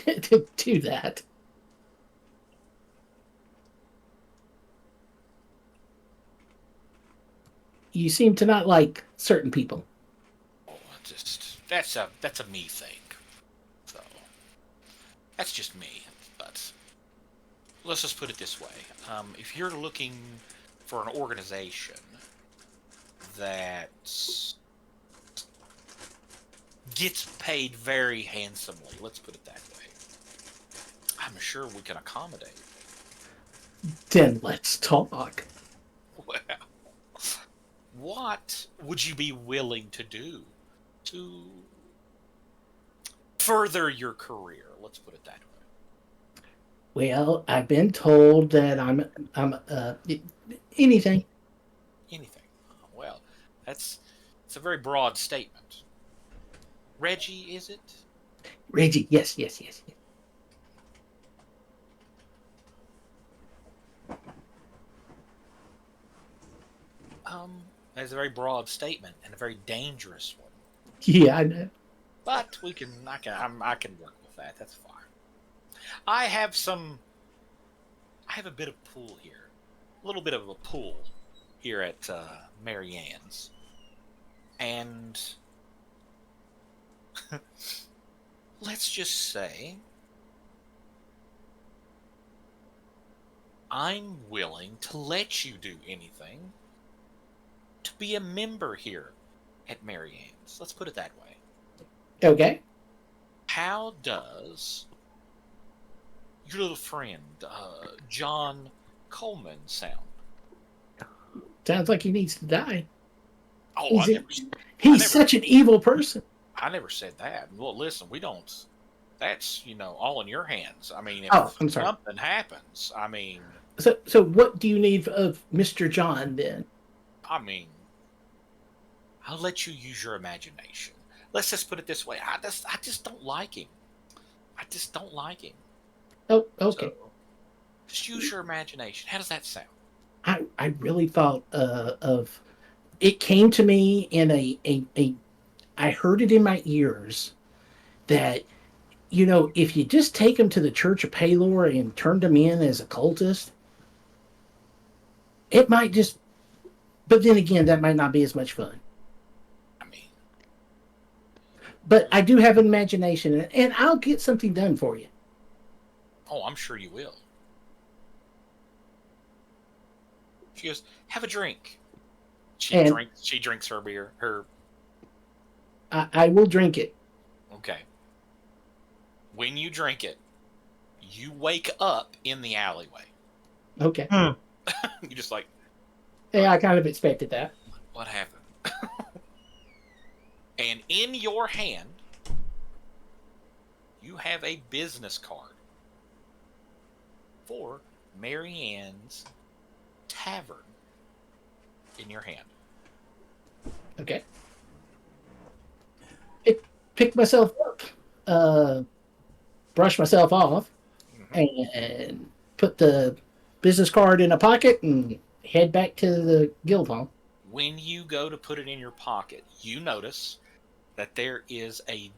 to do that. You seem to not like certain people. Oh, that's a me thing. So that's just me. But let's just put it this way: if you're looking for an organization that gets paid very handsomely, let's put it that way, I'm sure we can accommodate. Then let's talk. Well, what would you be willing to do to further your career? Let's put it that way. Well, I've been told that I'm anything. Anything. Well, it's a very broad statement. Reggie, is it? Reggie, yes. That's a very broad statement and a very dangerous one. Yeah, I know. But I can work with that. That's fine. I have a bit of pool here, a little bit of a pool here at Marianne's, and let's just say I'm willing to let you do anything to be a member here at Marianne's. Let's put it that way. Okay. How does your little friend, John Coleman, sound? Sounds like he needs to die. Oh, He's such an evil person. I never said that. Well, listen, we don't. That's all in your hands. I mean, if I'm sorry. something happens, I mean. So what do you need of Mr. John then? I mean, I'll let you use your imagination. Let's just put it this way. I just don't like him. I just don't like him. Oh, okay. So, just use your imagination. How does that sound? I really thought of it came to me in a I heard it in my ears that if you just take him to the Church of Palor and turned him in as a cultist, it might just. But then again, that might not be as much fun. I mean, but I do have an imagination, and I'll get something done for you. Oh, I'm sure you will. She goes, have a drink. She drinks her beer. I will drink it. Okay. When you drink it, you wake up in the alleyway. Okay. You're just like... Yeah, I kind of expected that. What happened? And in your hand, you have a business card for Marianne's Tavern in your hand. Okay. Pick myself up, brush myself off, and put the business card in a pocket and head back to the guild hall. When you go to put it in your pocket, you notice that there is a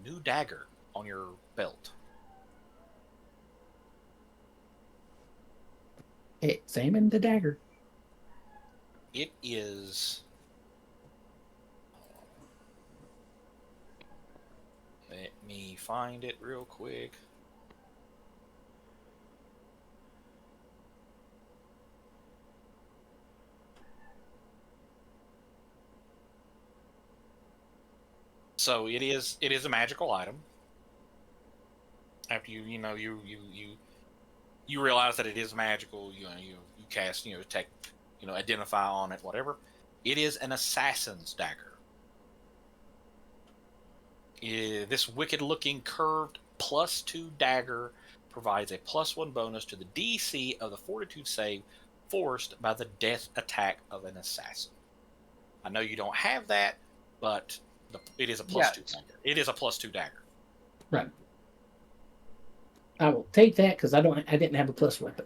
new dagger on your belt. Examine the dagger. It is... Let me find it real quick. So it is a magical item. After you you realize that it is magical. You cast, take, identify on it, whatever. It is an assassin's dagger. This wicked-looking curved +2 dagger provides a +1 bonus to the DC of the Fortitude save forced by the death attack of an assassin. I know you don't have that, but it is a +2 dagger. It is a +2 dagger. Right. I will take that because I didn't have a plus weapon.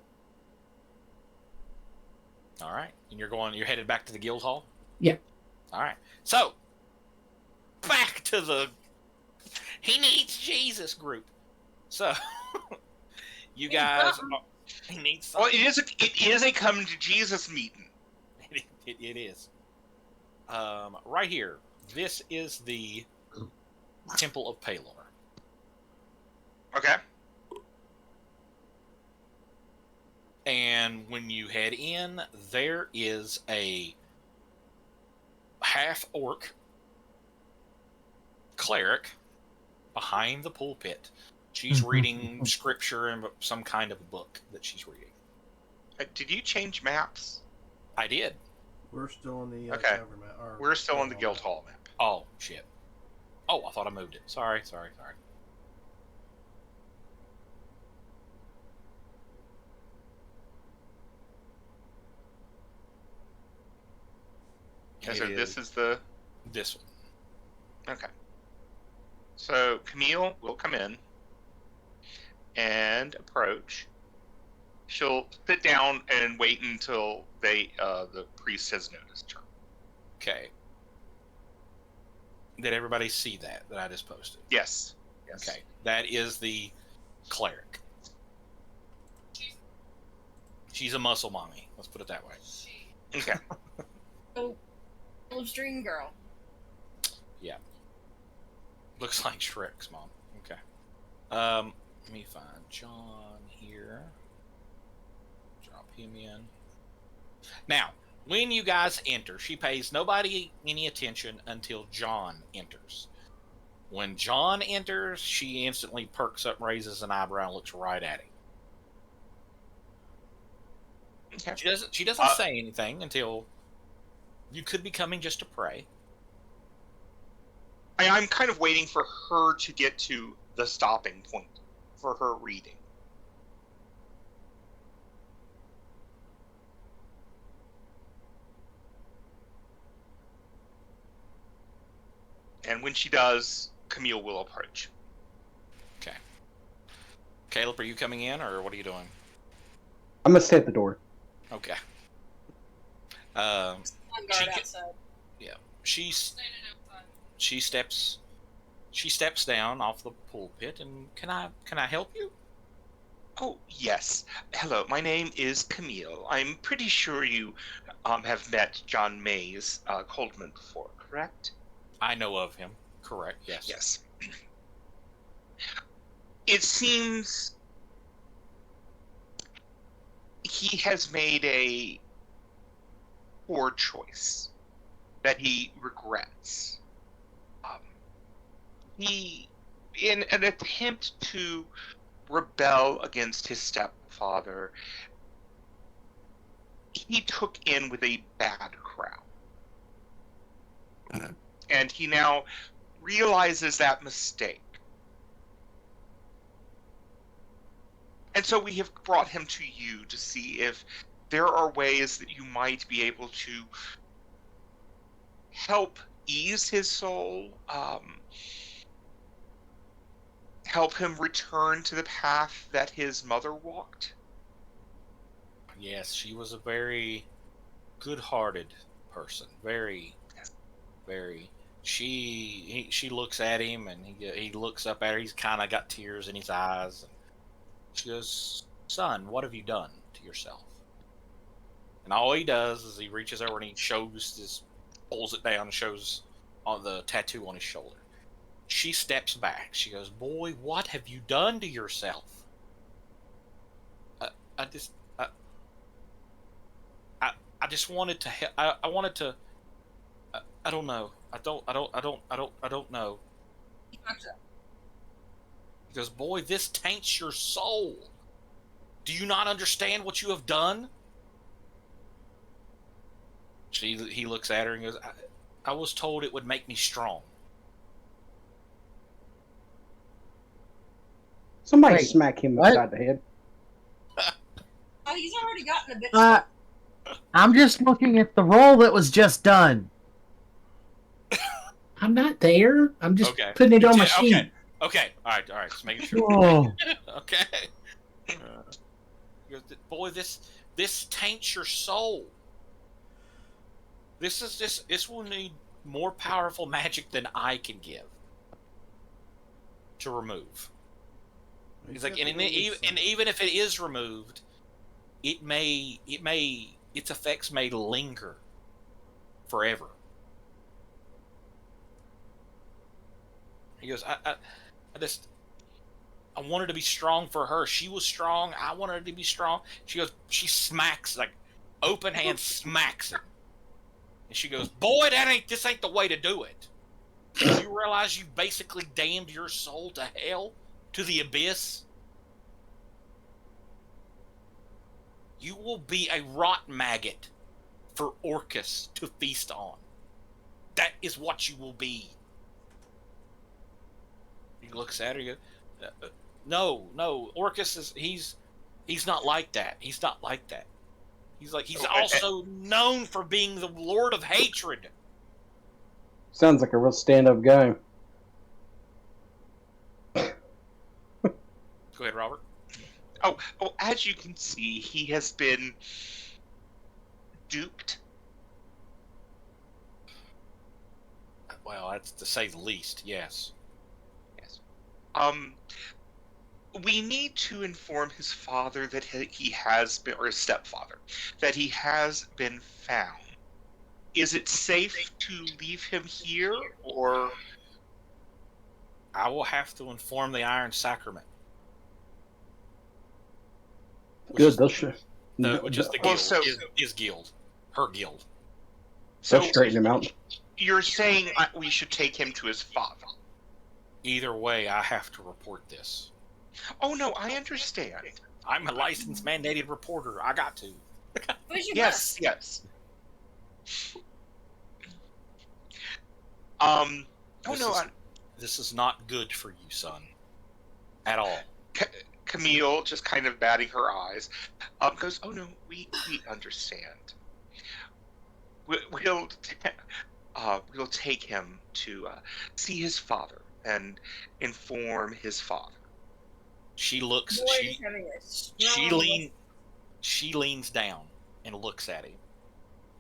All right, and you're headed back to the guild hall. Yeah. All right, so back to the he needs Jesus group. So you guys, he needs something. Well, it is a come to Jesus meeting. It is. Right here. This is the Temple of Palor. Okay. And when you head in, there is a half-orc cleric behind the pulpit. She's reading scripture and some kind of book that she's reading. Did you change maps? I did. We're still on the Okay. tavern map. We're still on the guild hall map. Oh, shit. Oh, I thought I moved it. Sorry. Okay, so this is this one. Okay. So Camille will come in and approach. She'll sit down and wait until the priest has noticed her. Okay. Did everybody see that I just posted? Yes. Okay. That is the cleric. She's a muscle mommy. Let's put it that way. Okay. Oh, dream girl. Yeah. Looks like Shrek's mom. Okay. Let me find John here. Drop him in. Now, when you guys enter, she pays nobody any attention until John enters. When John enters, she instantly perks up, raises an eyebrow, and looks right at him. Okay. She doesn't say anything until you could be coming just to pray. I'm kind of waiting for her to get to the stopping point for her reading. And when she does, Camille will approach. Okay. Caleb, are you coming in, or what are you doing? I'm gonna stay at the door. Okay. On guard outside. Yeah. She steps down off the pulpit, and can I help you? Oh, yes. Hello, my name is Camille. I'm pretty sure you have met John Mays Coldman before, correct? I know of him. Correct, yes. Yes. It seems he has made a poor choice that he regrets. He, in an attempt to rebel against his stepfather, he took in with a bad crowd. And he now realizes that mistake. And so we have brought him to you to see if there are ways that you might be able to help ease his soul, help him return to the path that his mother walked. Yes, she was a very good-hearted person. Very, very. She looks at him, and he looks up at her. He's kind of got tears in his eyes. She goes, "Son, what have you done to yourself?" And all he does is he reaches over and he pulls it down and shows on the tattoo on his shoulder. She steps back. She goes, "Boy, what have you done to yourself?" I just wanted to help. I wanted to. I don't know. I don't know. He goes, "Boy, this taints your soul." Do you not understand what you have done? He looks at her and goes, I was told it would make me strong. Somebody Wait, smack him what? upside the head. Oh, he's already gotten a bit. I'm just looking at the roll that was just done. I'm not there. I'm just Okay. putting it on my Okay. sheet. Okay. All right. Just making sure. Whoa. Okay. He goes, boy, this taints your soul. This will need more powerful magic than I can give to remove. He's like, and even if it is removed, its effects may linger forever. He goes, I wanted to be strong for her. She was strong. I wanted her to be strong. She goes, she smacks, like, open hand smacks him. And she goes, boy, this ain't the way to do it. Do you realize you basically damned your soul to hell, to the abyss? You will be a rot maggot for Orcus to feast on. That is what you will be. He looks at her. He goes, no. Orcus he's not like that. He's not like that. He's also known for being the Lord of Hatred. Sounds like a real stand-up guy. Go ahead, Robert. Oh, as you can see, he has been duped. Well, that's to say the least, yes. Yes. We need to inform his father that he has been, or his stepfather, that he has been found. Is it safe to leave him here, or? I will have to inform the Iron Sacrament. Good, they'll show. Which is the guild, his guild, her guild. So straighten him out. You're saying we should take him to his father? Either way, I have to report this. Oh no, I understand. I'm a licensed mandated reporter. I got to. Yes. This is not good for you, son. At all. Camille, just kind of batting her eyes, goes, "Oh no, we understand. We'll take him to see his father and inform his father." She looks. She leans down and looks at him.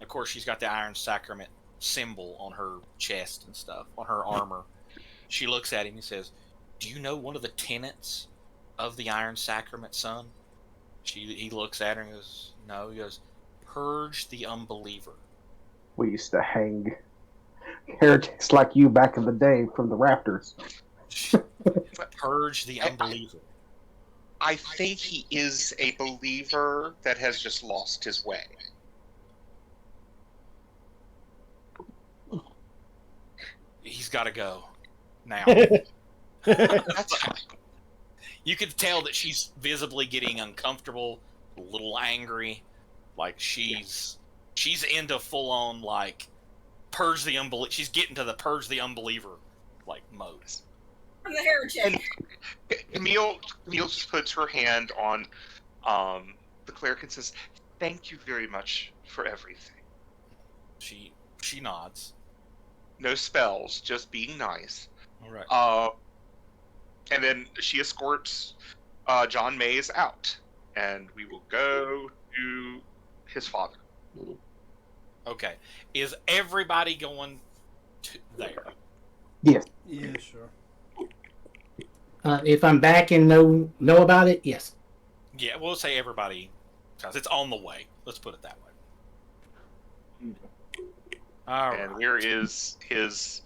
Of course, she's got the Iron Sacrament symbol on her chest and stuff, on her armor. She looks at him and says, "Do you know one of the tenets of the Iron Sacrament, son?" He looks at her and goes, "No." He goes, "Purge the unbeliever." We used to hang heretics like you back in the day from the rafters. Purge the unbeliever. I think he is a believer that has just lost his way. He's got to go now. That's fine. You could tell that she's visibly getting uncomfortable, a little angry, like she's into full on like purge the unbeliever. She's getting to the purge the unbeliever like mode. From the heretic. Camille just puts her hand on the cleric and says, "Thank you very much for everything." She nods. No spells, just being nice. All right. And then she escorts John Mays out, and we will go to his father. Okay. Is everybody going there? Yes. Yeah, sure. If I'm back and know about it, yes. Yeah, we'll say everybody, because it's on the way. Let's put it that way. All right. And where is his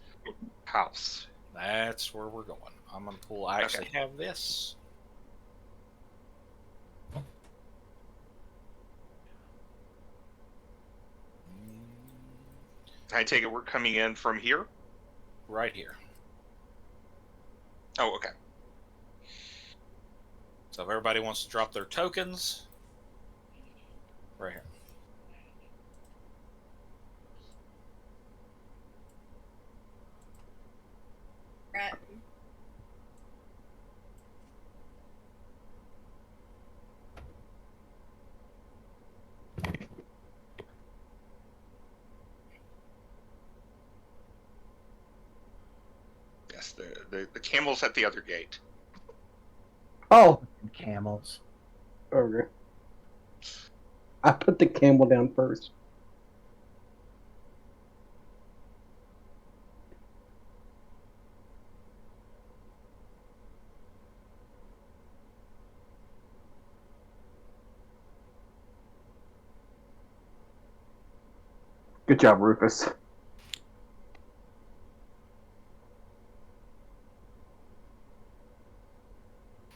house? That's where we're going. I'm going to pull. I actually have this. I take it we're coming in from here? Right here. Oh, okay. So if everybody wants to drop their tokens, right here. Right. Yes, the camel's at the other gate. Oh, camels. Okay. I put the camel down first. Good job, Rufus. I'm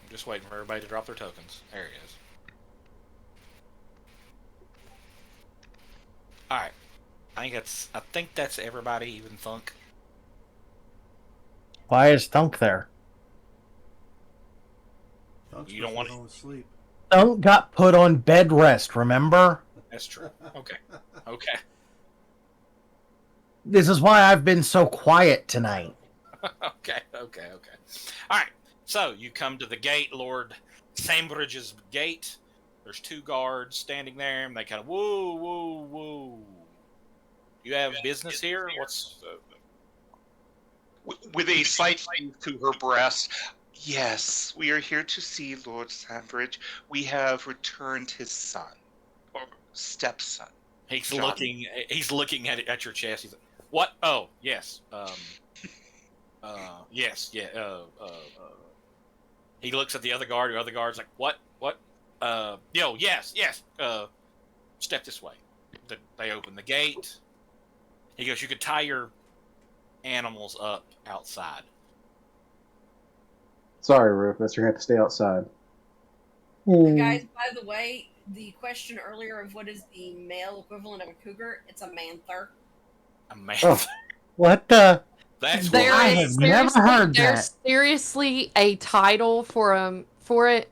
just waiting for everybody to drop their tokens. There it is. All right. I think that's everybody, even Thunk. Why is Thunk there? Dunk's You don't supposed to want go to sleep. Thunk got put on bed rest, remember? That's true. Okay. Okay. This is why I've been so quiet tonight. Okay. All right. So you come to the gate, Lord Sambridge's gate. There's 2 guards standing there, and they kind of whoa. You have business here? What's With a slight heave to her breast. Yes, we are here to see Lord Sandbridge. We have returned his son, or stepson. he's John. looking at your chest. He's like, what? Oh, yes. Yes, yeah. He looks at the other guard. The other guard's like, what? Yes. Step this way. They open the gate. He goes, you could tie your animals up outside. Sorry, Rufus. You're going to have to stay outside. Guys, by the way, the question earlier of what is the male equivalent of a cougar, it's a manther. A man. Oh. What the? That's There I is have never seriously- heard There's that. seriously a title for it.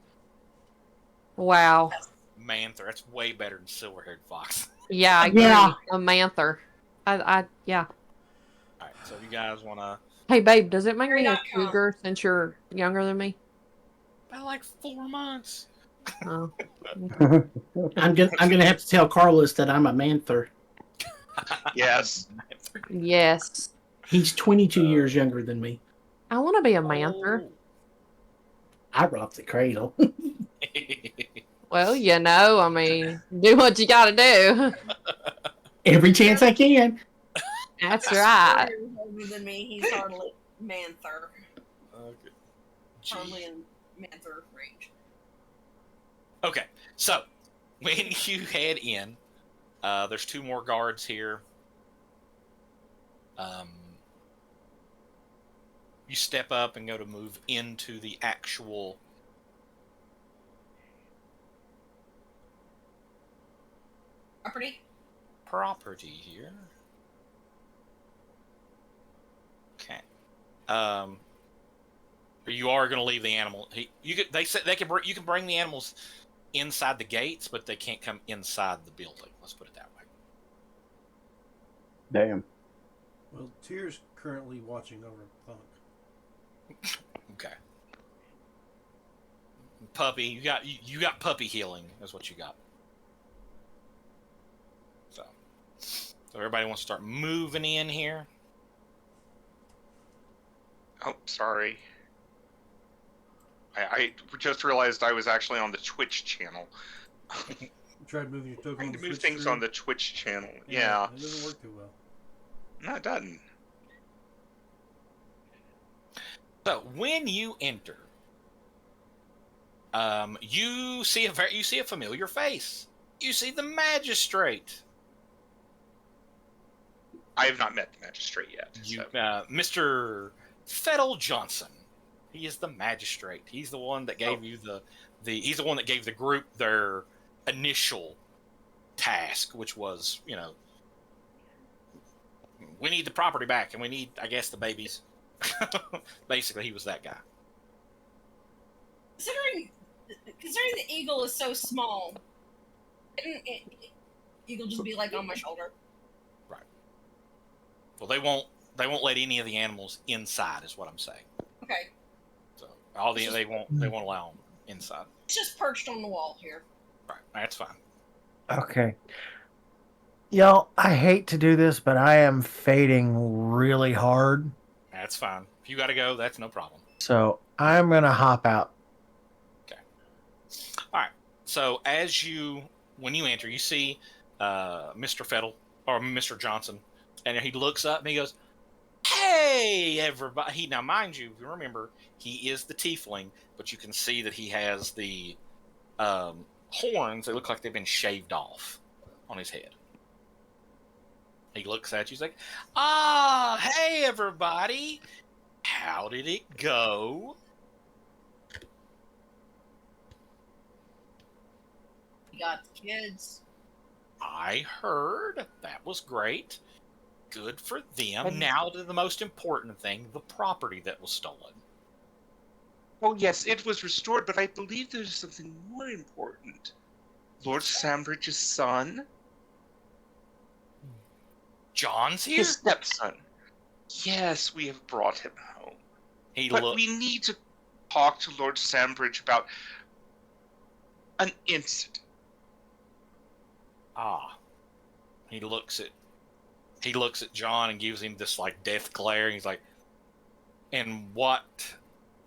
Wow. Manther. That's way better than silver-haired fox. Yeah, I agree. Yeah. A manther. Yeah. All right, so if you guys want to... Hey, babe, does it make me a Very.com. cougar since you're younger than me? By like 4 months. Oh. I'm gonna have to tell Carlos that I'm a manther. Yes. Yes. He's 22 years younger than me. I want to be a manther. I rock the cradle. Well, I mean, do what you gotta do. Every chance I can. That's right. 4 years older than me, he's hardly manther. Okay. Hardly in manther range. Okay, so when you head in, there's 2 more guards here. You step up and go to move into the actual property here. Okay. You are going to leave the animal. They said you can bring the animals inside the gates, but they can't come inside the building. Let's put it that way. Damn. Well, Tyr's currently watching over Thunk. Okay. Puppy, you got puppy healing is what you got. So everybody wants to start moving in here. Oh, sorry. I just realized I was actually on the Twitch channel. You tried moving your token Trying on to the move Switch things screen? on the Twitch channel. Yeah. It doesn't work too well. No, it doesn't. So when you enter, you see a familiar face. You see the magistrate. I have not met the magistrate yet. Mr. Fettle Johnson. He is the magistrate. He's the one that gave you he's the one that gave the group their initial task, which was, we need the property back, and we need, I guess, the babies. Basically, he was that guy. Considering Considering the eagle is so small, eagle just be like on my shoulder. Right. Well, they won't let any of the animals inside, is what I'm saying. Okay. So they won't allow them inside. It's just perched on the wall here. Right. That's fine. Okay. Y'all, I hate to do this, but I am fading really hard. That's fine. If you got to go, that's no problem. So I'm going to hop out. Okay. All right. So when you enter, you see Mr. Fettle or Mr. Johnson, and he looks up and he goes, "Hey, everybody!" Now, mind you, if you remember, he is the tiefling, but you can see that he has the horns. They look like they've been shaved off on his head. He looks at you. He's like, hey, everybody. How did it go? We got the kids. I heard. That was great. Good for them. Now to the most important thing, the property that was stolen. Oh, yes, it was restored, but I believe there's something more important. Lord Sambridge's son? John's here? His stepson. Yes, we have brought him home. But we need to talk to Lord Sambridge about an incident. He looks at John and gives him this like death glare, and he's like, "And what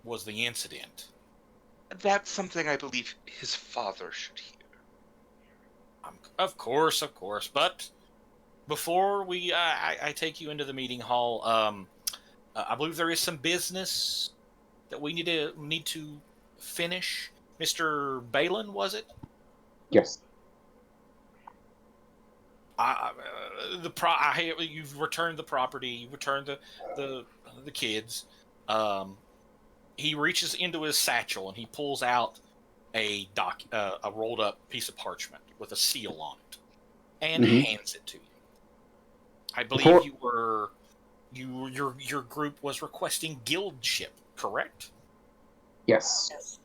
was the incident?" That's something I believe his father should hear. Of course. But before I take you into the meeting hall, I believe there is some business that we need to finish. Mr. Balin, was it? Yes. You've returned the property. You returned the kids. He reaches into his satchel and he pulls out a rolled up piece of parchment with a seal on it, and hands it to you. I believe your group was requesting guildship, correct? Yes.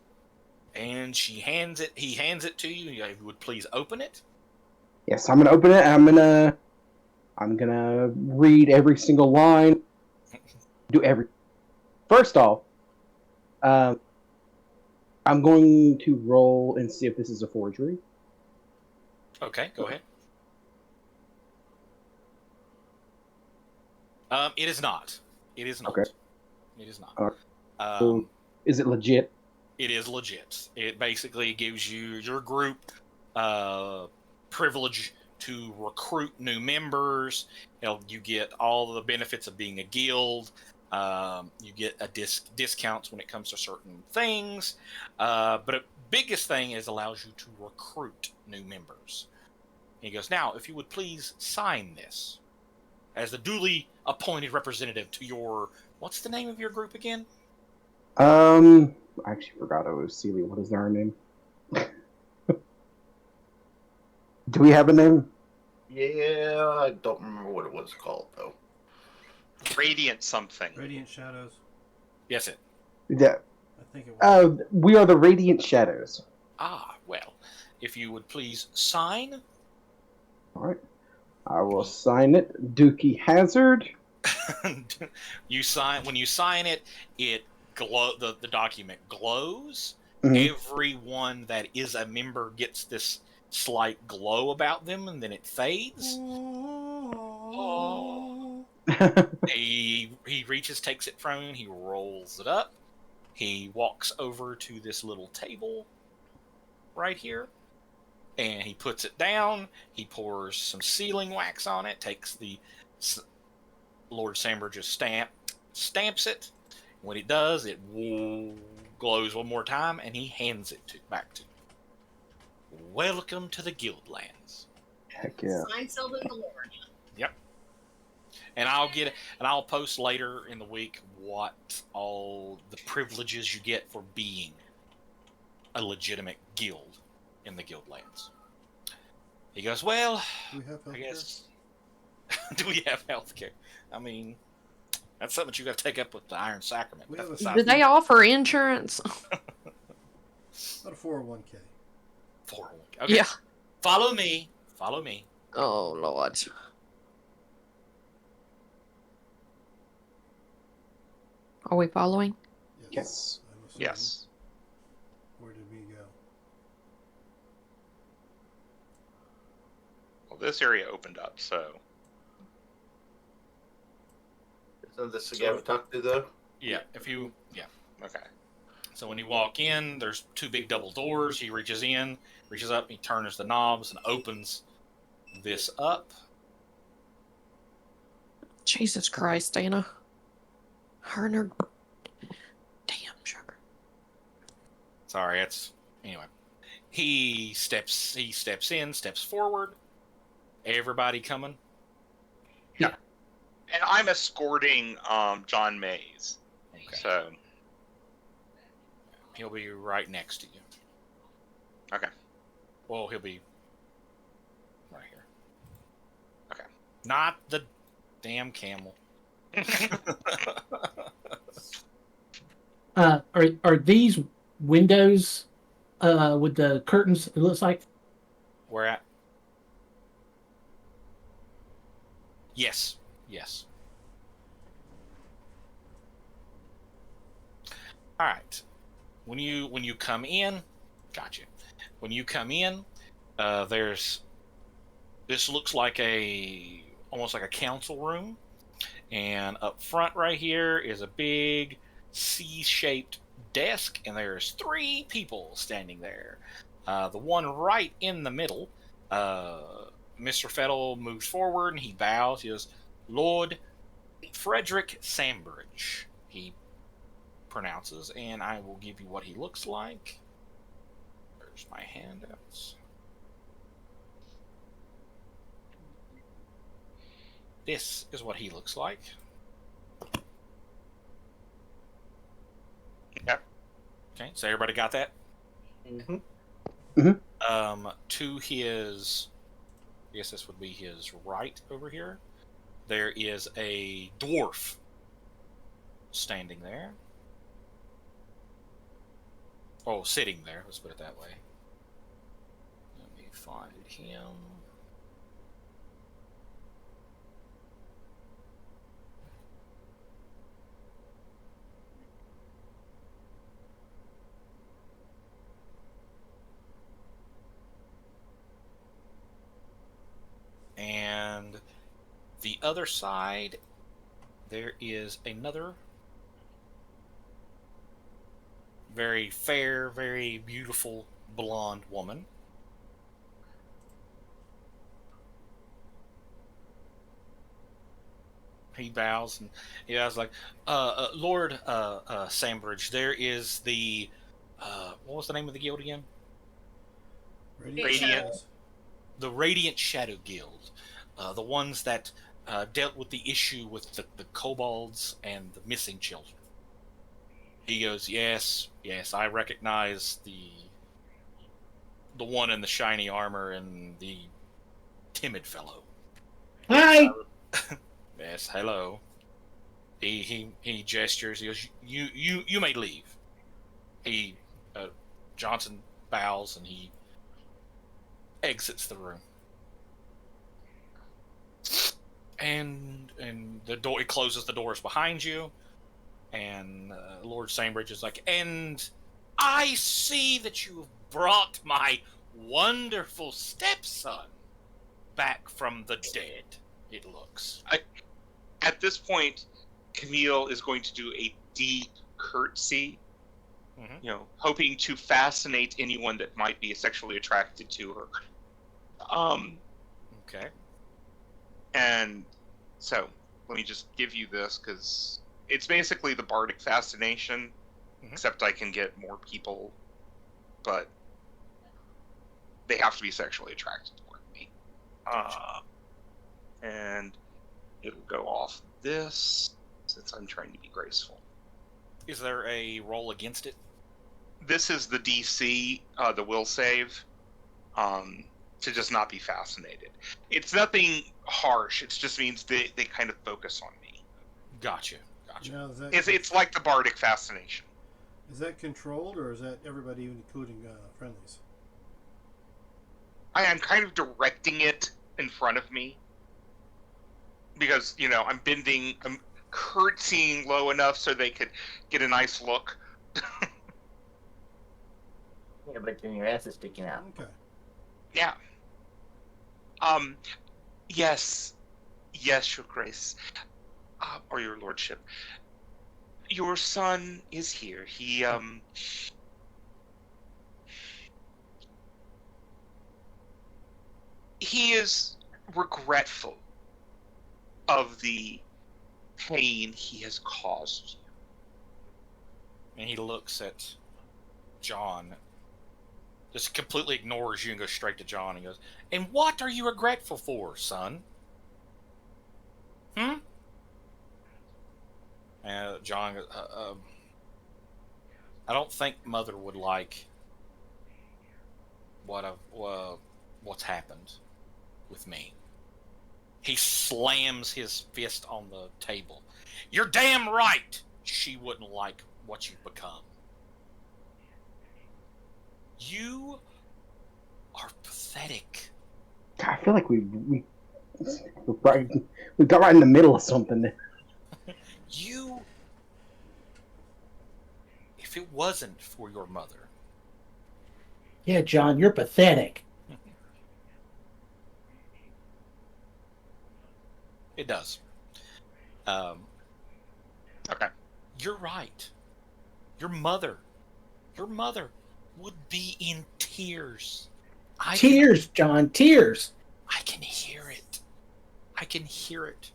And he hands it to you. If you would please open it. Yes, I'm gonna open it. And I'm gonna read every single line. First off, I'm going to roll and see if this is a forgery. Okay, go ahead. It is not. It is not. Okay. It is not. Is it legit? It is legit. It basically gives you your group privilege to recruit new members. You get all the benefits of being a guild. You get discounts when it comes to certain things. But the biggest thing is allows you to recruit new members. And he goes, "Now, if you would please sign this as the duly appointed representative to your..." What's the name of your group again? I actually forgot it was Celia. What is their name? Do we have a name? Yeah, I don't remember what it was called, though. Radiant something. Radiant Shadows. Yes, it. Yeah. I think it was. We are the Radiant Shadows. Well, if you would please sign. All right. I will sign it. Dookie Hazard. You sign. When you sign it, it the document glows. Mm-hmm. Everyone that is a member gets this slight glow about them, and then it fades. He reaches, takes it from him, he rolls it up, he walks over to this little table right here, and he puts it down, he pours some sealing wax on it, takes the Lord Sambridge's stamp, stamps it. When it does, it glows one more time, and he hands it back to you. "Welcome to the Guildlands." Heck yeah. Signed, sealed, and delivered. Yep. And I'll post later in the week what all the privileges you get for being a legitimate guild in the Guildlands. He goes, "Well, Do we have healthcare? I guess." Do we have healthcare? I mean, that's something that you got to take up with the Iron Sacrament. We have That's a beside Do they offer insurance? About a 401k. 401. Okay. Yeah. Follow me. Follow me. Oh Lord. Are we following? Yes. I'm assuming. Yes. Where did we go? Well, this area opened up, so Isn't this the guy we talked to, though? Yeah. okay. So when you walk in, there's two big double doors. He reaches in, reaches up, he turns the knobs and opens this up. Jesus Christ, Dana. Her and her damn sugar. Sorry, anyway. He steps in, steps forward. Everybody coming. And I'm escorting John Mays. Okay. So He'll be right next to you. okay. Well, he'll be right here. Okay. Not the damn camel. Are these windows with the curtains? It looks like. Where at? Yes. All right. When you come in, gotcha. When you come in, this looks like almost like a council room, and up front right here is a big C-shaped desk, and there's 3 people standing there. The one right in the middle, Mr. Fettle moves forward and he bows. He goes, "Lord Frederick Sambridge," he pronounces, and I will give you what he looks like. There's my handouts. This is what he looks like. Yep. Okay, so everybody got that? Mm-hmm. To his, I guess this would be his right over here, there is a dwarf standing there. Oh, sitting there, let's put it that way. Let me find him. And the other side, there is another very fair, very beautiful blonde woman. He bows and he bows like, Lord Sambridge, there is the, what was the name of the guild again? Radiant. The Radiant Shadow Guild. The ones that dealt with the issue with the kobolds and the missing children. He goes, yes, I recognize the one in the shiny armor and the timid fellow. Hi. Yes, hello. He gestures. He goes, you may leave. He Johnson bows and he exits the room. And the door, it closes the doors behind you. And Lord Sambridge is like, and I see that you have brought my wonderful stepson back from the dead, it looks. At this point, Camille is going to do a deep curtsy, hoping to fascinate anyone that might be sexually attracted to her. Okay. And so, let me just give you this, because it's basically the bardic fascination, except I can get more people, but they have to be sexually attracted toward me. And it'll go off this, since I'm trying to be graceful. Is there a roll against it? This is the DC, the will save, to just not be fascinated. It's nothing harsh, it just means they kind of focus on me. Gotcha. Now, is that, It's like the bardic fascination. Is that controlled, or is that everybody, including friendlies? I am kind of directing it in front of me because I'm bending, I'm curtsying low enough so they could get a nice look. Yeah, but then your ass is sticking out. Okay. Yeah. Yes, yes, Your Grace, or Your Lordship. Your son is here. He is regretful of the pain he has caused you. And he looks at John, just completely ignores you and goes straight to John and goes, "And what are you regretful for, son? Hmm?" And John goes, "I don't think Mother would like what's happened with me." He slams his fist on the table. "You're damn right she wouldn't like what you've become. You are pathetic." God, I feel like we got right in the middle of something there. You, if it wasn't for your mother. Yeah, John, you're pathetic. It does. Okay. You're right. Your mother would be in tears. Tears, John, tears. I can hear it. I can hear it.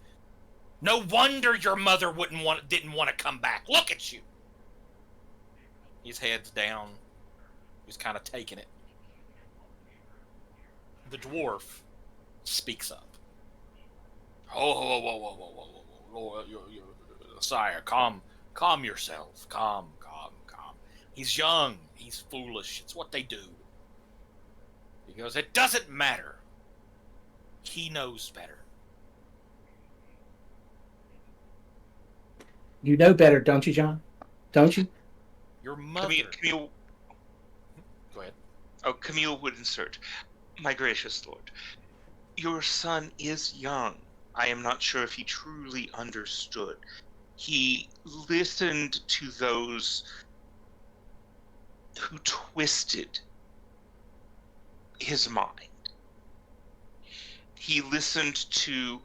No wonder your mother didn't want to come back. Look at you. His head's down. He's kind of taking it. The dwarf speaks up. Oh, sire, calm yourself. Calm. He's young. He's foolish. It's what they do. He goes, "It doesn't matter. He knows better." You know better, don't you, John? Don't you? Your mother. Camille. Go ahead. Oh, Camille would insert. My gracious lord, your son is young. I am not sure if he truly understood. He listened to those who twisted his mind. He listened to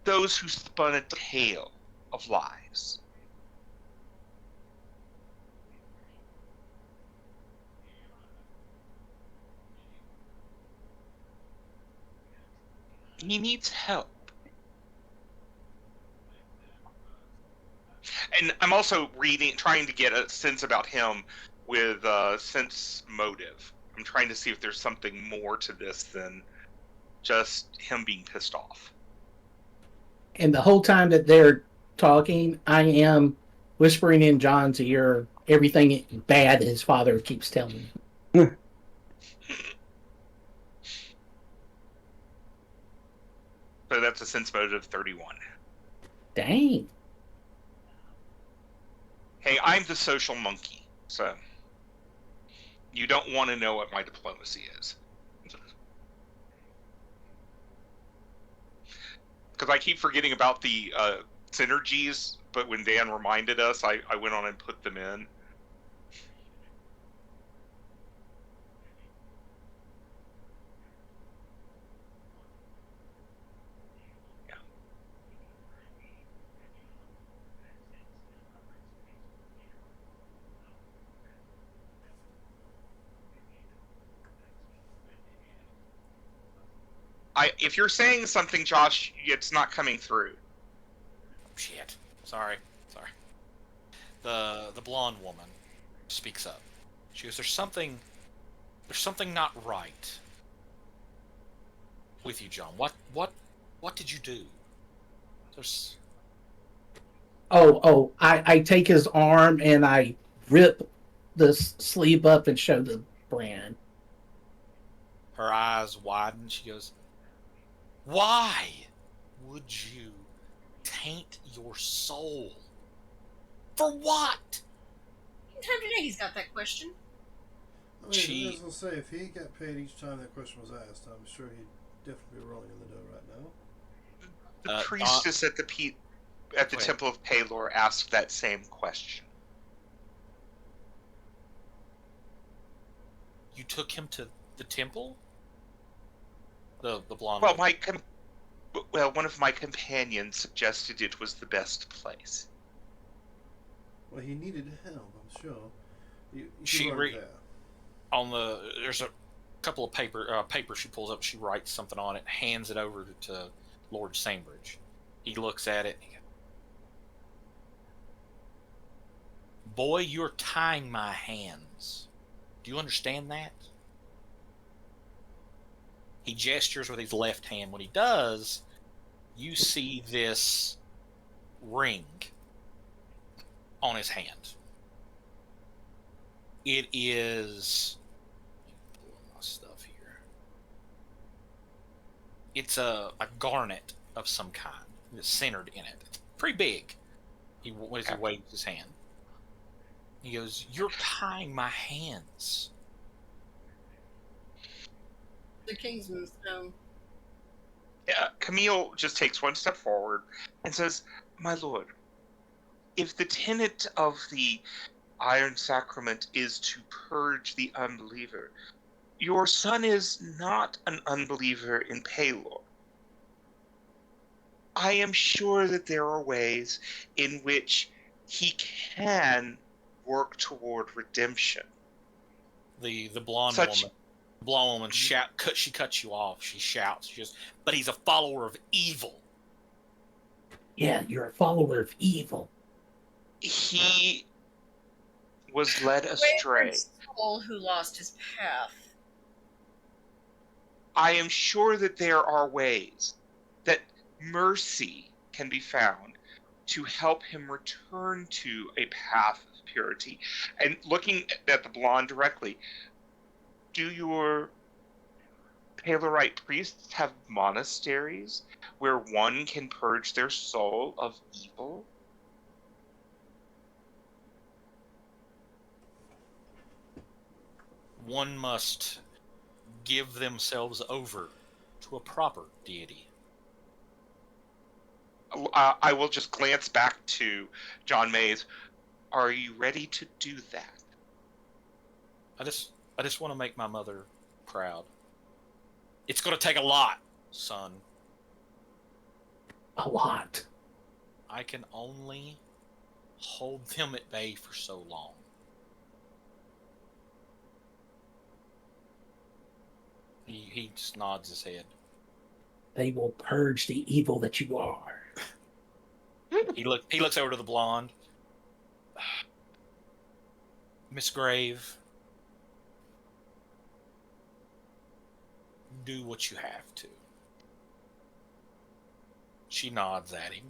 those who spun a tale of lies. He needs help. And I'm also trying to get a sense about him with sense motive. I'm trying to see if there's something more to this than just him being pissed off. And the whole time that they're talking, I am whispering in John's ear everything bad his father keeps telling him. So that's a sense motive 31. Dang. Hey, I'm the social monkey, so you don't want to know what my diplomacy is. Because I keep forgetting about the synergies, but when Dan reminded us, I went on and put them in. If you're saying something, Josh, it's not coming through. Shit. Sorry. The blonde woman speaks up. She goes, there's something not right with you, John. What did you do? There's I take his arm and I rip the sleeve up and show the brand. Her eyes widen. She goes, "Why would you taint your soul? For what? Time today he's got that question. I mean, I was gonna say, if he got paid each time that question was asked, I'm sure he'd definitely be rolling in the dough right now. The priestess at the Temple of Palor asked that same question. You took him to the temple? The blonde. Well, one of my companions suggested it was the best place. Well, he needed help, I'm sure. There's a couple of paper she pulls up. She writes something on it, hands it over to Lord Sambridge. He looks at it. And he goes, "Boy, you're tying my hands. Do you understand that?" He gestures with his left hand. When he does, you see this ring on his hand. It is... Let me pull up my stuff here. It's a garnet of some kind. It's centered in it. It's pretty big. He waves his hand. He goes, "You're tying my hands." The Kingsman stone. Yeah, Camille just takes one step forward and says, "My lord, if the tenet of the Iron Sacrament is to purge the unbeliever, your son is not an unbeliever in Palor. I am sure that there are ways in which he can work toward redemption." The blonde woman she cuts you off. She shouts, she goes, "But he's a follower of evil." Yeah, you're a follower of evil. He was led astray. Soul who lost his path. I am sure that there are ways that mercy can be found to help him return to a path of purity. And looking at the blonde directly, do your Palorite priests have monasteries where one can purge their soul of evil? One must give themselves over to a proper deity. I will just glance back to John Mays. Are you ready to do that? I just want to make my mother proud. It's going to take a lot, son. A lot. I can only hold them at bay for so long. He just nods his head. They will purge the evil that you are. He looks over to the blonde. Miss Grave, do what you have to. She nods at him.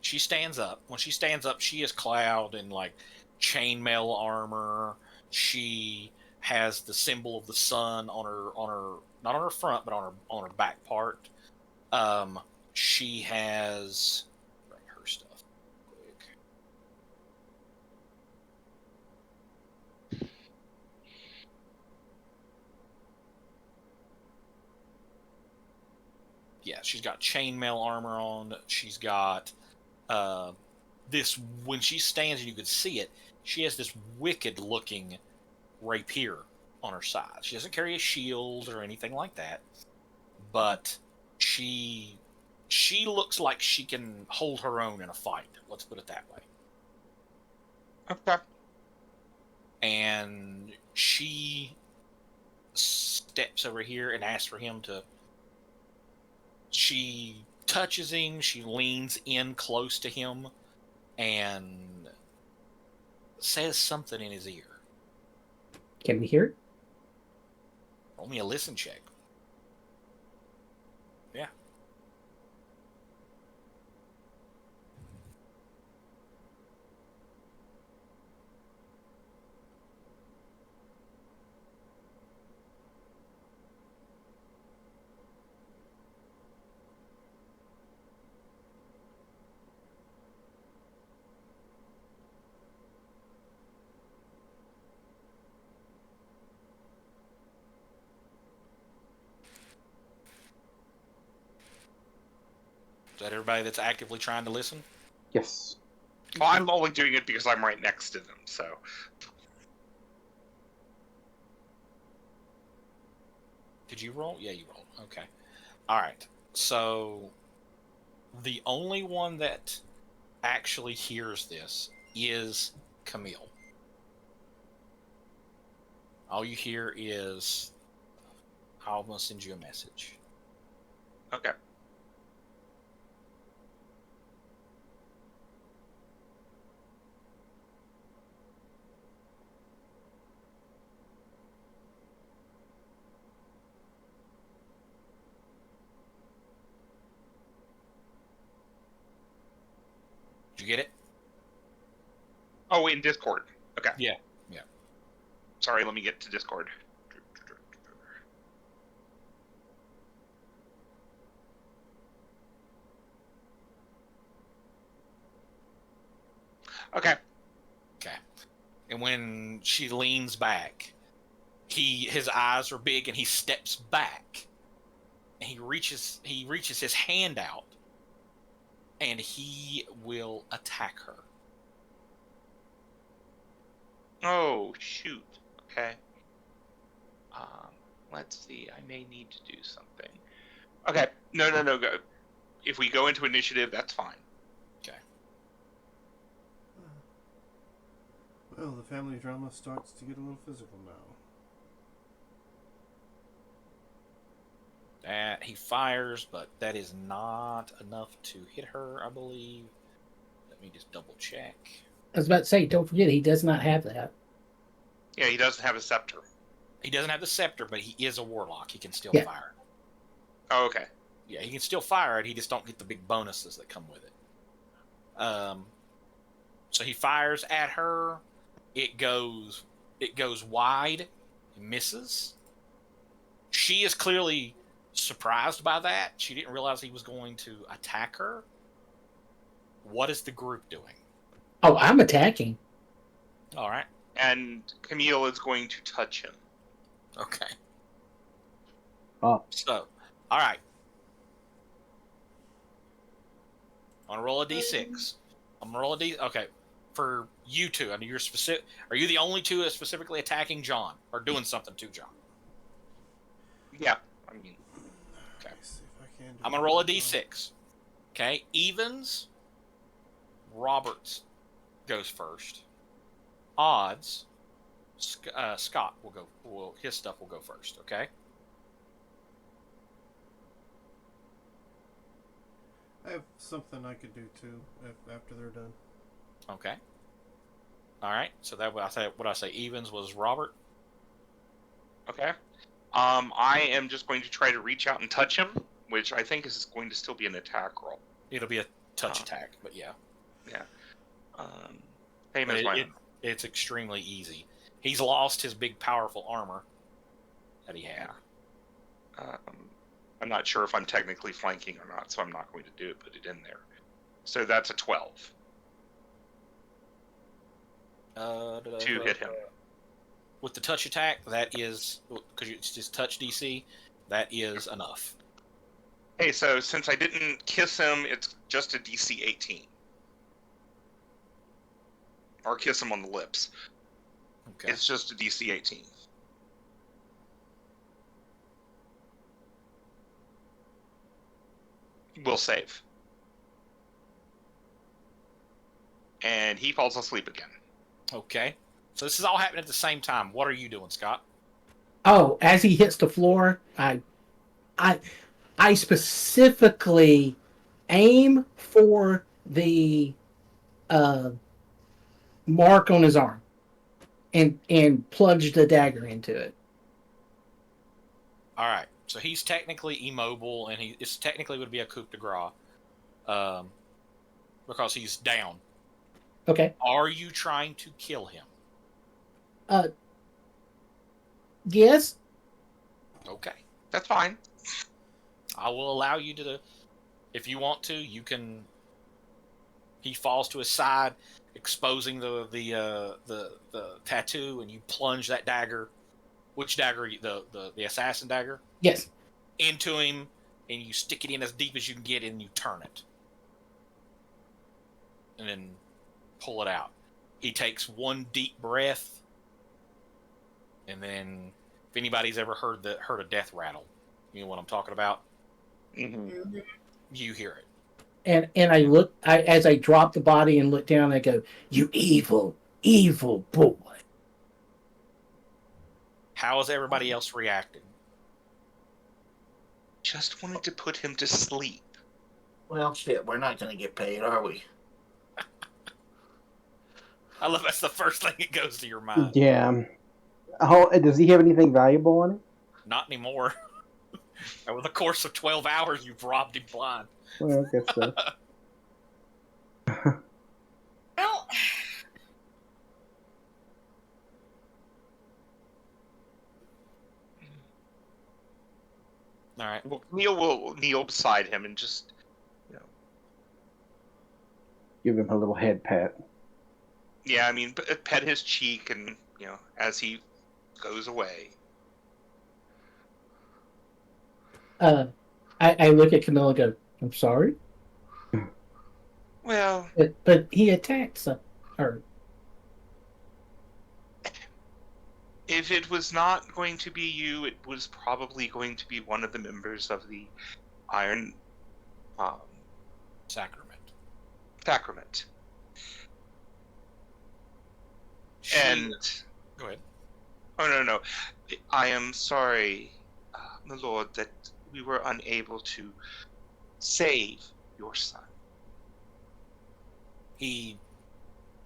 She stands up. When she stands up, she is clad in like chainmail armor. She has the symbol of the sun on her not on her front, but on her back part. She has bring her stuff quick. Yeah, she's got chainmail armor on. She's got this, when she stands and you could see it, she has this wicked looking rapier on her side. She doesn't carry a shield or anything like that, but she looks like she can hold her own in a fight. Let's put it that way. Okay. And she steps over here and asks for him to... She touches him, she leans in close to him, and says something in his ear. Can we hear it? Roll me a listen check. Yeah. Is that everybody that's actively trying to listen? Yes. Well, I'm only doing it because I'm right next to them. So Did you roll? Yeah, you rolled. Okay. All right. So the only one that actually hears this is Camille. All you hear is, I'm going to send you a message. okay. Did you get it? Oh, in Discord. Okay. Yeah. Yeah. Sorry, let me get to Discord. Okay. Okay. And when she leans back, his eyes are big and he steps back. And he reaches his hand out and he will attack her. Oh, shoot. Okay. Let's see. I may need to do something. Okay. No. Go. If we go into initiative, that's fine. Okay. Well, the family drama starts to get a little physical now. That he fires, but that is not enough to hit her, I believe. Let me just double check. I was about to say, don't forget, he does not have that. Yeah, he doesn't have a scepter. He doesn't have the scepter, but he is a warlock. He can still fire. Oh, okay. Yeah, he can still fire it. He just don't get the big bonuses that come with it. So he fires at her. It goes wide. He misses. She is clearly surprised by that. She didn't realize he was going to attack her. What is the group doing? Oh, I'm attacking. All right. And Camille is going to touch him. Okay. Oh. So, all right. I'm gonna roll a d6. I'm gonna roll a d. Okay, for you two. I mean, you're specific. Are you the only two that specifically attacking John or doing something to John? Yeah. I mean, okay. See if I can do I'm gonna roll a d6. Okay, evens. Roberts goes first. Odds. Scott will go. His stuff will go first. Okay. I have something I could do too after they're done. Okay. All right. So that what I say evens was Robert. Okay. I am just going to try to reach out and touch him, which I think is going to still be an attack roll. It'll be a touch attack, but yeah. Yeah. Same as mine. It's extremely easy. He's lost his big, powerful armor that he had. I'm not sure if I'm technically flanking or not, so I'm not going to put it in there. So that's a 12. To hit him. With the touch attack, that is, because it's just touch DC, that is enough. Hey, so since I didn't kiss him, it's just a DC 18. Or kiss him on the lips. Okay. It's just a DC 18. Will save. And he falls asleep again. Okay. So this is all happening at the same time. What are you doing, Scott? Oh, as he hits the floor, I specifically aim for the mark on his arm and plunge the dagger into it. All right. So he's technically immobile, and it's technically would be a coup de grace, because he's down. Okay. Are you trying to kill him? Yes. Okay. That's fine. I will allow you to, if you want to, you can. He falls to his side, exposing the tattoo, and you plunge that dagger. Which dagger? The assassin dagger? Yes. Into him, and you stick it in as deep as you can get, and you turn it, and then pull it out. He takes one deep breath, and then if anybody's ever heard a death rattle, you know what I'm talking about. Mm-hmm. You hear it. And I look, as I drop the body and look down, I go, "You evil, evil boy." How is everybody else reacting? Just wanted to put him to sleep. Well, shit, we're not gonna get paid, are we? I love that's the first thing that goes to your mind. Yeah. How does he have anything valuable on him? Not anymore. Over the course of 12 hours, you've robbed him blind. Well, I guess so. Well, All right. Well, Neil will kneel beside him and just, Give him a little head pat. yeah, I mean, pet his cheek, and as he goes away. I look at Camilla and go, "I'm sorry," Well, but he attacked her. if it was not going to be you, it was probably going to be one of the members of the Iron Sacrament. Sacrament. She- And Go ahead. oh no, I am sorry, my lord, that we were unable to save your son. He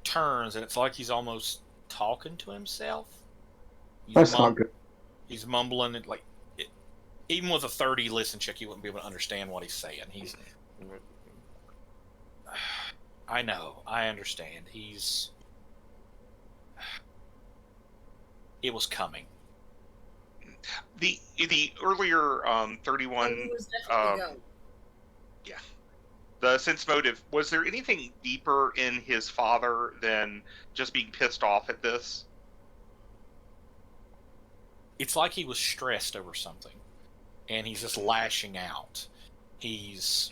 turns, and it's like he's almost talking to himself. That's not good. He's mumbling it like, even with a 30 listen check, you wouldn't be able to understand what he's saying. He's, I know, I understand. It was coming. The earlier 31 he was definitely going. the sense motive, was there anything deeper in his father than just being pissed off at this? It's like he was stressed over something, and he's just lashing out. He's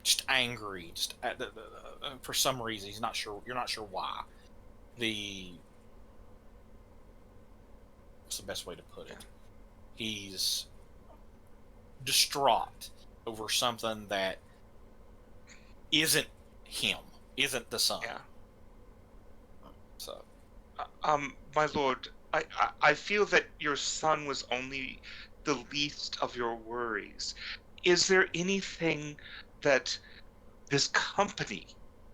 just angry, just for some reason. He's not sure. You're not sure why. What's the best way to put it? He's distraught over something that isn't him, isn't the son. Yeah. So, my lord, I feel that your son was only the least of your worries. Is there anything that this company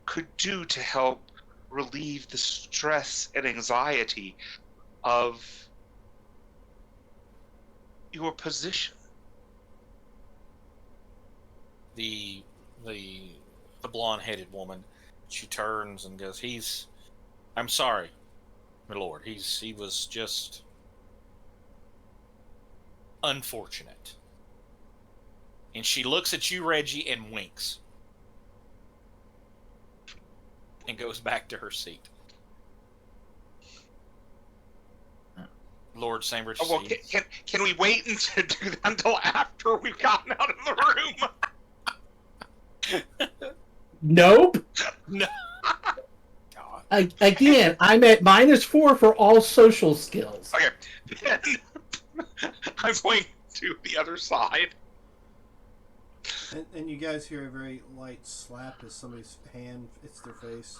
could do to help relieve the stress and anxiety of your position? the blonde-headed woman, she turns and goes, I'm sorry, my lord. He was just unfortunate. And she looks at you, Reggie, and winks. And goes back to her seat. Lord Sambridge. Oh, well, can we wait to do that until after we've gotten out of the room? Nope. No. Again, I'm at -4 for all social skills. Okay, then I'm going to the other side. And you guys hear a very light slap as somebody's hand hits their face.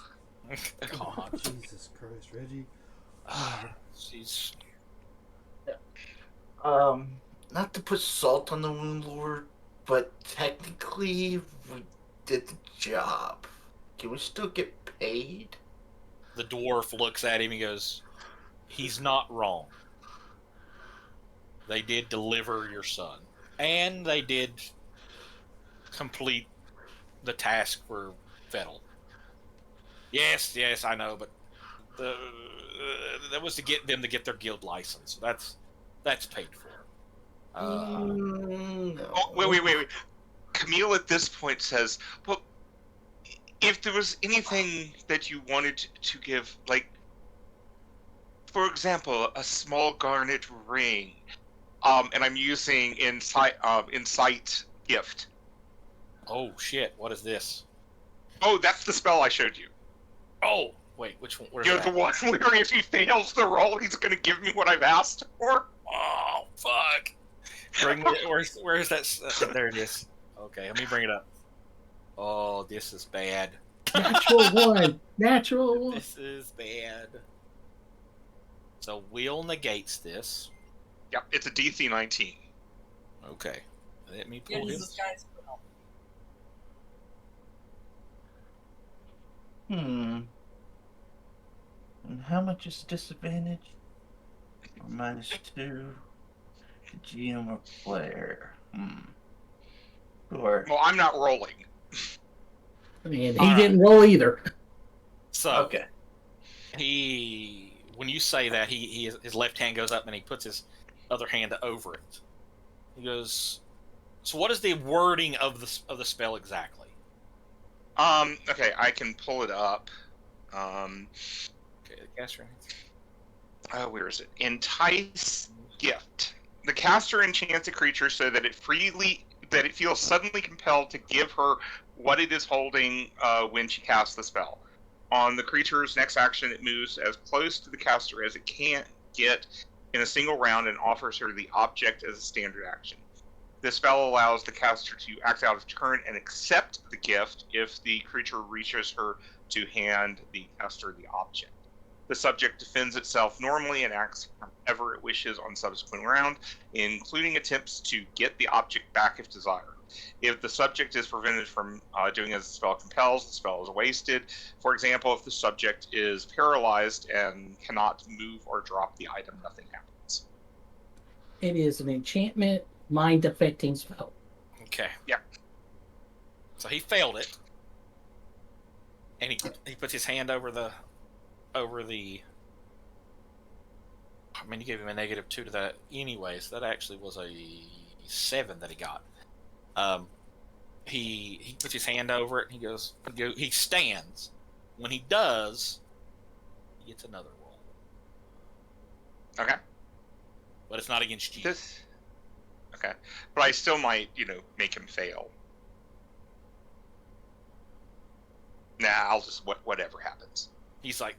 God. Jesus Christ, Reggie. She's... Not to put salt on the wound, Lord, but technically we did the job. Can we still get paid? The dwarf looks at him and goes, he's not wrong. They did deliver your son. And they did complete the task for Fettel. Yes, I know, but that was to get them to get their guild license. That's paid for. No. Oh, wait. Camille at this point says, well, if there was anything that you wanted to give, like, for example, a small garnet ring, and I'm using Insight Gift. Oh shit! What is this? Oh, that's the spell I showed you. Oh wait, which one? Where's You're that? the one where if he fails the roll, he's going to give me what I've asked for. Oh fuck! Bring me. Where's that? There it is. Okay, let me bring it up. Oh, this is bad. Natural one. Natural one. This is bad. So Will negates this. Yep, it's a DC 19. Okay. Let me It pull is his. this guy's spell. And how much is disadvantage? -2 to GM or player. Sure. Well, I'm not rolling. And he All right. didn't roll either. So Okay. when you say that, his left hand goes up and he puts his other hand over it. He goes. So what is the wording of the spell exactly? Okay, I can pull it up. Okay, the caster. Where is it? Entice Gift. The caster enchants a creature so that it feels suddenly compelled to give her what it is holding when she casts the spell. On the creature's next action, it moves as close to the caster as it can get in a single round and offers her the object as a standard action. This spell allows the caster to act out of turn and accept the gift if the creature reaches her to hand the caster the object. The subject defends itself normally and acts however it wishes on subsequent round, including attempts to get the object back if desired. If the subject is prevented from doing as the spell compels, the spell is wasted. For example, if the subject is paralyzed and cannot move or drop the item, nothing happens. It is an enchantment, mind affecting spell. Okay. Yeah. So he failed it, and he puts his hand over the. I mean, you gave him a -2 to that, anyways. That actually was a 7 that he got. He puts his hand over it. And he stands. When he does, he gets another roll. Okay. But it's not against you. Okay. But I still might, make him fail. Nah, I'll just whatever happens. He's like,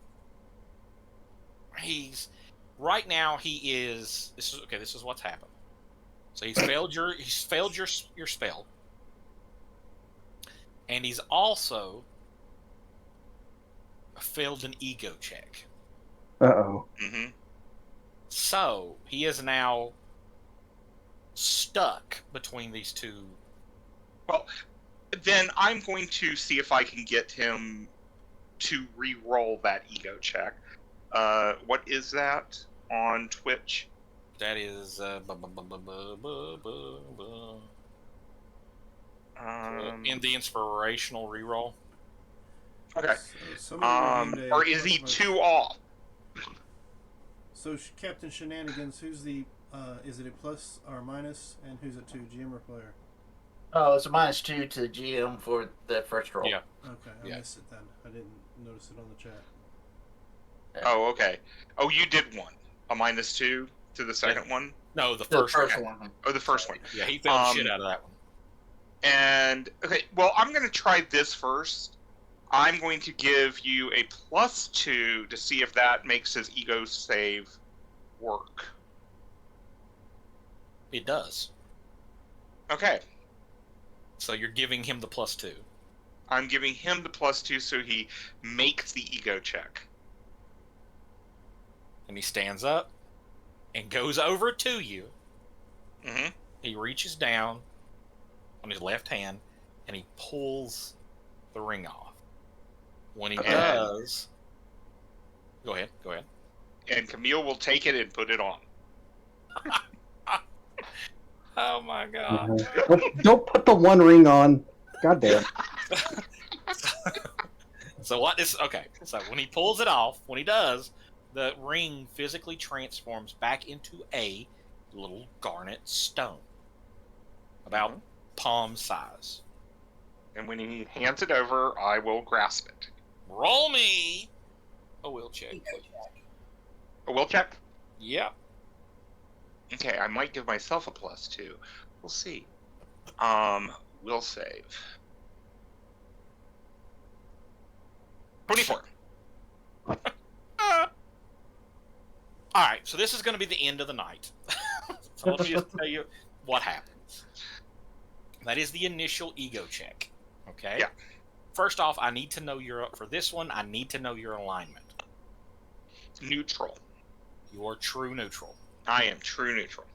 right now he is. This is what's happened. So he's failed your spell, and he's also failed an ego check. Uh-oh. Mm-hmm. So he is now stuck between these two. Well, then I'm going to see if I can get him to re-roll that ego check. What is that on Twitch? That is in the inspirational reroll. Okay. So somebody Or is he 2 off? So Captain Shenanigans, who's the? Is it a plus or minus, and who's it to, GM or player? Oh, it's a -2 to the GM for the first roll. Yeah. Okay, I missed it then. I didn't notice it on the chat. Oh, okay. Oh, you did one. A -2 to the second one? No, the The first one. one. Oh, the first one. Yeah, he failed the shit out of that one. And, okay, well, I'm going to try this first. I'm going to give you a +2 to see if that makes his ego save work. It does. Okay. So you're giving him the +2. I'm giving him the +2 so he makes the ego check. And he stands up and goes over to you. Mm-hmm. He reaches down on his left hand and he pulls the ring off. When he does, go ahead. And Camille will take it and put it on. Oh my god! Don't put the one ring on. God damn. So what is okay? So when he pulls it off, when he does, the ring physically transforms back into a little garnet stone, about palm size. And when he hands it over, I will grasp it. Roll me a will check. A will check? Yep. Okay, I might give myself a +2. We'll see. We'll save. 24. All right, so this is going to be the end of the night. So let me just tell you what happens. That is the initial ego check. Okay. Yeah. First off, I need to know for this one. I need to know your alignment. Neutral. You are true neutral. I am true neutral.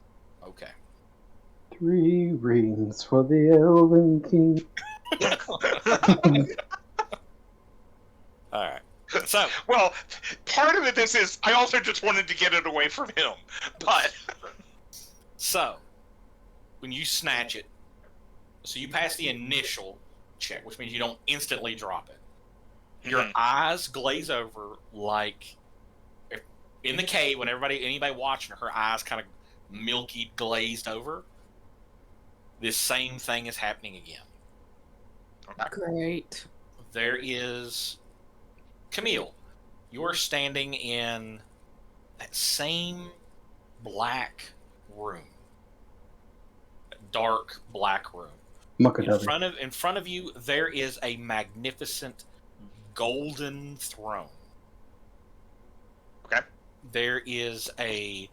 Okay. 3 rings for the Elven King. All right. So, well, part of this is I also just wanted to get it away from him, but so when you snatch it, so you pass the initial check, which means you don't instantly drop it. Your eyes glaze over like in the cave when anybody watching her eyes kind of milky glazed over. This same thing is happening again. Great. There is Camille. You're standing in that same black room, dark black room. In front of you, there is a magnificent golden throne. Okay. There is a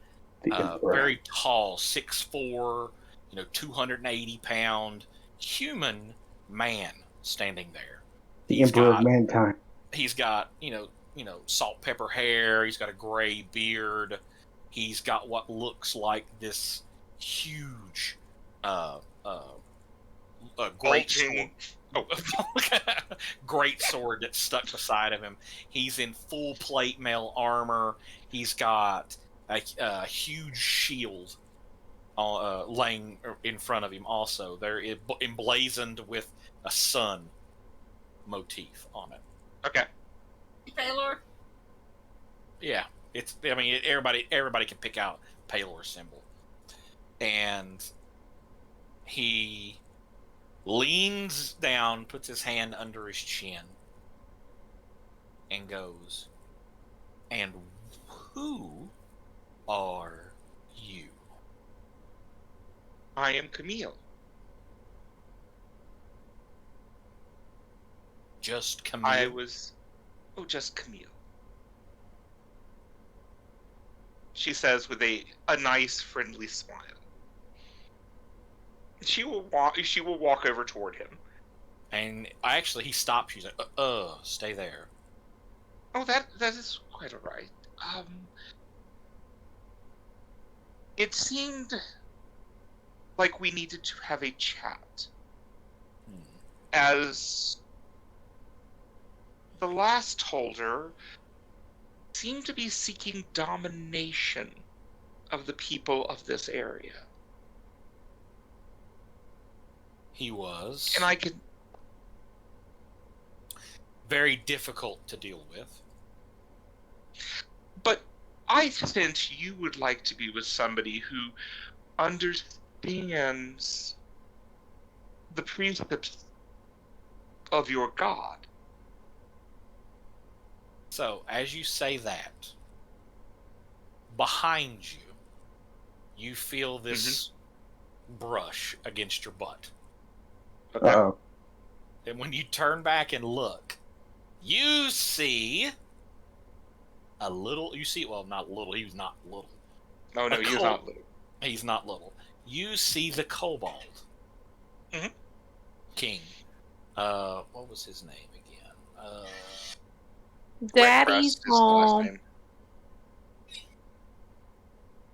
very tall, 6'4", 280-pound human man standing there. The Emperor of Mankind. He's got, salt pepper hair. He's got a gray beard. He's got what looks like this huge, great sword. Great sword that's stuck beside of him. He's in full plate mail armor. He's got a huge shield laying in front of him. Also, they're emblazoned with a sun motif on it. Okay. Paylor. Yeah, everybody can pick out Paylor's symbol, and he leans down, puts his hand under his chin, and goes, "And who are you?" I am Camille. Just Camille? Just Camille. She says with a nice, friendly smile. She will walk over toward him. And he stops. She's like, stay there. Oh, that is quite all right. It seemed like we needed to have a chat. As the last holder seemed to be seeking domination of the people of this area. He was. And I could... Very difficult to deal with. But I sense you would like to be with somebody who understands the precepts of your god. So, as you say that, behind you, you feel this brush against your butt. Okay. Uh-oh. And when you turn back and look, you see a little. Well, not little. He was not little. No, he's not little. He's not little. You see the kobold king. What was his name again? Daddy's home.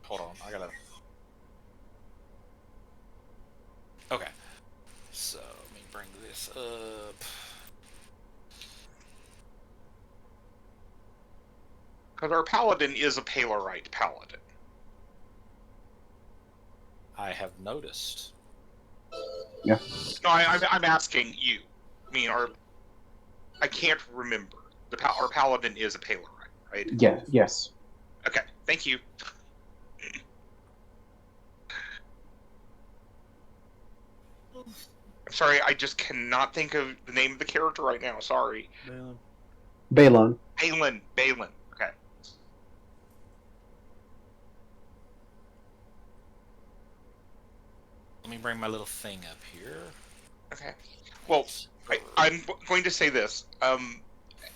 Hold on, I gotta. Okay, so let me bring this up. Because our paladin is a Palorite paladin. I have noticed. Yeah. No, I'm asking you. I mean, I can't remember. Our paladin is a Palorite, right? Yeah. Yes. Okay, thank you. I'm sorry, I just cannot think of the name of the character right now. Sorry. Balon. Balin. Okay. me bring my little thing up here. Okay. Well, I'm going to say this.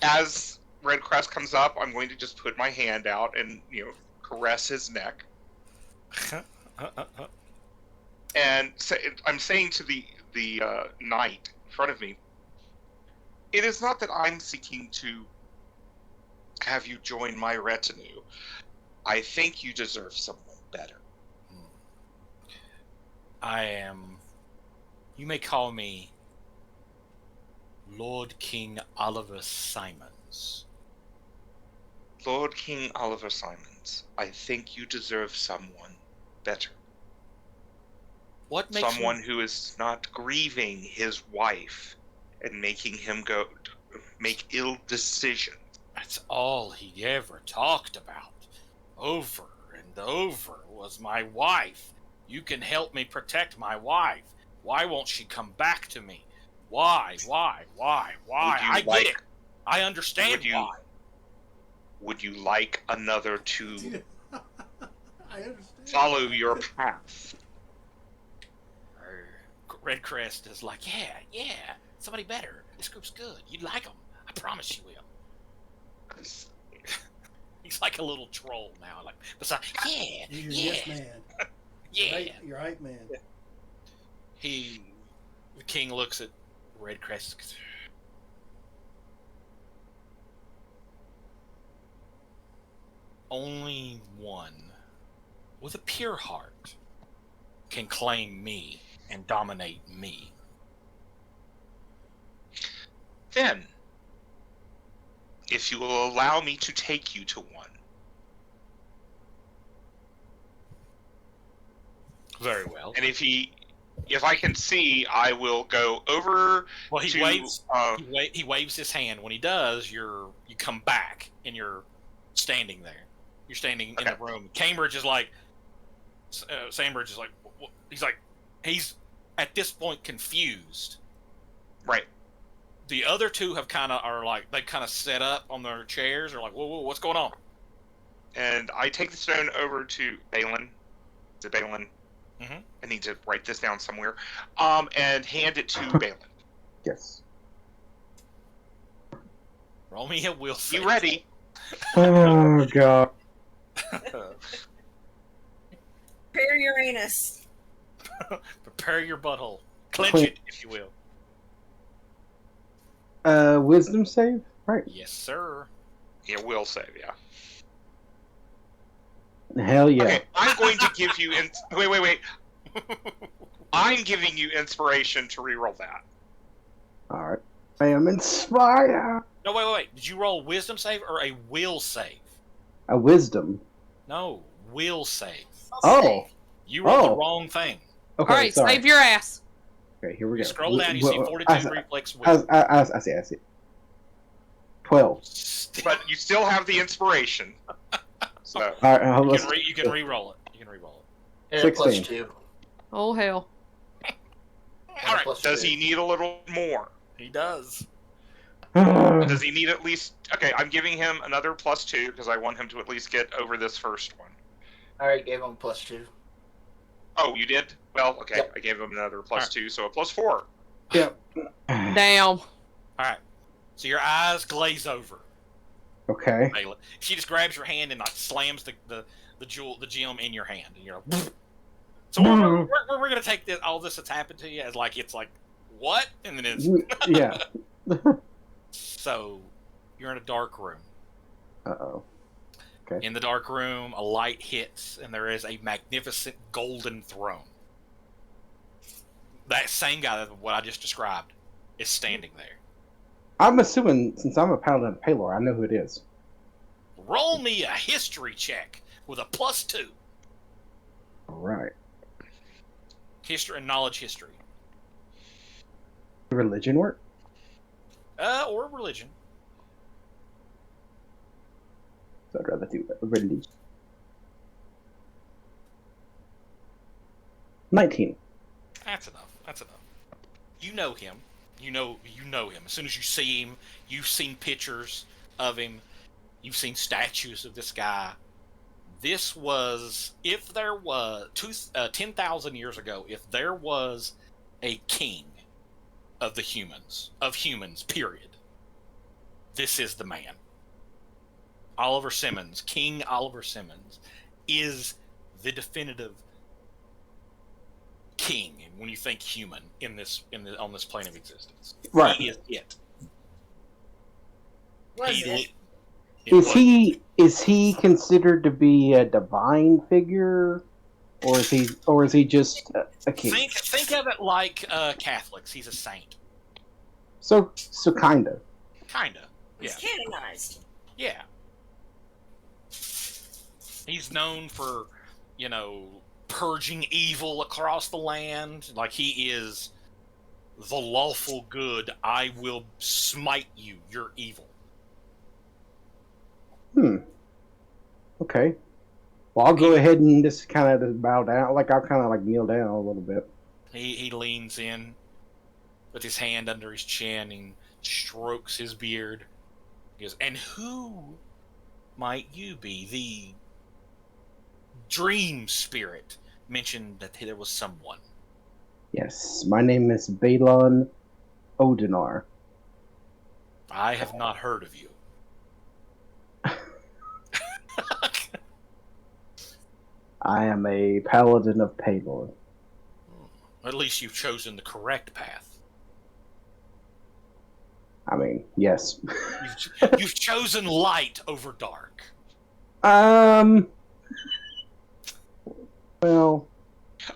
As Red Crest comes up, I'm going to just put my hand out and caress his neck. And I'm saying to the knight in front of me, it is not that I'm seeking to have you join my retinue. I think you deserve someone better. I am. You may call me Lord King Oliver Simons. Lord King Oliver Simons, I think you deserve someone better. What makes someone who is not grieving his wife and making him make ill decisions. That's all he ever talked about, over and over, was my wife. You can help me protect my wife. Why won't she come back to me? Why? I get it. I understand why. Would you like another to I understand. follow your path? Red Crest is like, yeah, somebody better. This group's good. You'd like them. I promise you will. He's like a little troll now. Like, besides, yeah. Yes, man. Yeah. You're hype, man. The king looks at Red Crest. Only one with a pure heart can claim me and dominate me. Then, if you will allow me to take you to one. Very well. And if I can see, I will go over. Well, he waves. He waves his hand. When he does, you come back and you're standing there. You're standing in the room. Cambridge is like. Sandbridge is like. He's at this point confused. Right. The other two they've kind of set up on their chairs. They're like, whoa, what's going on? And I take the stone over to Balin. Is it Balin? Mm-hmm. I need to write this down somewhere. And hand it to Balin. Yes. Roll me a will save. You ready? Oh god. Prepare your anus. Prepare your butthole. Clench it, if you will. Wisdom save? Right. Yes, sir. Yeah, will save, yeah. Hell yeah. Okay, I'm going to give you... Wait. I'm giving you inspiration to reroll that. Alright. I am inspired. No, wait. Did you roll a wisdom save or a will save? A wisdom. No, will save. Oh. You rolled the wrong thing. Okay, All right, sorry. save your ass. Okay, here we go. Scroll down, you see Fortitude, Reflex, Will. I see. 12. But you still have the inspiration. So All right, you can re-roll it. And 16. +2. Oh, hell. All right. Does he need a little more? He does. Does he need at least... Okay, I'm giving him another +2 because I want him to at least get over this first one. I already gave him +2. Oh, you did? Well, okay. Yep. I gave him another +2, so a +4. Yep. Damn. All right. So your eyes glaze over. Okay. Bayla. She just grabs your hand and like slams the gem in your hand, and you're like. So we're gonna take all this that's happened to you as like it's like what, and then it's Yeah. So you're in a dark room. Uh-oh. Okay. In the dark room, a light hits, and there is a magnificent golden throne. That same guy, what I just described, is standing there. I'm assuming, since I'm a paladin of Palor, I know who it is. Roll me a history check with a +2. Alright. History and knowledge history. Religion work? Or religion. So I'd rather do religion. 19. That's enough. You know him. You know him. As soon as you see him, you've seen pictures of him. You've seen statues of this guy. This was, if there was 10,000 years ago, if there was a king of humans, period, this is the man. Oliver Simmons, King Oliver Simmons, is the definitive king when you think human on this plane of existence. Right. He is it. Was He- it? Is he considered to be a divine figure, or is he just a king? Think of it like Catholics. He's a saint. So kinda. Kinda. He's Yeah. canonized. Yeah. He's known for, purging evil across the land. Like, he is the lawful good. I will smite you. You're evil. Okay. Well, I'll go ahead and just kind of just bow down. Like, I'll kind of like kneel down a little bit. He leans in with his hand under his chin and strokes his beard. He goes, and who might you be? The dream spirit mentioned that there was someone. Yes, my name is Balon Odinar. I have not heard of you. I am a paladin of Paylor. At least you've chosen the correct path. I mean, yes. You've chosen light over dark. Well,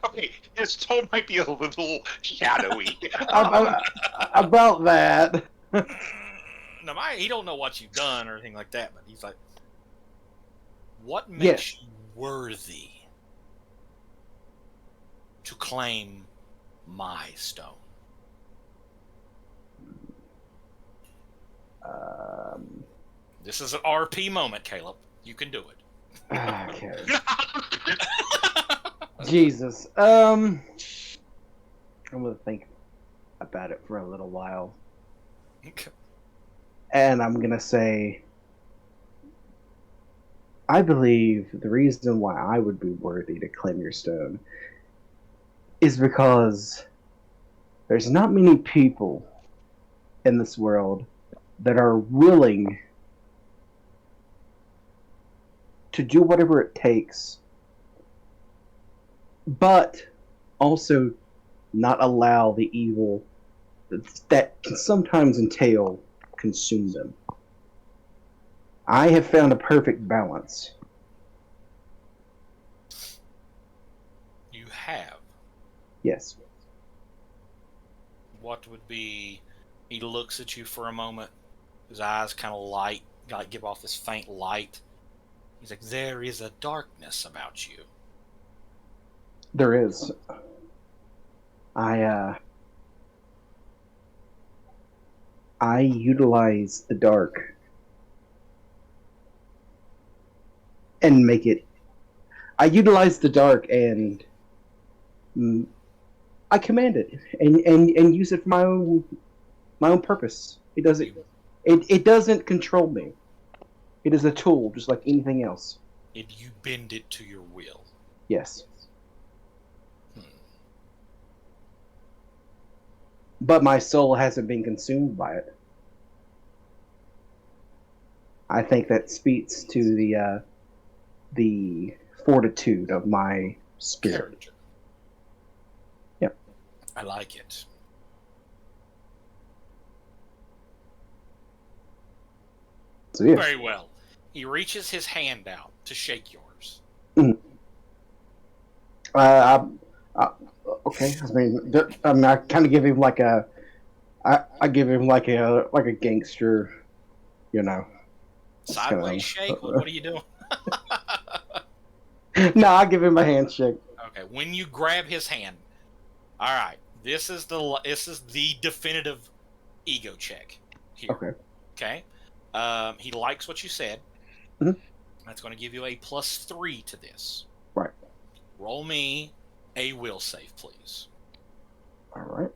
Okay, his tone might be a little shadowy. about that. No, he don't know what you've done or anything like that, but he's like, what makes you worthy to claim my stone? This is an RP moment, Caleb. You can do it. Okay. Jesus. I'm gonna think about it for a little while. And I'm gonna say, I believe the reason why I would be worthy to claim your stone is because there's not many people in this world that are willing to do whatever it takes, but also not allow the evil that can sometimes entail consume them. I have found a perfect balance. You have. Yes. What would be... He looks at you for a moment. His eyes kind of light, like give off this faint light. He's like, there is a darkness about you. There is. I utilize the dark and make it. I utilize the dark and I command it and use it for my own purpose. It doesn't control me. It is a tool, just like anything else. And you bend it to your will. Yes. But my soul hasn't been consumed by it. I think that speaks to the fortitude of my spirit. Character. Yep. I like it. So, yeah. Very well. He reaches his hand out to shake yours. Okay. I mean, I kind of give him like a. I give him like a gangster, Sideways shake? What are you doing? No, I give him a handshake. Okay, when you grab his hand, all right. This is the definitive ego check here. Okay. Okay. He likes what you said. Mhm. That's going to give you a +3 to this. Right. Roll me a will save, please. All right.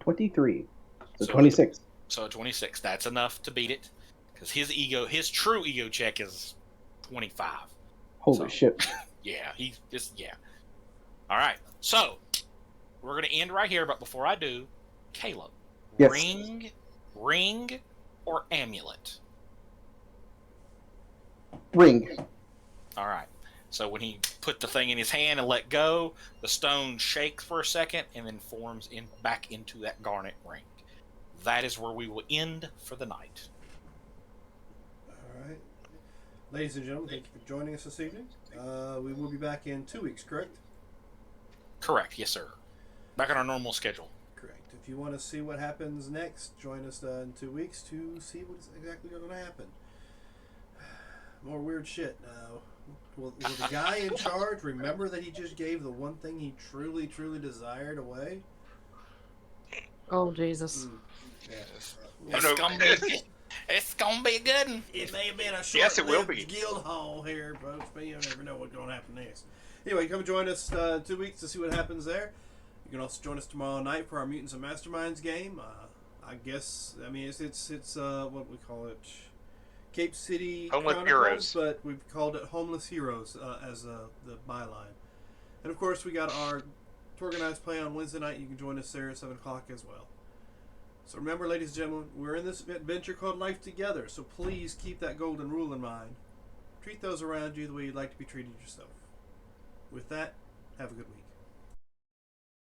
23. So So 26. So 26. That's enough to beat it. Because his true ego check is 25. Holy So- shit. Yeah, he just, yeah. All right. So, we're going to end right here, but before I do, Caleb, Yes. ring, or amulet? Ring. All right. So when he put the thing in his hand and let go, the stone shakes for a second and then forms back into that garnet ring. That is where we will end for the night. All right. Ladies and gentlemen, thank you for joining us this evening. We will be back in 2 weeks, correct? Correct. Yes, sir. Back on our normal schedule. Correct. If you want to see what happens next, join us in 2 weeks to see what's exactly going to happen. More weird shit. Will the guy in charge remember that he just gave the one thing he truly, truly desired away? Oh, Jesus. Yeah. It's gonna be a good one. It may have been a short-lived Yes, it will be. guild hall here, folks, but you never know what's going to happen next. Anyway, come join us 2 weeks to see what happens there. You can also join us tomorrow night for our Mutants and Masterminds game. I guess, I mean, it's what we call it, Cape City Homeless Chronicles, Heroes. but we've called it Homeless Heroes as the byline. And of course, we got our organized play on Wednesday night. You can join us there at 7 o'clock as well. So remember, ladies and gentlemen, we're in this adventure called life together, so please keep that golden rule in mind. Treat those around you the way you'd like to be treated yourself. With that, have a good week.